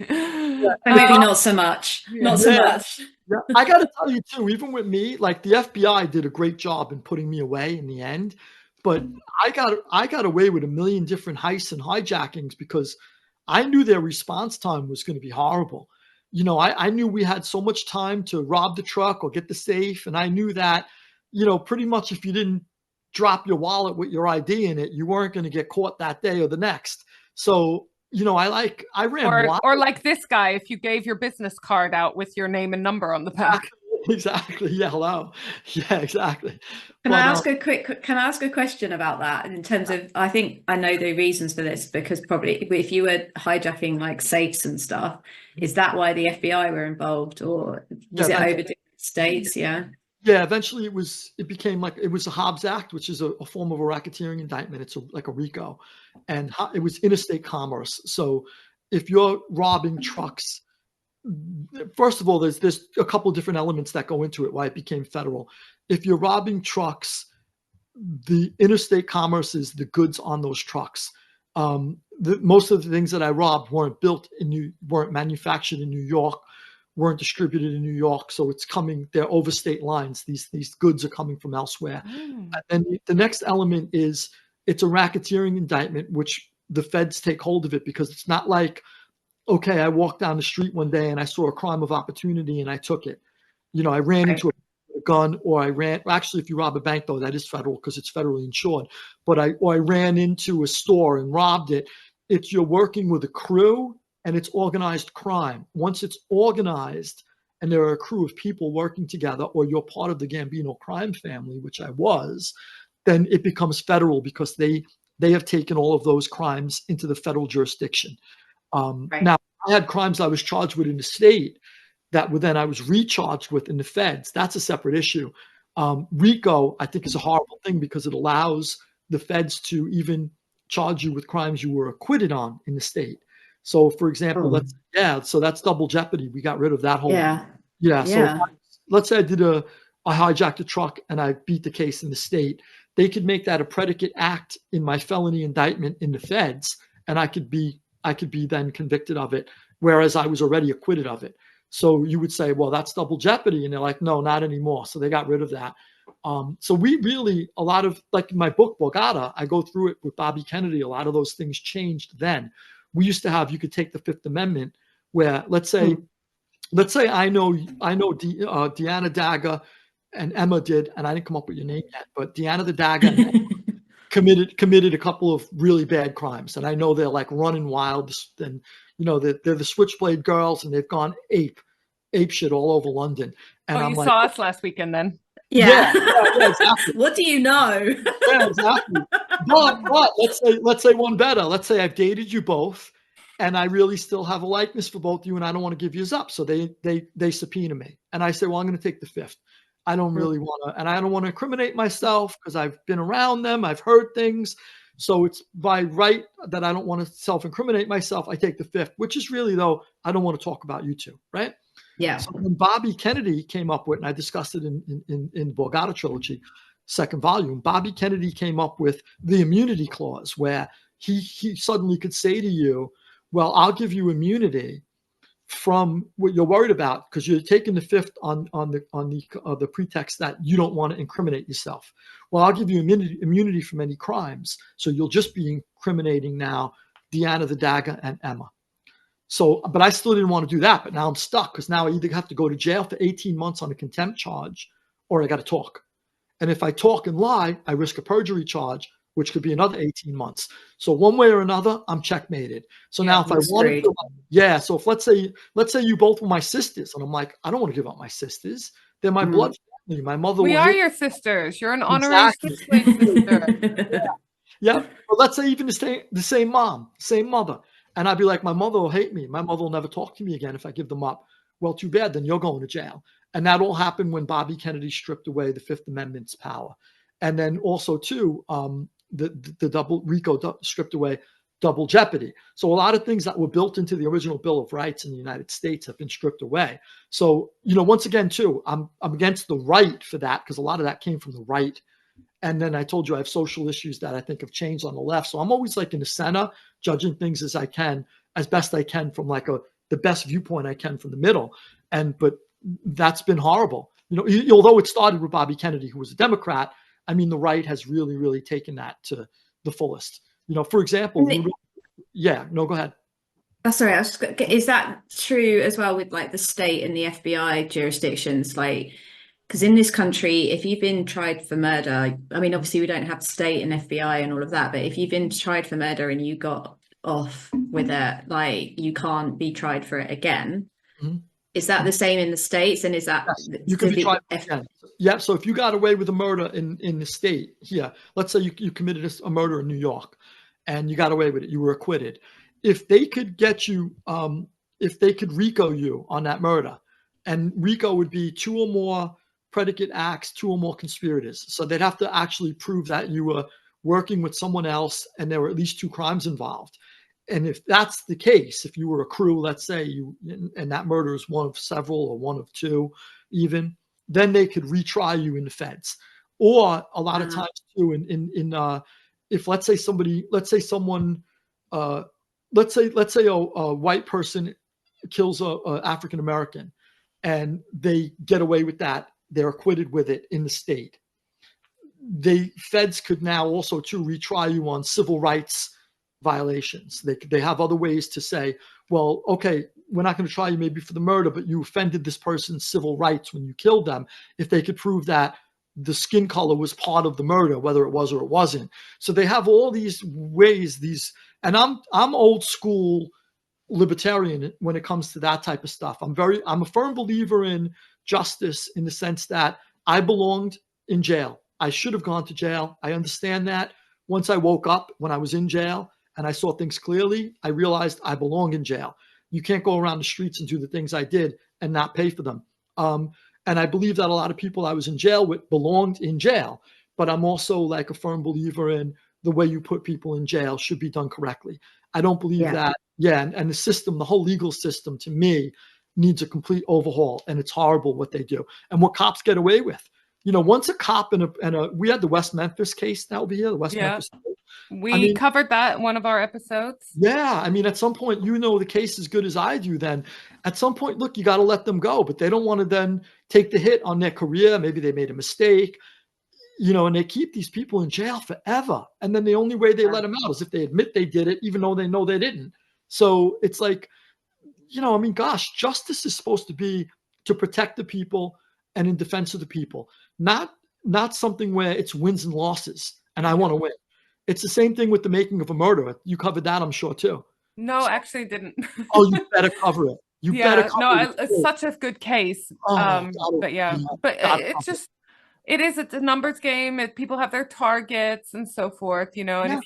Maybe not so much. Not so much. Yeah. I got to tell you too, even with me, like the FBI did a great job in putting me away in the end. But I got away with a million different heists and hijackings because I knew their response time was going to be horrible. I knew we had so much time to rob the truck or get the safe. And I knew that, pretty much if you didn't drop your wallet with your ID in it, you weren't going to get caught that day or the next. So, I ran wild. Or like this guy, if you gave your business card out with your name and number on the back. Exactly. Yeah. Hello. Yeah, exactly. Can I ask a question about that in terms of, I think I know the reasons for this, because probably if you were hijacking like safes and stuff, is that why the FBI were involved, or was it over different states? Yeah. Yeah. Eventually it became like, it was a Hobbs Act, which is a form of a racketeering indictment. It's like a RICO, and it was interstate commerce. So if you're robbing trucks, first of all, there's a couple of different elements that go into it, why it became federal. If you're robbing trucks, the interstate commerce is the goods on those trucks. Most of the things that I robbed weren't manufactured in New York, weren't distributed in New York. So they're over state lines. These goods are coming from elsewhere. And the next element is it's a racketeering indictment, which the feds take hold of it, because it's not like, okay, I walked down the street one day and I saw a crime of opportunity and I took it. I ran into a gun, or actually, if you rob a bank, though, that is federal because it's federally insured. But I ran into a store and robbed it. You're working with a crew, and it's organized crime. Once it's organized and there are a crew of people working together, or you're part of the Gambino crime family, which I was, then it becomes federal because they have taken all of those crimes into the federal jurisdiction. Now, I had crimes I was charged with in the state that I was recharged with in the feds. That's a separate issue. RICO, I think, is a horrible thing because it allows the feds to even charge you with crimes you were acquitted on in the state. So, for example, so that's double jeopardy. We got rid of that whole. Yeah. Yeah. So Yeah. let's say I hijacked a truck and I beat the case in the state. They could make that a predicate act in my felony indictment in the feds, and I could be then convicted of it, whereas I was already acquitted of it. So you would say, well, that's double jeopardy, and they're like, no, not anymore. So they got rid of that. So we really, a lot of, like in my book Borgata, I go through it with Bobby Kennedy. A lot of those things changed then. We used to have, you could take the Fifth Amendment, where let's say I know Deanna Daga and Emma did, and I didn't come up with your name yet, but Deanna the Daga and Emma committed a couple of really bad crimes, and I know they're like running wild, and they're the Switchblade girls, and they've gone ape shit all over London. And I'm like, saw us last weekend then. Yeah. Exactly. What do you know? Yeah, exactly. But let's say one better. Let's say I've dated you both, and I really still have a likeness for both of you, and I don't want to give yours up. So they subpoena me, and I say, well, I'm going to take the Fifth. I don't really want to, and I don't want to incriminate myself because I've been around them. I've heard things. So it's by right that I don't want to self-incriminate myself. I take the Fifth, which is really, though, I don't want to talk about you two, right? Yeah. So when Bobby Kennedy came up with, and I discussed it in Borgata Trilogy, second volume, Bobby Kennedy came up with the immunity clause, where he suddenly could say to you, well, I'll give you immunity from what you're worried about because you're taking the Fifth on the pretext that you don't want to incriminate yourself. Well, I'll give you immunity from any crimes, so you'll just be incriminating now Deanna the Daga and Emma. So, but I still didn't want to do that. But now I'm stuck because now I either have to go to jail for 18 months on a contempt charge, or I got to talk. And if I talk and lie, I risk a perjury charge, which could be another 18 months. So one way or another, I'm checkmated. So now if I wanted to, so if let's say you both were my sisters, and I'm like, I don't want to give up my sisters. They're my blood family. My mother. We are your sisters. You're an honorary Switchblade sister. Yeah. But let's say even the same mom, same mother. And I'd be like, my mother will hate me. My mother will never talk to me again if I give them up. Well, too bad. Then you're going to jail. And that all happened when Bobby Kennedy stripped away the Fifth Amendment's power. And then also, too, the double RICO stripped away double jeopardy. So a lot of things that were built into the original Bill of Rights in the United States have been stripped away. So, once again, too, I'm against the right for that because a lot of that came from the right. And then I told you I have social issues that I think have changed on the left. So I'm always like in the center, judging things as best I can from like the best viewpoint I can from the middle. But that's been horrible. Although it started with Bobby Kennedy, who was a Democrat, I mean, the right has really, really taken that to the fullest. For example, go ahead. That's all right. Is that true as well with like the state and the FBI jurisdictions? Like, because in this country, if you've been tried for murder, I mean, obviously we don't have the state and FBI and all of that, but if you've been tried for murder and you got off with it, like you can't be tried for it again. Mm-hmm. Is that the same in the States? And is that you can be tried again? Yeah. So if you got away with a murder in the state here, let's say you committed a murder in New York and you got away with it, you were acquitted. If they could get you, if they could RICO you on that murder, and RICO would be 2 or more predicate acts, 2 or more conspirators. So they'd have to actually prove that you were working with someone else and there were at least 2 crimes involved. And if that's the case, if you were a crew, let's say and that murder is one of several or one of 2 even, then they could retry you in the feds. Or a lot of times too, if let's say a white person kills a African American and they get away with that, they're acquitted with it in the state. Feds could now also too retry you on civil rights violations. They have other ways to say, well, okay, we're not going to try you maybe for the murder, but you offended this person's civil rights when you killed them. If they could prove that the skin color was part of the murder, whether it was or it wasn't. So they have all these ways, and I'm old school libertarian when it comes to that type of stuff. I'm a firm believer in justice in the sense that I belonged in jail. I should have gone to jail. I understand that. Once I woke up when I was in jail and I saw things clearly, I realized I belong in jail. You can't go around the streets and do the things I did and not pay for them. And I believe that a lot of people I was in jail with belonged in jail, but I'm also like a firm believer in the way you put people in jail should be done correctly. I don't believe that. Yeah. And the system, the whole legal system to me, needs a complete overhaul, and it's horrible what they do and what cops get away with. Once a cop we had the West Memphis case that will be here, the West Memphis. We covered that in one of our episodes. Yeah. I mean, at some point, the case as good as I do, then at some point, look, you got to let them go, but they don't want to then take the hit on their career. Maybe they made a mistake, and they keep these people in jail forever. And then the only way they let them out is if they admit they did it, even though they know they didn't. So it's like, I mean, gosh, justice is supposed to be to protect the people and in defense of the people, not something where it's wins and losses and I want to win. It's the same thing with the making of a murder. You covered that, I'm sure, too. No, actually didn't. Oh, you better cover it. You better cover it. It's such a good case. It is a numbers game. People have their targets and so forth, and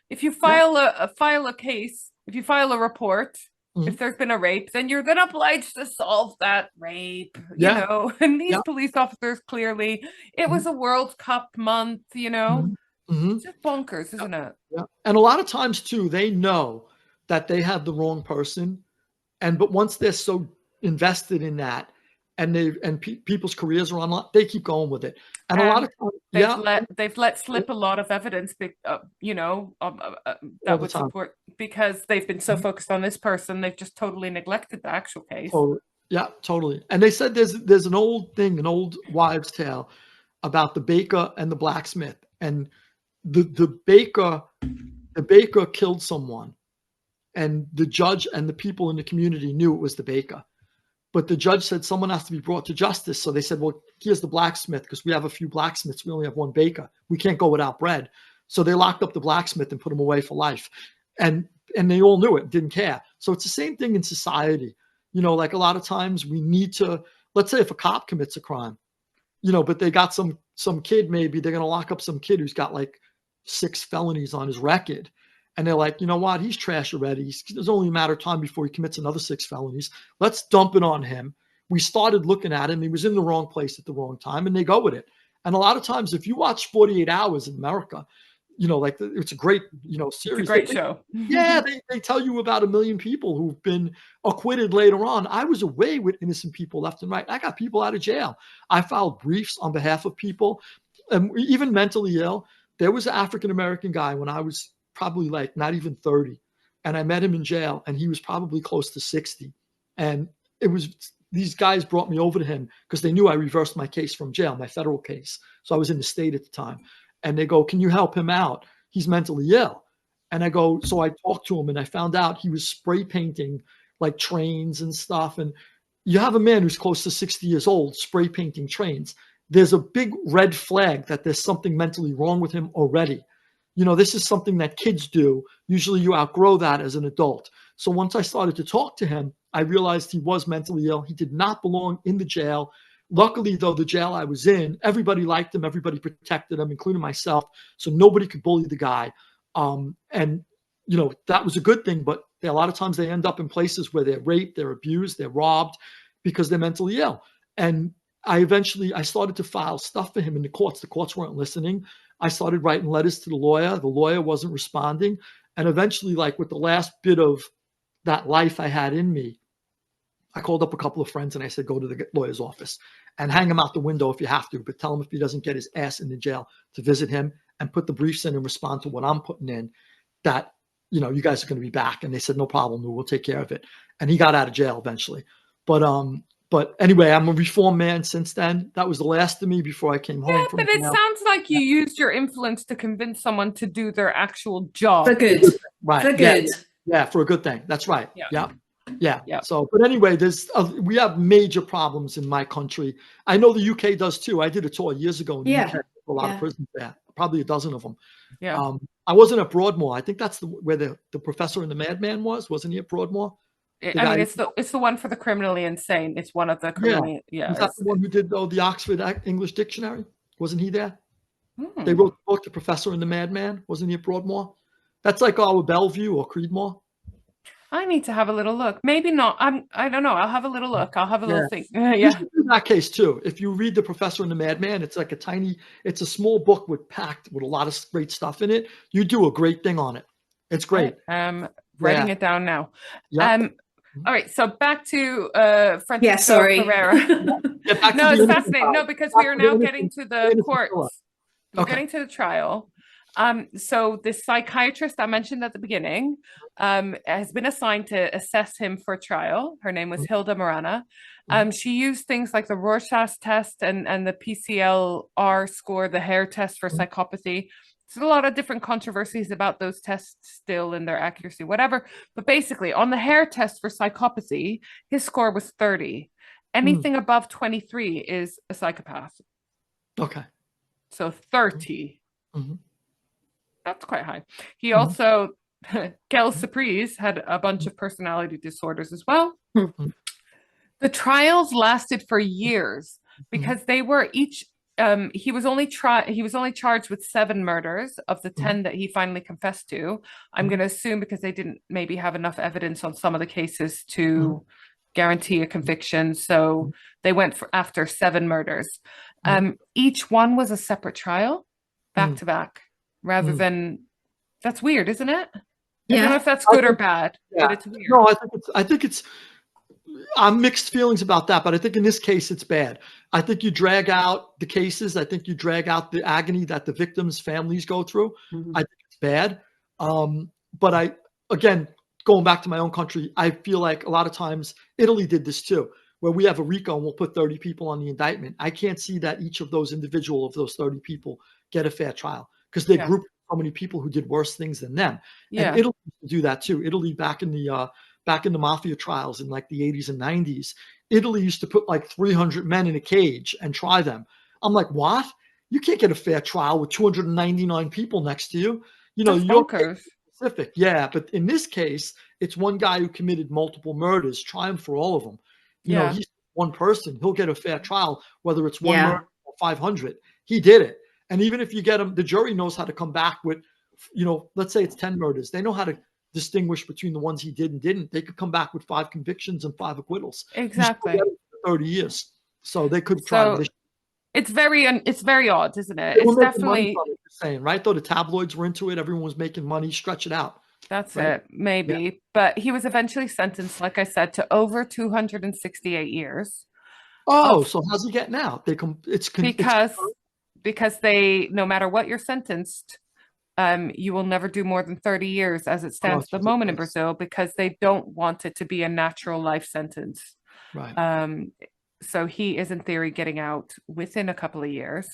if you file a case, if you file a report, if there's been a rape, then you're then obliged to solve that rape, and these police officers, clearly, it was a World Cup month, It's just bonkers, isn't it? Yeah. And a lot of times too, they know that they have the wrong person, but once they're so invested in that, and people's careers are on, they keep going with it. And a lot of times, they've let slip a lot of evidence, that would support, because they've been so focused on this person, they've just totally neglected the actual case. Totally. Yeah, totally. And they said there's an old wives' tale about the baker and the blacksmith, and the baker killed someone, and the judge and the people in the community knew it was the baker. But the judge said someone has to be brought to justice. So they said, well, here's the blacksmith, because we have a few blacksmiths. We only have one baker. We can't go without bread. So they locked up the blacksmith and put him away for life. And they all knew it, didn't care. So it's the same thing in society. Like a lot of times we need to, let's say if a cop commits a crime, but they got some kid, maybe they're going to lock up some kid who's got like 6 felonies on his record. And they're like, you know what? He's trash already. It's only a matter of time before he commits another 6 felonies. Let's dump it on him. We started looking at him. He was in the wrong place at the wrong time, and they go with it. And a lot of times, if you watch 48 Hours in America, it's a great, series. It's a great show. Yeah, they tell you about 1 million people who've been acquitted later on. I was away with innocent people left and right. I got people out of jail. I filed briefs on behalf of people, even mentally ill. There was an African-American guy when I was probably like not even 30. And I met him in jail, and he was probably close to 60. And these guys brought me over to him because they knew I reversed my case from jail, my federal case. So I was in the state at the time. And they go, can you help him out? He's mentally ill. And I go, so I talked to him, and I found out he was spray painting like trains and stuff. And you have a man who's close to 60 years old spray painting trains. There's a big red flag that there's something mentally wrong with him already. This is something that kids do. Usually you outgrow that as an adult. So once I started to talk to him, I realized he was mentally ill. He did not belong in the jail. Luckily, though, the jail I was in, everybody liked him. Everybody protected him, including myself. So nobody could bully the guy. And that was a good thing. But a lot of times they end up in places where they're raped, they're abused, they're robbed because they're mentally ill. And I started to file stuff for him in the courts. The courts weren't listening. I started writing letters to the lawyer. The lawyer wasn't responding. And eventually, like with the last bit of that life I had in me, I called up a couple of friends and I said, go to the lawyer's office and hang him out the window if you have to, but tell him if he doesn't get his ass in the jail to visit him and put the briefs in and respond to what I'm putting in, that, you guys are going to be back. And they said, no problem, we'll take care of it. And he got out of jail eventually. But anyway, I'm a reformed man since then. That was the last of me before I came home from jail. But it sounds like you used your influence to convince someone to do their actual job. For good. Right. For good. Yeah, for a good thing. That's right. Yeah. So, but anyway, we have major problems in my country. I know the UK does too. I did a tour years ago in the UK. A lot of prisons there, probably a dozen of them. Yeah. I wasn't at Broadmoor. I think that's where the professor and the madman wasn't he at Broadmoor? It's the one for the criminally insane. It's one of the criminally. Yeah. Is that the one who did the Oxford English Dictionary? Wasn't he there? They wrote the book, The Professor and the Madman. Wasn't he at Broadmoor? That's like our Bellevue or Creedmoor. I need to have a little look. Maybe not. I don't know. I'll have a little look. I'll have a little think. In that case too, if you read The Professor and the Madman, it's like it's a small book packed with a lot of great stuff in it. You do a great thing on it. It's great. Writing it down now. Yep. All right, so back to Francisco Yeah, sorry. Pereira. No, it's fascinating. No, because we are now getting to the courts. We're getting to the trial. So the psychiatrist I mentioned at the beginning has been assigned to assess him for trial. Her name was Hilda Morana. She used things like the Rorschach test and the PCLR score, the hair test for psychopathy. There's a lot of different controversies about those tests still and their accuracy, whatever. But basically, on the hair test for psychopathy, his score was 30. Anything above 23 is a psychopath. Okay. So 30. That's quite high. He also, Quelle Surprise, had a bunch of personality disorders as well. The trials lasted for years because they were each he was only charged with 7 murders of the 10 that he finally confessed to. I'm going to assume because they didn't maybe have enough evidence on some of the cases to guarantee a conviction, so they went after 7 murders. Each one was a separate trial, back to back, rather than. That's weird, isn't it? I don't know if that's good or bad, but it's weird. No, I think it's I'm mixed feelings about that, but I think in this case it's bad. I think you drag out the cases. I think you drag out the agony that the victims' families go through. I think it's bad. But again, going back to my own country, I feel like a lot of times Italy did this too, where we have a RICO and we'll put 30 people on the indictment. I can't see that each of those 30 people get a fair trial because they grouped so many people who did worse things than them. And Italy used to do that too. Italy back in the mafia trials in like the 80s and 90s, Italy used to put like 300 men in a cage and try them. I'm like, what? You can't get a fair trial with 299 people next to you. You know, you're specific. Yeah, but in this case, it's one guy who committed multiple murders. Try him for all of them. You know, he's one person. He'll get a fair trial, whether it's one murder or 500. He did it. And even if you get him, the jury knows how to come back with, you know, let's say it's 10 murders. They know how to distinguish between the ones he did and didn't. They could come back with 5 convictions and 5 acquittals. Exactly. 30 years. So they could try this. It's very odd, isn't it? It's definitely saying, right? Though the tabloids were into it, everyone was making money. Stretch it out. That's it, maybe. Yeah. But he was eventually sentenced, like I said, to over 268 years. Oh, so how's he getting out? Because they, no matter what you're sentenced, you will never do more than 30 years as it stands at the moment in Brazil, because they don't want it to be a natural life sentence. Right. So he is in theory getting out within a couple of years.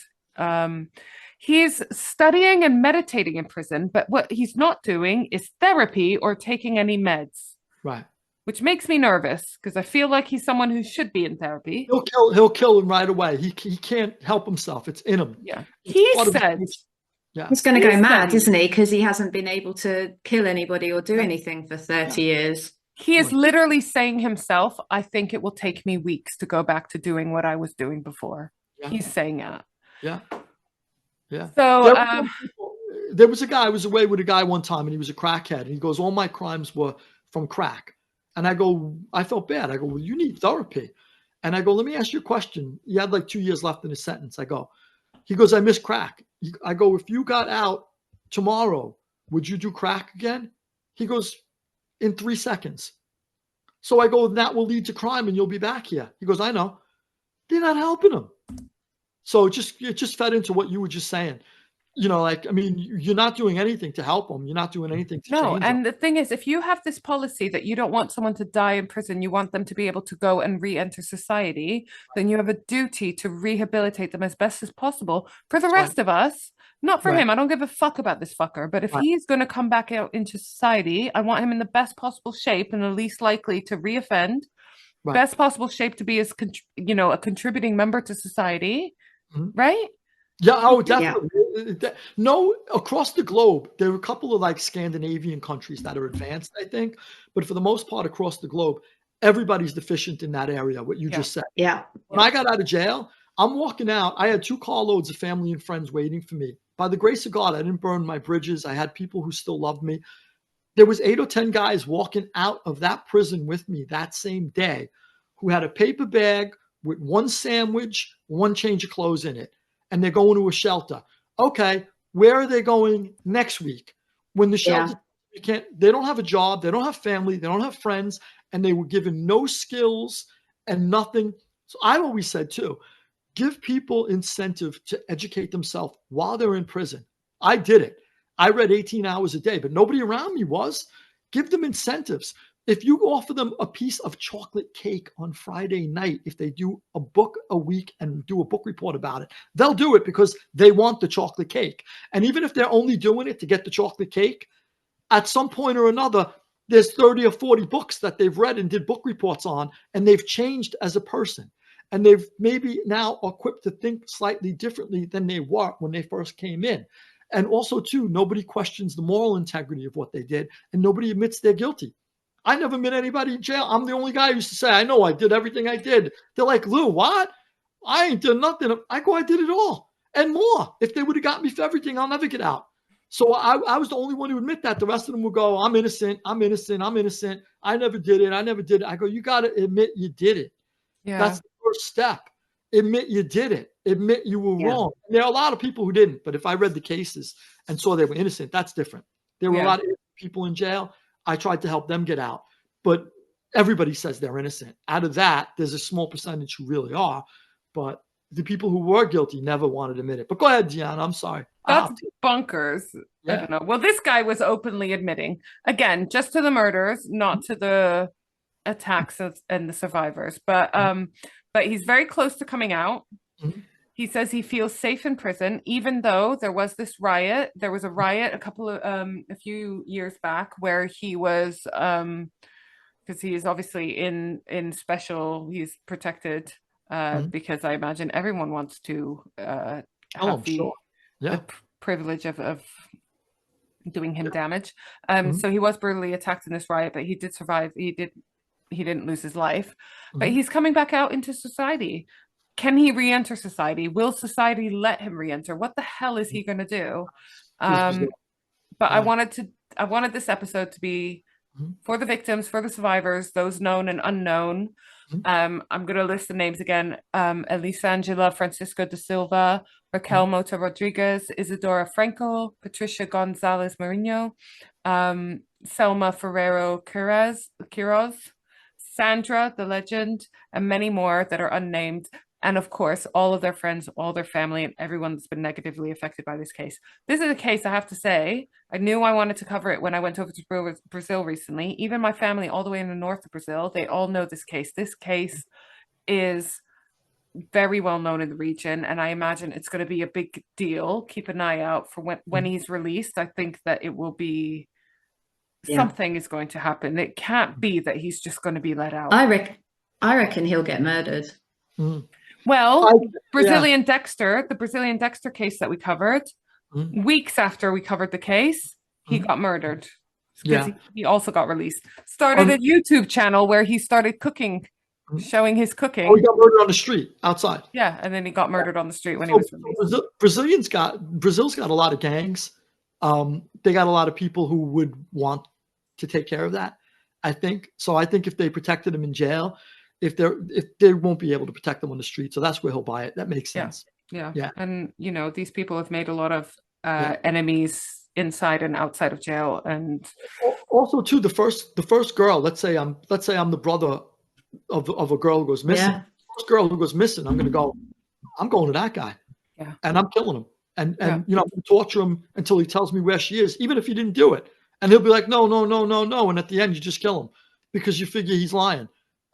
He's studying and meditating in prison, but what he's not doing is therapy or taking any meds. Right. Which makes me nervous because I feel like he's someone who should be in therapy. He'll kill him right away. He can't help himself. It's in him. Yeah. He said he's going to go mad, isn't he? Because he hasn't been able to kill anybody or do anything for 30 years. He is literally saying himself, I think it will take me weeks to go back to doing what I was doing before. Yeah. He's saying that. Yeah. Yeah. So there was a guy, I was away with a guy one time and he was a crackhead. And he goes, all my crimes were from crack. And I go, I felt bad. I go, well, you need therapy. And I go, let me ask you a question. He had like 2 years left in his sentence. He goes, I miss crack. I go, if you got out tomorrow, would you do crack again? He goes, in 3 seconds. So I go, that will lead to crime and you'll be back here. He goes, I know. They're not helping him. So it just fed into what you were just saying. You know, like, I mean, you're not doing anything to help them. You're not doing anything to change them. And the thing is, if you have this policy that you don't want someone to die in prison, you want them to be able to go and re-enter society, then you have a duty to rehabilitate them as best as possible for the rest of us. Not for him. I don't give a fuck about this fucker. But if he's going to come back out into society, I want him in the best possible shape and the least likely to reoffend. Best possible shape to be as a contributing member to society. Right? Yeah, oh, definitely. Yeah. No, across the globe, there are a couple of like Scandinavian countries that are advanced, I think. But for the most part, across the globe, everybody's deficient in that area, what you just said. Yeah. When I got out of jail, I'm walking out. I had 2 carloads of family and friends waiting for me. By the grace of God, I didn't burn my bridges. I had people who still loved me. There was 8 or 10 guys walking out of that prison with me that same day who had a paper bag with 1 sandwich, 1 change of clothes in it. And they're going to a shelter. Okay, where are they going next week? When the shelter They don't have a job, they don't have family, they don't have friends, and they were given no skills and nothing. So I've always said too, give people incentive to educate themselves while they're in prison. I did it. I read 18 hours a day, but nobody around me was. Give them incentives. If you offer them a piece of chocolate cake on Friday night, if they do a book a week and do a book report about it, they'll do it because they want the chocolate cake. And even if they're only doing it to get the chocolate cake, at some point or another, there's 30 or 40 books that they've read and did book reports on, and they've changed as a person. And they've maybe now equipped to think slightly differently than they were when they first came in. And also, too, nobody questions the moral integrity of what they did, and nobody admits they're guilty. I never met anybody in jail. I'm the only guy who used to say, I know I did everything I did. They're like, Lou, what? I ain't done nothing. I did it all and more. If they would have got me for everything, I'll never get out. So I was the only one who admit that. The rest of them would go, I'm innocent. I'm innocent. I'm innocent. I never did it. I never did it. I go, you got to admit you did it. Yeah. That's the first step. Admit you did it. Admit you were wrong. And there are a lot of people who didn't. But if I read the cases and saw they were innocent, that's different. There were a lot of people in jail. I tried to help them get out. But everybody says they're innocent. Out of that, there's a small percentage who really are. But the people who were guilty never wanted to admit it. But go ahead, Deanna. I'm sorry. That's bonkers. Yeah. I don't know. Well, this guy was openly admitting, again, just to the murders, not to the attacks and the survivors. But he's very close to coming out. Mm-hmm. He says he feels safe in prison, even though there was this riot. There was a riot a few years back where he was, because he is obviously in special, he's protected. Because I imagine everyone wants to have the privilege of doing him damage. So he was brutally attacked in this riot, but he did survive. He didn't lose his life, but he's coming back out into society. Can he re-enter society? Will society let him re-enter? What the hell is he going to do? But I wanted this episode to be for the victims, for the survivors, those known and unknown. I'm going to list the names again. Elisangela Francisco da Silva, Raquel Mota Rodriguez, Isadora Franco, Patricia Gonzalez Marino, Selma Ferrero Quiroz, Sandra, the legend, and many more that are unnamed. And of course, all of their friends, all their family, and everyone that's been negatively affected by this case. This is a case, I have to say, I knew I wanted to cover it when I went over to Brazil recently. Even my family all the way in the north of Brazil, they all know this case. This case is very well known in the region, and I imagine it's going to be a big deal. Keep an eye out for when he's released. I think that it will be, something is going to happen. It can't be that he's just going to be let out. I reckon he'll get murdered. Well, Brazilian Dexter, the Brazilian Dexter case that we covered, weeks after we covered the case, he got murdered. He also got released. Started a YouTube channel where he started cooking, showing his cooking. Oh, he got murdered on the street outside. Yeah, and then he got murdered on the street when he was released. Brazil's got a lot of gangs. They got a lot of people who would want to take care of that, I think. So I think if they protected him in jail, if they won't be able to protect them on the street, so that's where he'll buy it. That makes sense. Yeah. And these people have made a lot of enemies inside and outside of jail. And also too, the first girl. Let's say I'm the brother of a girl who goes missing. Yeah. First girl who goes missing, I'm going to that guy. Yeah. And I'm killing him. And I'm going to torture him until he tells me where she is, even if he didn't do it. And he'll be like, no. And at the end, you just kill him because you figure he's lying.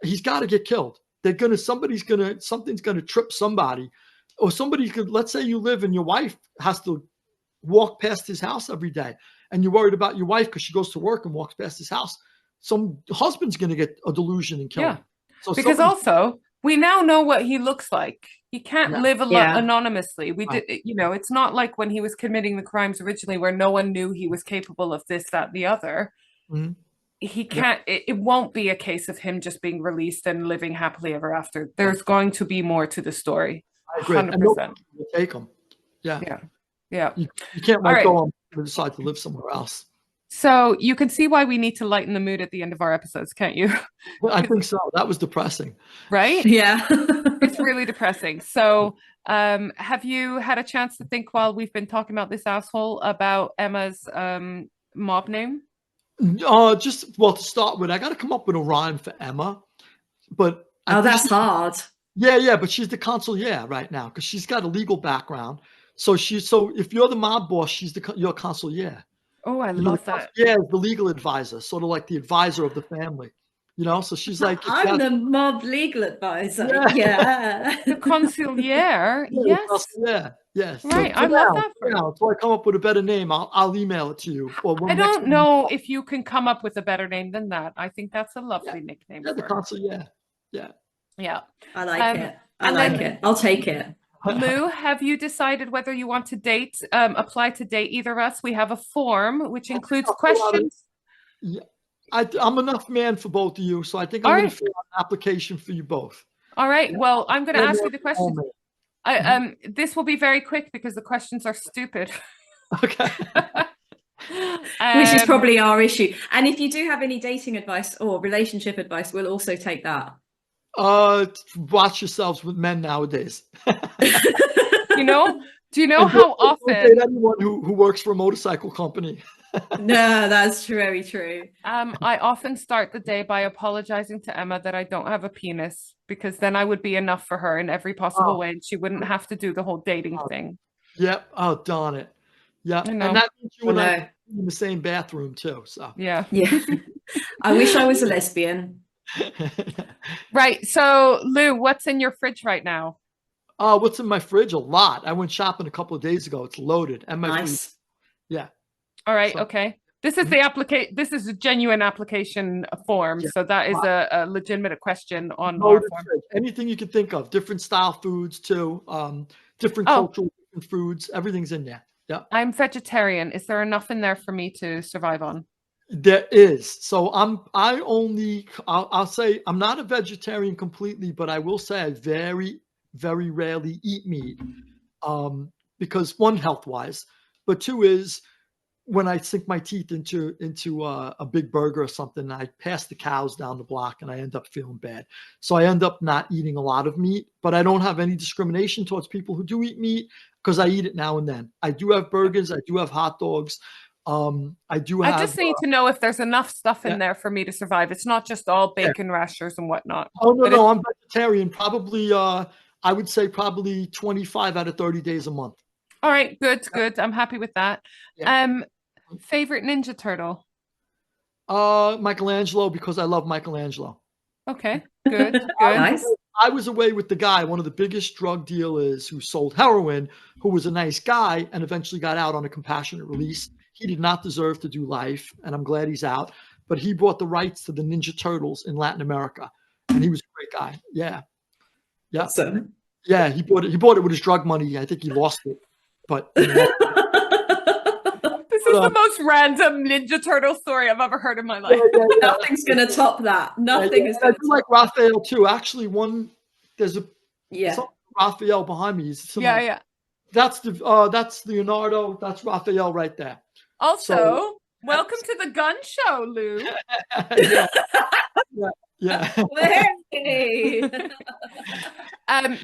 He's got to get killed. Something's gonna trip somebody, or somebody could. Let's say you live and your wife has to walk past his house every day, and you're worried about your wife because she goes to work and walks past his house. Some husband's gonna get a delusion and kill him. So because also we now know what he looks like. He can't live anonymously. We did, it's not like when he was committing the crimes originally, where no one knew he was capable of this, that, the other. He can't, it won't be a case of him just being released and living happily ever after. There's going to be more to the story. I agree. 100%. Take him. Yeah. You can't go on and decide to live somewhere else. So you can see why we need to lighten the mood at the end of our episodes, can't you? Well, I think so. That was depressing. Right? Yeah. It's really depressing. So have you had a chance to think while we've been talking about this asshole about Emma's mob name? Just well, to start with, I got to come up with a rhyme for Emma, but Oh, that's hard. Yeah, but she's the consigliere right now because she's got a legal background. So if you're the mob boss, your consigliere. Oh, I love that. Yeah, the legal advisor, sort of like the advisor of the family. So she's like, I'm the mob legal advisor. Yeah. Yeah. The consigliere. Yes. Yeah. Yes. Right. So I love that. until I come up with a better name, I'll email it to you. I don't know if you can come up with a better name than that. I think that's a lovely nickname. Yeah, the consigliere. Yeah. Yeah. I like it. I like it. I'll take it. Lou, have you decided whether you want to apply to date either of us? We have a form which includes questions. Yeah. I'm enough man for both of you, so I think I'm going to fill out an application for you both. All right. Yeah. Well, I'm going to ask you the questions. This will be very quick because the questions are stupid. Okay. Which is probably our issue. And if you do have any dating advice or relationship advice, we'll also take that. Watch yourselves with men nowadays. Do you know how often date anyone who works for a motorcycle company? No, that's very true. I often start the day by apologizing to Emma that I don't have a penis, because then I would be enough for her in every possible way, and she wouldn't have to do the whole dating thing. Yep. Oh, darn it. Yeah. And that means you and I in the same bathroom too. So yeah. I wish I was a lesbian. Right. So Lou, what's in your fridge right now? What's in my fridge? A lot. I went shopping a couple of days ago. It's loaded. And my food. Yeah. All right. Okay. This is the application. This is a genuine application form. Yeah. So that is a legitimate question on our form. Anything you can think of. Different style foods too. Different cultural different foods. Everything's in there. Yeah. I'm vegetarian. Is there enough in there for me to survive on? There is. So I'll say I'm not a vegetarian completely, but I will say I very, very rarely eat meat. Because one, health-wise, but two is when I sink my teeth into a big burger or something, I pass the cows down the block and I end up feeling bad. So I end up not eating a lot of meat, but I don't have any discrimination towards people who do eat meat because I eat it now and then. I do have burgers. I do have hot dogs. I just need to know if there's enough stuff in there for me to survive. It's not just all bacon rashers and whatnot. Oh, no, I'm vegetarian. Probably, I would say probably 25 out of 30 days a month. All right, good. I'm happy with that. Yeah. Favorite Ninja Turtle? Michelangelo, because I love Michelangelo. Okay, good. Nice. I was away with the guy, one of the biggest drug dealers who sold heroin, who was a nice guy and eventually got out on a compassionate release. He did not deserve to do life, and I'm glad he's out. But he bought the rights to the Ninja Turtles in Latin America, and he was a great guy. Yeah. Awesome. Yeah, he bought it with his drug money. I think he lost it, but. This is the most random Ninja Turtle story I've ever heard in my life. Yeah. Nothing's gonna top that. Nothing is. I do like Raphael too. Actually, there's a Raphael behind me. Yeah. That's Leonardo. That's Raphael right there. Also, welcome to the gun show, Lou. Yeah.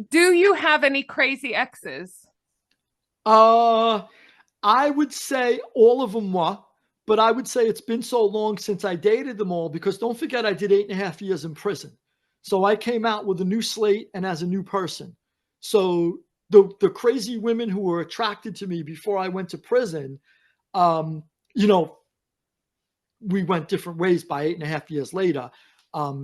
Do you have any crazy exes? I would say all of them were, but I would say it's been so long since I dated them all because don't forget I did 8.5 years in prison. So I came out with a new slate and as a new person. So the crazy women who were attracted to me before I went to prison, we went different ways by 8.5 years later.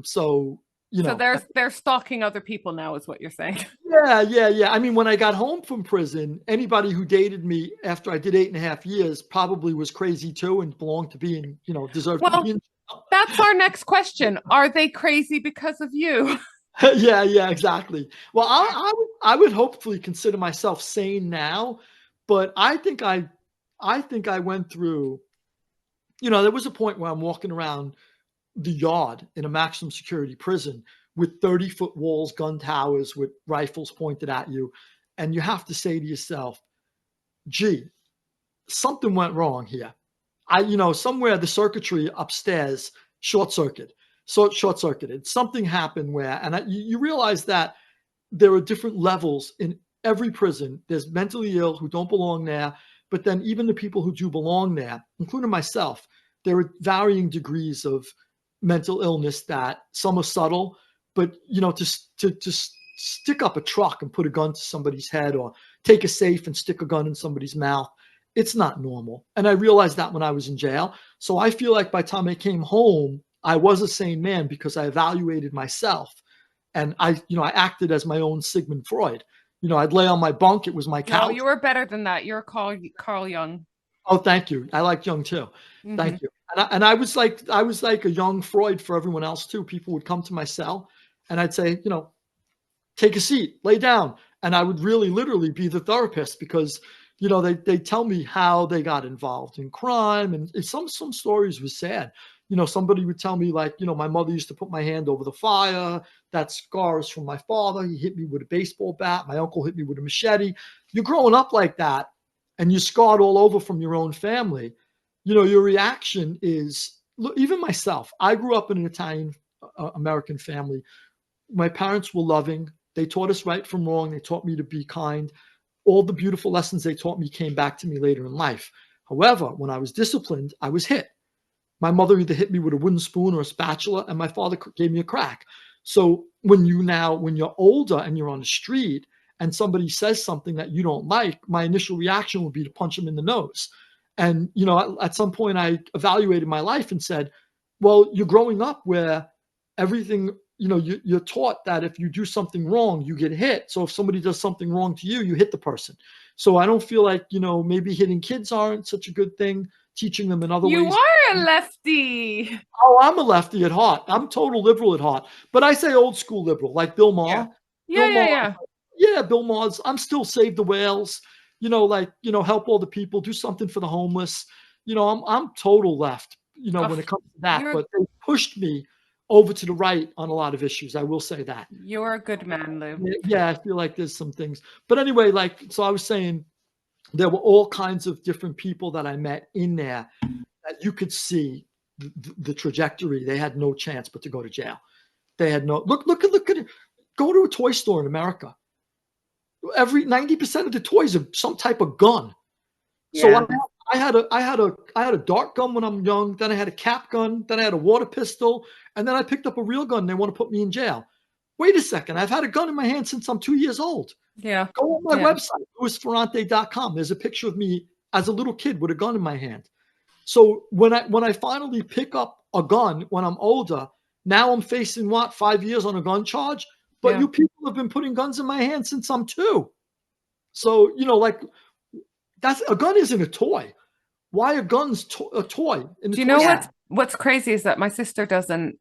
So they're stalking other people now is what you're saying. Yeah. I mean, when I got home from prison, anybody who dated me after I did 8.5 years probably was crazy too and belonged to being, deserved to be in jail. That's our next question. Are they crazy because of you? Yeah, exactly. Well, I would hopefully consider myself sane now, but I think I went through, there was a point where I'm walking around the yard in a maximum security prison with 30-foot walls, gun towers with rifles pointed at you. And you have to say to yourself, gee, something went wrong here. Somewhere the circuitry upstairs short-circuited. Something happened where, and you realize that there are different levels in every prison. There's mentally ill who don't belong there, but then even the people who do belong there, including myself, there are varying degrees of mental illness that some are subtle, but to stick up a truck and put a gun to somebody's head or take a safe and stick a gun in somebody's mouth, it's not normal. And I realized that when I was in jail. So I feel like by the time I came home, I was a sane man because I evaluated myself, and I acted as my own Sigmund Freud. I'd lay on my bunk. It was my couch. No, you were better than that. You're Carl Jung. Oh, thank you. I like Jung too. Thank you. And I was like a young Freud for everyone else too. People would come to my cell, and I'd say, take a seat, lay down, and I would really literally be the therapist because they tell me how they got involved in crime, and some stories were sad. Somebody would tell me like, my mother used to put my hand over the fire. That scar is from my father. He hit me with a baseball bat. My uncle hit me with a machete. You're growing up like that, and you're scarred all over from your own family. Your reaction is, look, even myself, I grew up in an Italian American family. My parents were loving. They taught us right from wrong. They taught me to be kind. All the beautiful lessons they taught me came back to me later in life. However, when I was disciplined, I was hit. My mother either hit me with a wooden spoon or a spatula, and my father gave me a crack. So when you're older and you're on the street and somebody says something that you don't like, my initial reaction would be to punch them in the nose. And, at some point I evaluated my life and said, well, you're growing up where everything, you're taught that if you do something wrong, you get hit. So if somebody does something wrong to you, you hit the person. So I don't feel like, maybe hitting kids aren't such a good thing. Teaching them in other ways. You are a lefty. Oh, I'm a lefty at heart. I'm total liberal at heart. But I say old school liberal, like Bill Maher. Yeah. Yeah, Bill Maher's. I'm still save the whales. Help all the people, do something for the homeless. I'm total left, when it comes to that. But they pushed me over to the right on a lot of issues. I will say that. You're a good man, Lou. Yeah, I feel like there's some things. But anyway, so I was saying, there were all kinds of different people that I met in there that you could see the trajectory. They had no chance but to go to jail. They had no look at it. Go to a toy store in America. 90% of the toys are some type of gun. Yeah. So I had a dart gun when I'm young. Then I had a cap gun. Then I had a water pistol, and then I picked up a real gun. And they want to put me in jail. Wait a second. I've had a gun in my hand since I'm 2 years old. Yeah. Go on my website, louisferrante.com. There's a picture of me as a little kid with a gun in my hand. So when I finally pick up a gun when I'm older, now I'm facing 5 years on a gun charge. But you people have been putting guns in my hand since I'm 2. So, that's a gun isn't a toy. Why are guns a toy? Do you know what's crazy is that my sister doesn't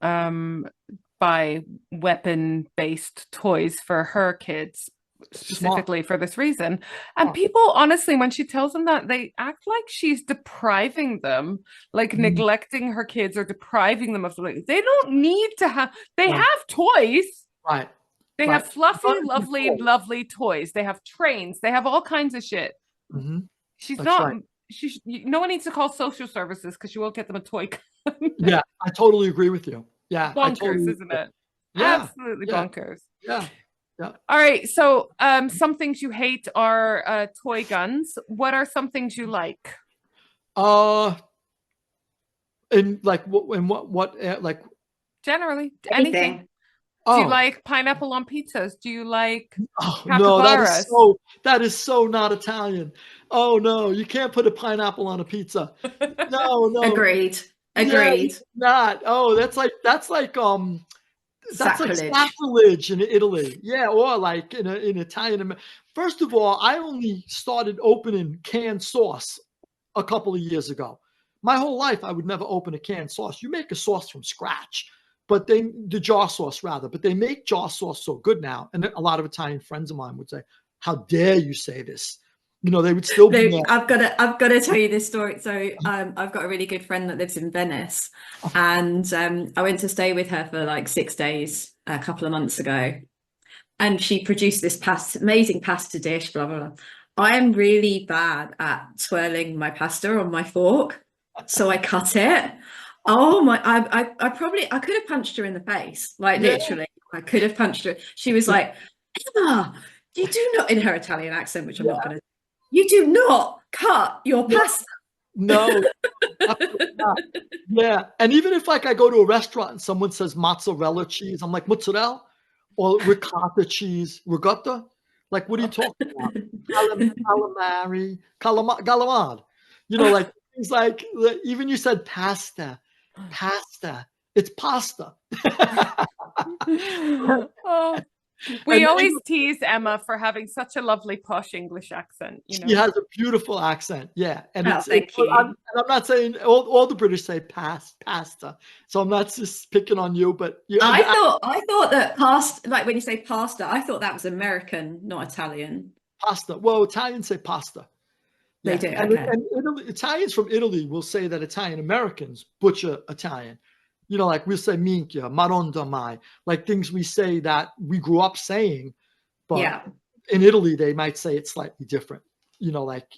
buy weapon-based toys for her kids specifically for this reason. And people, honestly, when she tells them that, they act like she's depriving them, like neglecting her kids or depriving them of something. They don't need to have, they have toys. Right. They have fluffy, lovely toys. They have trains. They have all kinds of shit. She's not, no one needs to call social services because she won't get them a toy gun. Yeah, I totally agree with you. Yeah. Bonkers, isn't it? Yeah. Absolutely bonkers. Yeah. Yeah. All right. So some things you hate are toy guns. What are some things you like? And what generally anything. Do you like pineapple on pizzas? Do you like capybaras? No, that is so not Italian. Oh no, you can't put a pineapple on a pizza. No. Agreed. Yeah, not. Oh, that's like sacrilege in Italy. Yeah, or like in Italian. First of all, I only started opening canned sauce a couple of years ago. My whole life, I would never open a canned sauce. You make a sauce from scratch, but the jar sauce rather. But they make jar sauce so good now, and a lot of Italian friends of mine would say, "How dare you say this?" They would still be mad. I've got to tell you this story. So I've got a really good friend that lives in Venice, and I went to stay with her for like 6 days a couple of months ago, and she produced this amazing pasta dish. Blah blah blah. I am really bad at swirling my pasta on my fork, so I cut it. Oh my! I could have punched her in the face, like literally. I could have punched her. She was like, "Emma, you do not," in her Italian accent, which I'm not going to. You do not cut your pasta. No, absolutely not. Yeah, and even if like I go to a restaurant and someone says mozzarella cheese, I'm like mozzarella or ricotta cheese, ricotta. Like, what are you talking about? Calamari, calamari. You know, like things like even you said pasta. It's pasta. Oh, we always tease Emma for having such a lovely posh English accent. You know, she has a beautiful accent. Yeah, and thank you. I'm not saying all the British say pasta, so I'm not just picking on you. But I thought that pasta, like when you say pasta, I thought that was American, not Italian. Pasta. Well, Italians say pasta. They do. Okay. And Italians from Italy will say that Italian Americans butcher Italian. You know, like we'll say minchia, maronda mai, like things we say that we grew up saying, but in Italy they might say it slightly different. You know, like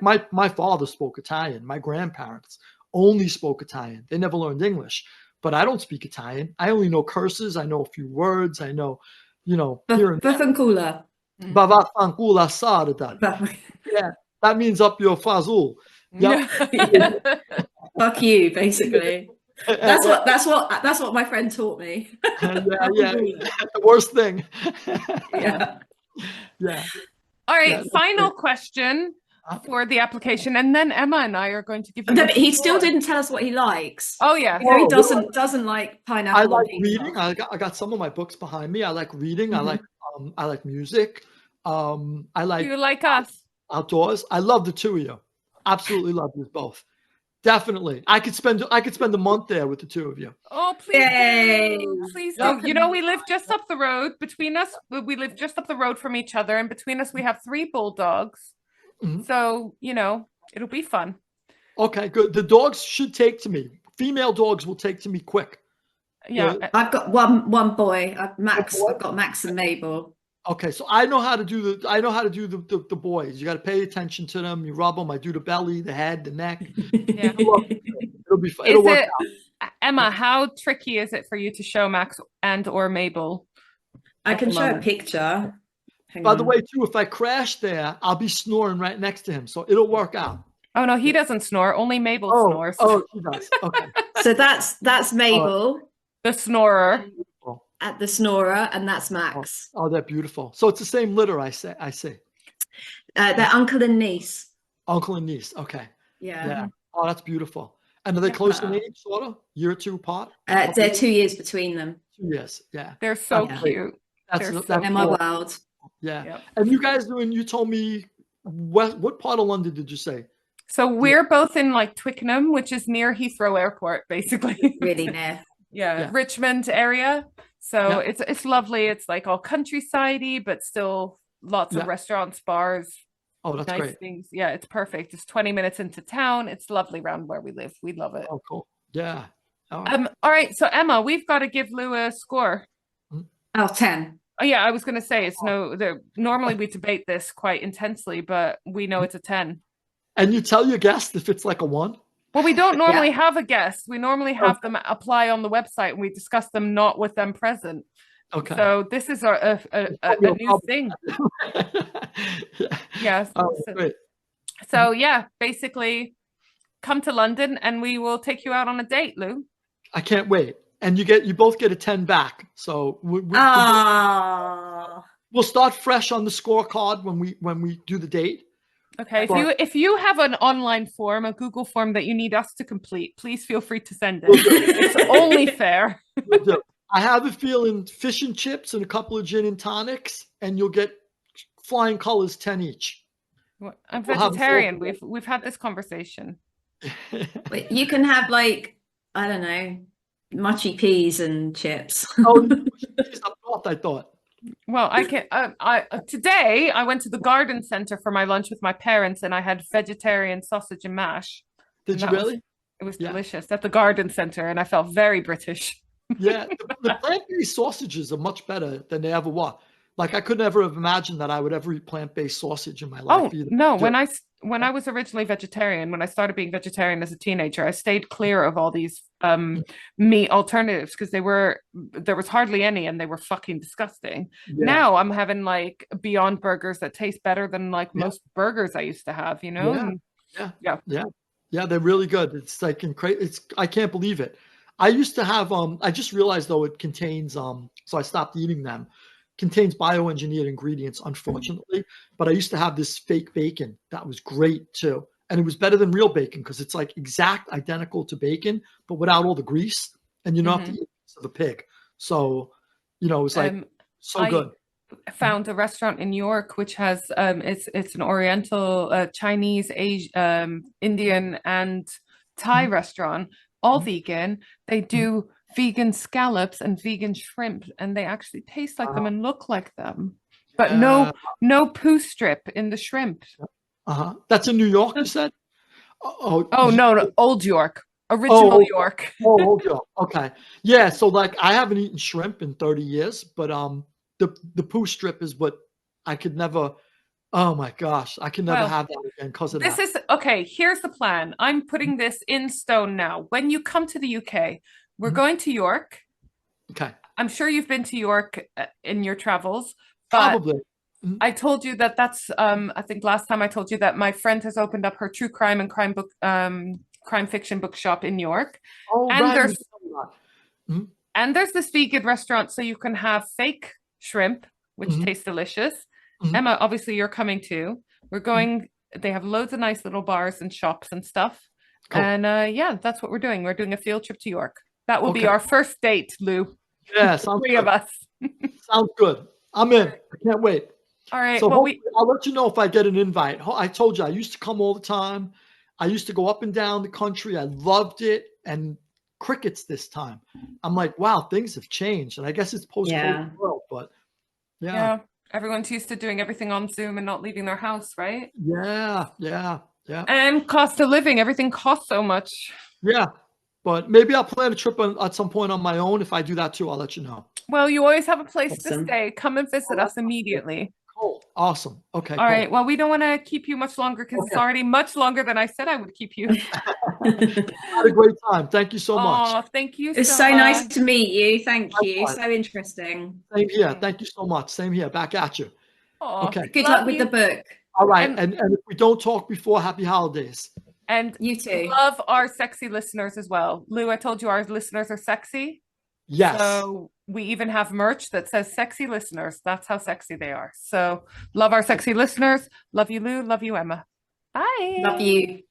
my father spoke Italian. My grandparents only spoke Italian. They never learned English, but I don't speak Italian. I only know curses. I know a few words. I know, here and Vaffanculo. Vaffanculo sarda. Yeah, that means up your fazul. Yep. Fuck you, basically. That's what my friend taught me. Yeah. The worst thing. Yeah. All right, final question for the application, and then Emma and I are going to give you. No, but he still didn't tell us what he likes. Oh yeah, he doesn't like pineapple. I like reading. I got some of my books behind me. I like reading. Mm-hmm. I like music. I like. You like us? Outdoors. I love the two of you. Absolutely love you both. Definitely. I could spend a month there with the two of you. Oh, please do. Please do. You know, we live just up the road between us. We live just up the road from each other, and between us we have 3 bulldogs. Mm-hmm. So, it'll be fun. Okay, good. The dogs should take to me. Female dogs will take to me quick. Yeah. I've got one boy, Max. I've got Max and Mabel. Okay, so I know how to do the boys. You got to pay attention to them. You rub them. I do the belly, the head, the neck. Yeah. It'll be fun. It'll work out. Emma, how tricky is it for you to show Max and or Mabel? I can show a picture. By the way, too, if I crash there, I'll be snoring right next to him, so it'll work out. Oh no, he doesn't snore. Only Mabel snores. Oh, he does. Okay. So that's Mabel, the snorer. At the snorer, and that's Max. Oh, they're beautiful. So it's the same litter, I see. They're uncle and niece. Uncle and niece. Okay. Yeah. Oh, that's beautiful. And are they close in age, sort of? Year or 2 apart? They're 2 years between them. 2 years. Yeah. They're so cute. That's my world. Yeah. Yep. And you guys you told me what part of London did you say? So we're both in like Twickenham, which is near Heathrow Airport, basically. Really near. Yeah, Richmond area. So it's lovely. It's like all countryside-y, but still lots of restaurants, bars. Oh, that's nice great. Things. Yeah, it's perfect. It's 20 minutes into town. It's lovely around where we live. We love it. Oh, cool. Yeah. All right. So Emma, we've got to give Lou a score. Oh, 10. Oh yeah, I was going to say normally we debate this quite intensely, but we know it's a 10. And you tell your guest if it's like a 1? Well, we don't normally have a guest. We normally have them apply on the website, and we discuss them not with them present. Okay. So this is a new thing. Yes. Great. So basically, come to London, and we will take you out on a date, Lou. I can't wait. And you both get a 10 back. So we'll start fresh on the scorecard when we do the date. Okay, if you have an online form, a Google form that you need us to complete, please feel free to send it. It's only fair. I have a feeling fish and chips and a couple of gin and tonics, and you'll get flying colors 10 each. I'm vegetarian. We've had this conversation. Wait, you can have like, I don't know, mushy peas and chips. Oh, peas up north, I thought. Well, I can. Today I went to the garden center for my lunch with my parents, and I had vegetarian sausage and mash. Did you really? It was delicious at the garden center, and I felt very British. Yeah, the plant-based sausages are much better than they ever were. Like I could never have imagined that I would ever eat plant-based sausage in my life. Oh, no, when I was originally vegetarian, when I started being vegetarian as a teenager, I stayed clear of all these meat alternatives because there was hardly any, and they were fucking disgusting. Now I'm having like Beyond Burgers that taste better than like most burgers I used to have, you know? Yeah. Yeah, they're really good. It's like I can't believe it. I used to have I just realized though it contains so I stopped eating them. Contains bioengineered ingredients, unfortunately. But I used to have this fake bacon that was great too. And it was better than real bacon because it's like exact identical to bacon, but without all the grease. And you don't have to eat a piece of the pig. So, it was like so good. I found a restaurant in New York which has it's an Oriental, Chinese, Indian, and Thai restaurant, all vegan. They do vegan scallops and vegan shrimp, and they actually taste like them and look like them, but no poo strip in the shrimp. That's in New York, you said? Oh no, Old York, original York. Old York. Okay, yeah. So like, I haven't eaten shrimp in 30 years, but the poo strip is what I could never. Oh my gosh, I can never have that again because of that. This is okay. Here's the plan. I'm putting this in stone now. When you come to the UK, we're going to York. Okay. I'm sure you've been to York in your travels. But probably. I told you that's I think last time I told you that my friend has opened up her true crime and crime fiction bookshop in York. Oh, and right. there's this vegan restaurant, so you can have fake shrimp, which tastes delicious. Emma, obviously you're coming too. We're going, they have loads of nice little bars and shops and stuff. Cool. And yeah, that's what we're doing. We're doing a field trip to York. That will be our first date, Lou. Yeah, sounds three of us. Sounds good. I'm in. I can't wait. All right. So well, I'll let you know if I get an invite. I told you I used to come all the time. I used to go up and down the country. I loved it. And crickets this time. I'm like, wow, things have changed. And I guess it's post-COVID world, but yeah. Everyone's used to doing everything on Zoom and not leaving their house, right? Yeah. And cost of living, everything costs so much. Yeah. But maybe I'll plan a trip at some point on my own. If I do that too, I'll let you know. Well, you always have a place to stay. Come and visit us immediately. Cool. Awesome. Okay. All right. Well, we don't want to keep you much longer because it's already much longer than I said I would keep you. Had a great time. Thank you so much. Oh, thank you. It's so nice to meet you. Thank you. So interesting. Same here. Thank you so much. Same here. Back at you. Oh, okay. Good luck with the book. All right. And if we don't talk before, happy holidays. And you too. Love our sexy listeners as well. Lou, I told you our listeners are sexy. Yes. So we even have merch that says sexy listeners. That's how sexy they are. So love our sexy listeners. Love you, Lou. Love you, Emma. Bye. Love you.